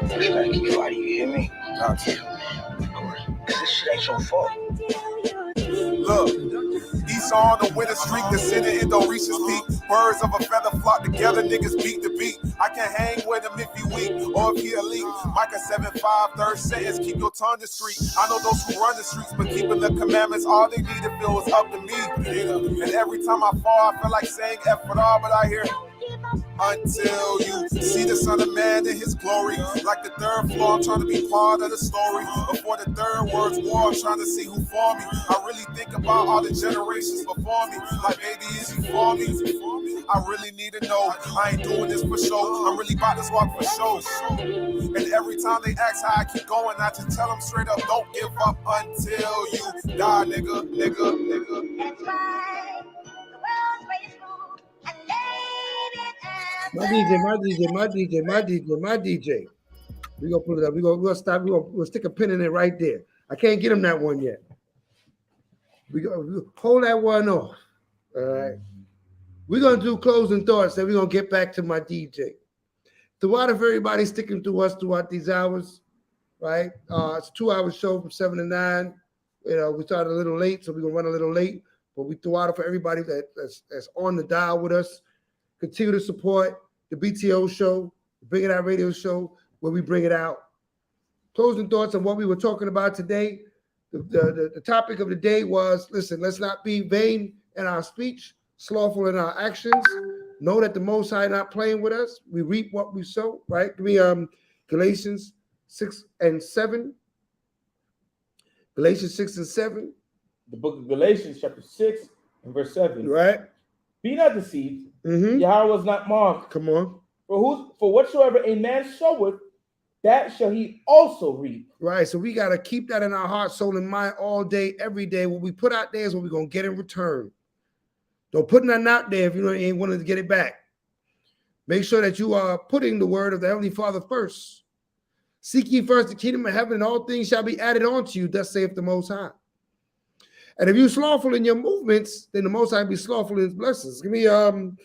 just gotta keep fighting. You hear me? I'll tell you. Of course. Cause this shit ain't your fault. Look, Esau on the winning streak, the city it don't reach his peak. Birds of a feather flock together, niggas beat the beat. I can hang with him if he weak or if he elite. Micah 7:5, third sentence, keep your tongue discreet. I know those who run the streets, but keeping the commandments, all they need to feel is up to me. And every time I fall, I feel like saying F with all, but I hear until you see the Son of Man in his glory. Like the third floor, I'm trying to be part of the story. Before the third word's war, I'm trying to see who for me. I really think about all the generations before me. Like, baby, is he for me? I really need to know. I ain't doing this for show. I'm really about this walk for show. And every time they ask how I keep going, I just tell them straight up, don't give up until you die, nigga. That's right. The world's greatest fool. And My DJ. We're gonna pull it up. We're gonna stop. We'll stick a pin in it right there. I can't get him that one yet. We'll hold that one off. All right. We're gonna do closing thoughts, and we're gonna get back to my DJ. Throughout, if everybody's sticking to us throughout these hours, right? It's a 2-hour show from 7 to 9. You know, we started a little late, so we're gonna run a little late, but we threw out for everybody that's on the dial with us. Continue to support the BTO show, Bring It Out radio show, where we bring it out. Closing thoughts on what we were talking about today. The topic of the day was, listen, let's not be vain in our speech, slothful in our actions. Know that the Most High not playing with us. We reap what we sow, right? Galatians 6 and 7. Galatians 6 and 7. The book of Galatians, chapter 6 and verse 7. Right. Be not deceived. Yahweh was not mocked. Come on. For whatsoever a man soweth, that shall he also reap. Right. So we got to keep that in our heart, soul, and mind all day, every day. What we put out there is what we're going to get in return. Don't put nothing out there if you ain't wanting to get it back. Make sure that you are putting the word of the Heavenly Father first. Seek ye first the kingdom of heaven, and all things shall be added unto you. Thus saith the Most High. And if you're slothful in your movements, then the Most High be slothful in his blessings. Give me 2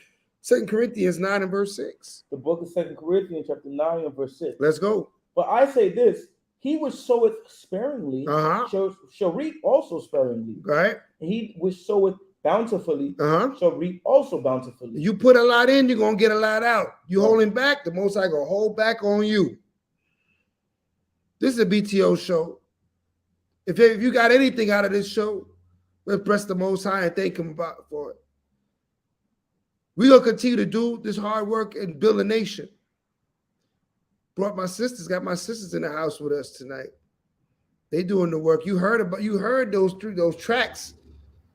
Corinthians 9 and verse 6. The book of 2 Corinthians chapter 9 and verse 6. Let's go. But I say this, he which soweth sparingly shall reap also sparingly. Right. And he which soweth bountifully shall reap also bountifully. You put a lot in, you're going to get a lot out. You holding back, the Most High going to hold back on you. This is a BTO show. If you got anything out of this show, let's bless the Most High and thank him for it. We're going to continue to do this hard work and build a nation. Got my sisters in the house with us tonight. They doing the work. You heard those tracks.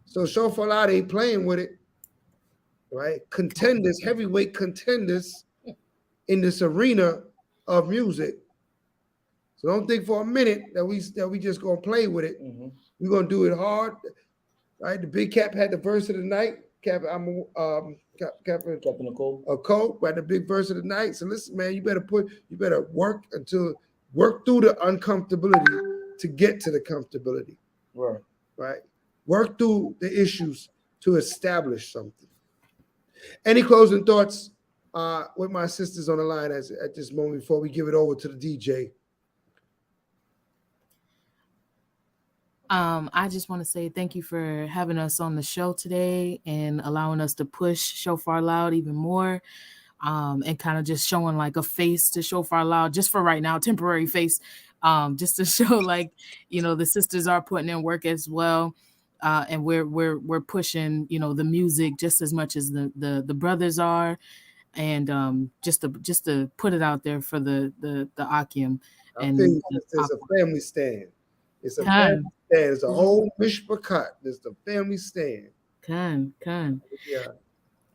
So Shofar Loud ain't playing with it. Right? Contenders, heavyweight contenders in this arena of music. So don't think for a minute that we just gonna play with it. Mm-hmm. We're gonna do it hard. Right? The Big Cap had the verse of the night. Captain Nicole. Cole had the big verse of the night. So listen, man, you better work through the uncomfortability to get to the comfortability. Right. Right. Work through the issues to establish something. Any closing thoughts with my sisters on the line at this moment before we give it over to the DJ? I just want to say thank you for having us on the show today and allowing us to push Shofar Loud even more, and kind of just showing like a face to Shofar Loud just for right now, temporary face, just to show like, the sisters are putting in work as well. And we're pushing, the music just as much as the brothers are, and just to put it out there for the Akim. And it's a family stand. It's a family stand. It's a whole mishpakat. It's the family stand. Khan. Yeah.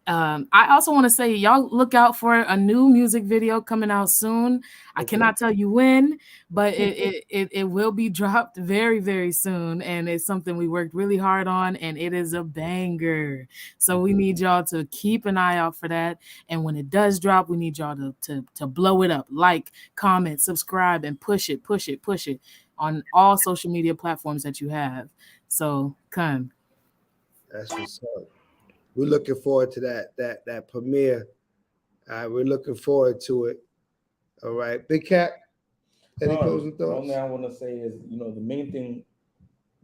I also want to say, y'all look out for a new music video coming out soon. I cannot tell you when, but it will be dropped very, very soon. And it's something we worked really hard on, and it is a banger. So we need y'all to keep an eye out for that. And when it does drop, we need y'all to blow it up, like, comment, subscribe, and push it on all social media platforms that you have. So come. That's what's up. We're looking forward to that premiere. We're looking forward to it. All right. Big Cat, any closing thoughts? The only thing I want to say is, the main thing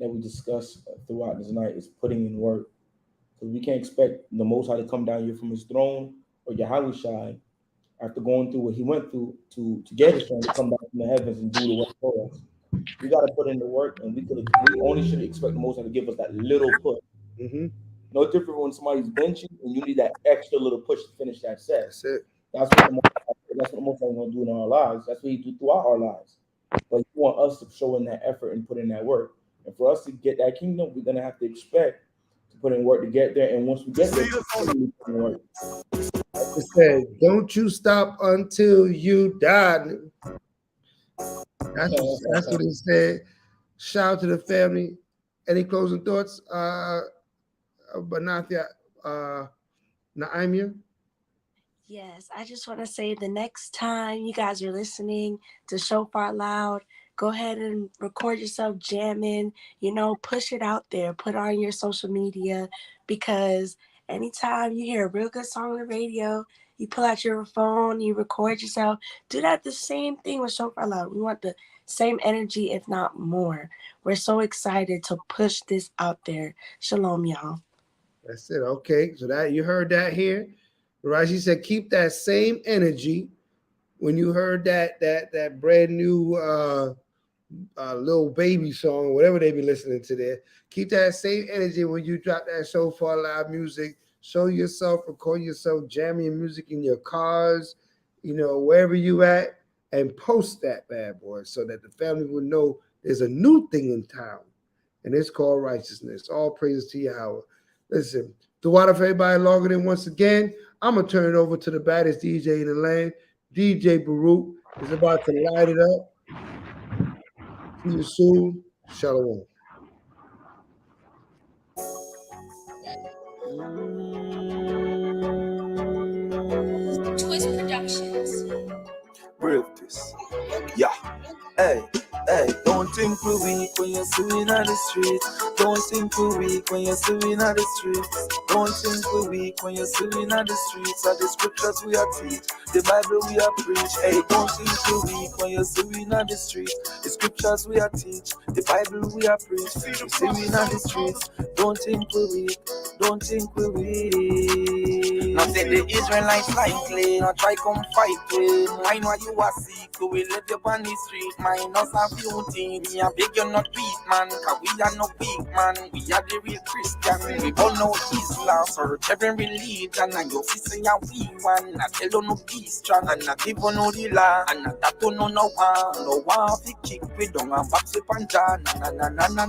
that we discussed throughout this night is putting in work. Because we can't expect the Most High to come down here from his throne or Yahweh Shai after going through what he went through to get his throne to come back from the heavens and do the work for us. We got to put in the work, and we only should expect the Most High to give us that little push. Mm-hmm. No different when somebody's benching and you need that extra little push to finish that set. That's it. That's what the Most High is going to do in our lives. That's what he do throughout our lives. But he want us to show in that effort and put in that work. And for us to get that kingdom, we're going to have to expect to put in work to get there. And once we get there, we put in work. It said, don't you stop until you die. That's what he said. Shout out to the family. Any closing thoughts? Banathia, Naimia? Yes, I just want to say the next time you guys are listening to Shofar Loud, go ahead and record yourself jamming, push it out there, put it on your social media, because anytime you hear a real good song on the radio, you pull out your phone, you record yourself. Do that the same thing with Shofar Loud. We want the same energy, if not more. We're so excited to push this out there. Shalom, y'all. That's it. Okay. So that you heard that here. Rashi said, keep that same energy. When you heard that brand new Lil Baby song, whatever they be listening to there, keep that same energy when you drop that Shofar Loud music. Show yourself, record yourself jamming music in your cars, wherever you at, and post that bad boy so that the family will know there's a new thing in town, and it's called righteousness. All praises to Yahweh. Listen, to water for everybody longer than once again, I'm going to turn it over to the baddest DJ in the land. DJ Baruch is about to light it up. See you soon. Shalom. Twist Productions. Real this. Yeah. you see we in the streets. Don't think we weak when you see we in the streets. Don't think we weak when you see we in the streets. Are the scriptures we are teach, the Bible we are preach. Hey, don't think we weak when you see we in the streets. The scriptures we are teach, the Bible we are preach. You see we in the streets. Don't think we weak. Don't think we weak. Now say the Israelites likely, now try come fight with. I know you are sick, so we let you on the street. Minus a few things, me a beg you not beat, man. Cause we are no weak, man. We are the real Christian. We all know Islam, search every religion. And you see a we one. I tell you no be strong, and I give you no the law. And I that you no one fi kick we down and box with panja. Na.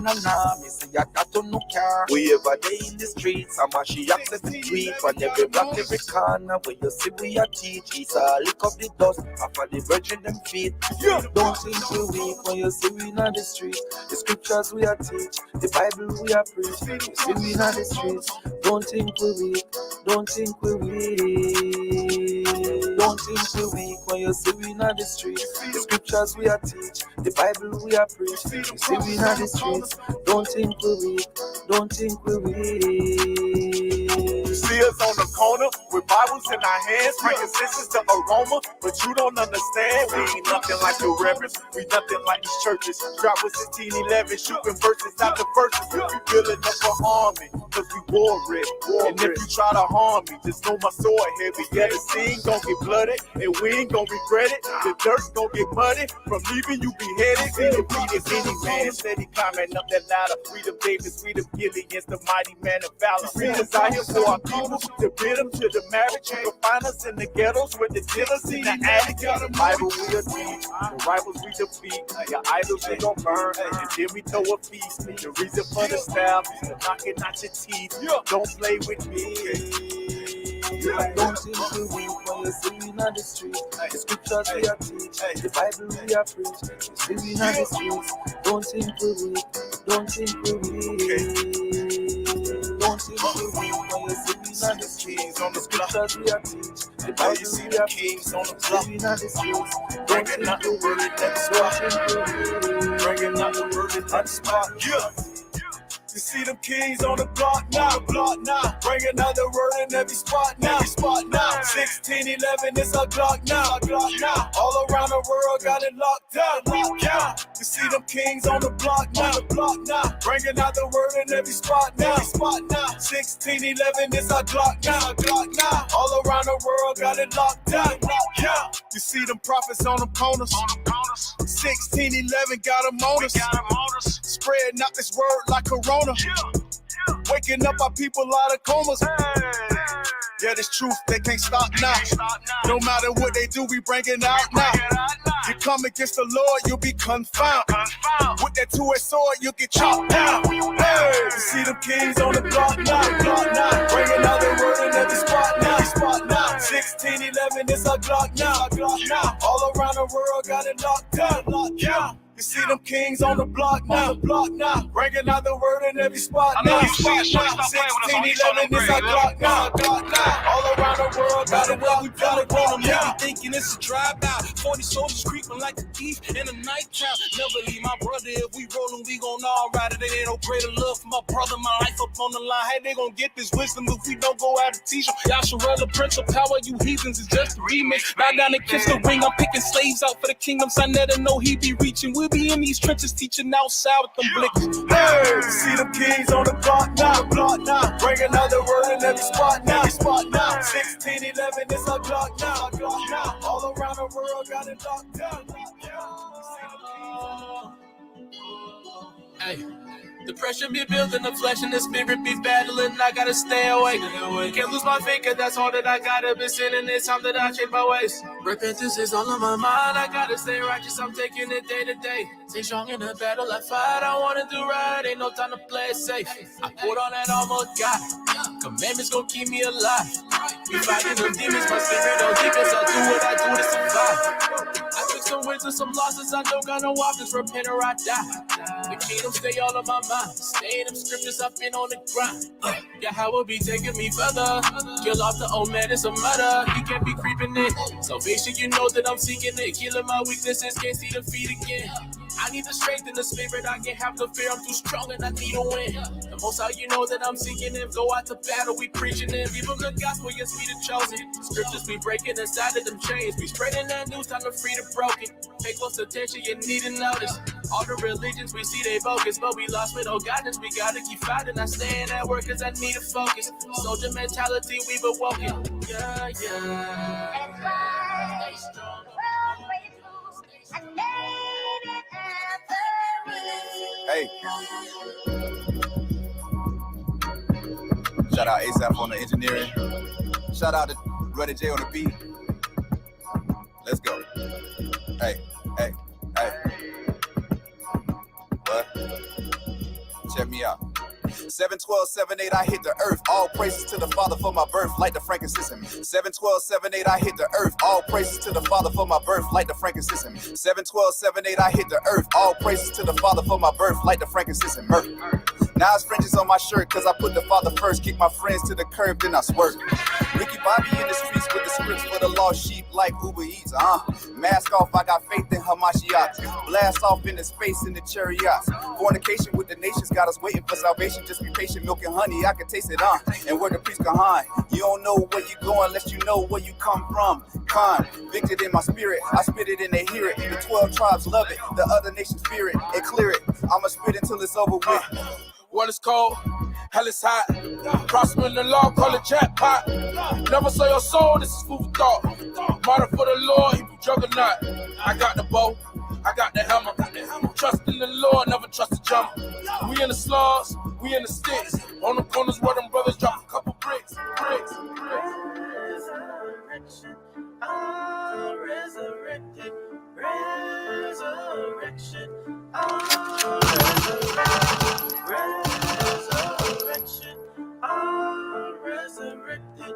Me say ya that you no care. We ever day in the streets, and she access the tweet. From every block, every corner, where you see we are teach. It's a lick of the dust, after the virgin them feet. Yeah. Don't think we weak when you see we in the street. The scriptures we are teach, the Bible we are preach. You see we in the streets. Don't think we weak. Don't think we weak. Don't think we weak when you see we in the streets. The scriptures we are teach, the Bible we are preach. You see we in the streets. Don't think we weak. Don't think we weak. You see us on the corner with Bibles in our hands, bringing senses to aroma, but you don't understand. We ain't nothing like the reverends, we nothing like these churches. Drop with 1611, shooting verses after verses. We building up an army, cause we war ready. And if you try to harm me, just know my sword heavy. Yeah, the scene gon' get blooded, and we ain't gon' regret it. The dirt's gon' get muddy, from leaving you beheaded. We defeated any man, steady climbing up that ladder. Freedom Davis, freedom Gilead's the mighty man of valor. We just out here for our people, to bid them to the marriage. You can find us in the ghettos with the dealers in the attic. The Bible we are teach, the rivals we defeat. Your idols they gon' burn, and then we throw a feast. The reason for the staff is to knock it out your teeth. Don't play with me. Don't think we weak when you see we in the streets. The scriptures we are teach, the Bible we are preach. You see we in the streets. Don't think we weak. Don't think we weak. Don't think we weak when you see we in the streets. The scriptures we are teach, the Bible we are preach. You see we in the streets. Don't think we weak. Bringing out the word in that spot. Yeah. You see them kings on the block now, bringing out the word in every spot now, 1611 is our Glock now, all around the world got it locked down, You see them kings on the block now, bringing out the word in every spot now, 1611 is our Glock now, all around the world got it locked down, You see them prophets on the corners, 1611 got them on us, spreading out this word like Corona. Waking up our people out of comas. Yeah, this truth, they can't stop now. No matter what they do, we bring it out now. You come against the Lord, you'll be confounded. With that two-edged sword, you'll get chopped down. Hey, you see them kings on the block now, bringing out the word in every spot now, 1611 is our Glock now, all around the world got it locked down, You see them kings on the block now, bringing out the word in every spot now, 1611 is our Glock now, all around the world got it locked down, Yeah, thinking it's a drive-out, 40 soldiers creeping like a thief in a night town. Never leave my brother, if we rollin', we gon' all ride it. Ain't no greater love for my brother, my life up on the line. Hey, they gon' get this wisdom if we don't go out and teach them. Yasharella, Prince of Power, you heathens is just a remix. Bow down and kiss the ring, I'm picking slaves out for the kingdom. Son, let know he be reaching. We'll be in these trenches teaching outside with them blicks. Hey, you see them kings on the block now, bringing out the word in every spot now, 1611 is our Glock now, all around the world got it locked down. Hey, the pressure be building, the flesh and the spirit be battling. I gotta stay awake. Can't lose my faith, cause that's all that I gotta be sinning. It's time that I change my ways. Repentance is all on my mind. I gotta stay righteous. I'm taking it day to day. Stay strong in the battle I fight. I wanna do right. Ain't no time to play it safe. I put on that armor, God. Commandments gon' keep me alive. We fighting them demons, my spirit don't defense. I do what I do to survive. I took some wins and some losses. I don't got no options. Repent or I die. The kingdom stay all on my mind. Stay in them scriptures, I've been on the grind. Yeah, how will be taking me further? Kill off the old man, it's a murder. He can't be creeping in. Salvation, you know that I'm seeking it. Killing my weaknesses, can't see the feet again. I need the strength in the spirit, I can't have the fear, I'm too strong and I need a win. The most how you know that I'm seeking him, go out to battle, we preaching him. Even the gospel, yes, we the chosen. Scriptures we breaking inside of them chains. We straightening that news, time to free the broken. Pay close attention, you need to notice. All the religions we see, they bogus, but we lost with no guidance. We gotta keep fighting, I staying at work cause I need to focus. Soldier mentality, we've awoken. Yeah, yeah. That's right. Stay strong. World's greatest move. I named it after me. Hey. Shout out ASAP on the engineering. Shout out to Ruddy J on the beat. Let's go. Hey, hey, hey. What? Check me out. 7-12-7-8, I hit the earth. All praises to the Father for my birth, like the frankincense. 7-12-7-8, I hit the earth. All praises to the Father for my birth, like the frankincense. 7-12-7-8, I hit the earth. All praises to the Father for my birth, like the frankincense. Now it's fringes on my shirt, cause I put the Father first. Kick my friends to the curb, then I swerve. Ricky Bobby in the streets with the scripts for the lost sheep like Uber Eats, Mask off, I got faith in Hamashiach. Blast off into space in the chariots. Fornication with the nations got us waiting for salvation. Just be patient, milk and honey, I can taste it, And where the priest behind. You don't know where you going unless you know where you come from. Convicted in my spirit, I spit it and they hear it. The 12 tribes love it, the other nations fear it and clear it. I'ma spit until it's over with. What is cold, hell is hot. Prosper in the law, call it jackpot. Never sell your soul, this is food for thought. Martyr for the Lord, he be juggernaut. I got the bow, I got the hammer. Trust in the Lord, never trust a jumper. We in the slugs, we in the sticks. On the corners where them brothers drop a couple bricks. Resurrection, I'm resurrected. Resurrection, I'm resurrection, I'm resurrected.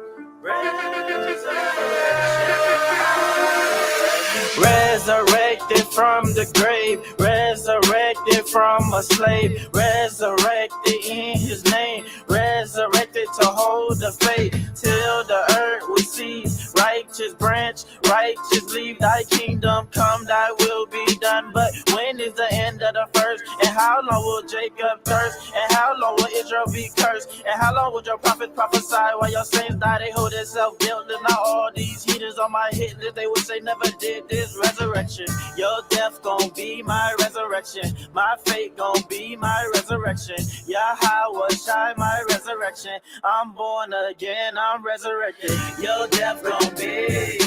Resurrected from the grave, resurrected from a slave, resurrected in his name, resurrected to hold the faith till the earth will cease. Righteous branch, righteous leave, thy kingdom come, thy will be done. But when is the end of the first? And how long will Jacob thirst? And how long will Israel be cursed? And how long will your prophets prophesy while your saints die? They hold themselves guiltless. Now all these heathens on my hit list, they would say never did this. Resurrection, your death gon' be my resurrection. My fate gon' be my resurrection. Yahweh Shai, my resurrection. I'm born again, I'm resurrected. Your death gon' be,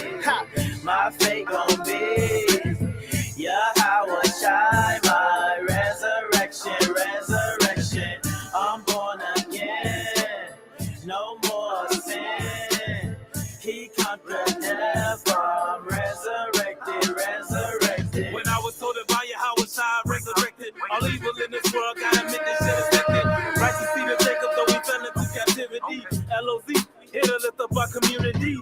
my fate gon' be. Yahweh Shai, my resurrection, resurrection. I'm born again, no more sin. He conquered death, I'm resurrected, resurrected. When I was told by Yahweh Shai, resurrected. All evil in this world, gotta admit this shit is affected. Righteous seed of Jacob, though we fell into captivity. LOZ, here to lift up our community.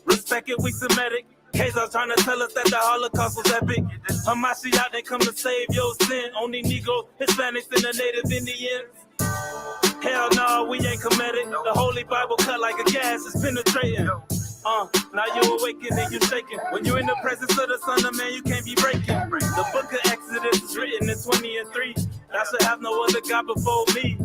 Respect it, we Semitic. Kazar trying to tell us that the Holocaust was epic. Hamashiach didn't come to save your sin. Only Negro, Hispanics, and the Native Indians. Hell no, we ain't comedic. The Holy Bible cut like a gas, it's penetrating. Now you awaken and you shaking. When you're in the presence of the Son of Man, you can't be breaking. The book of Exodus is written in 20:3. I should have no other God before me.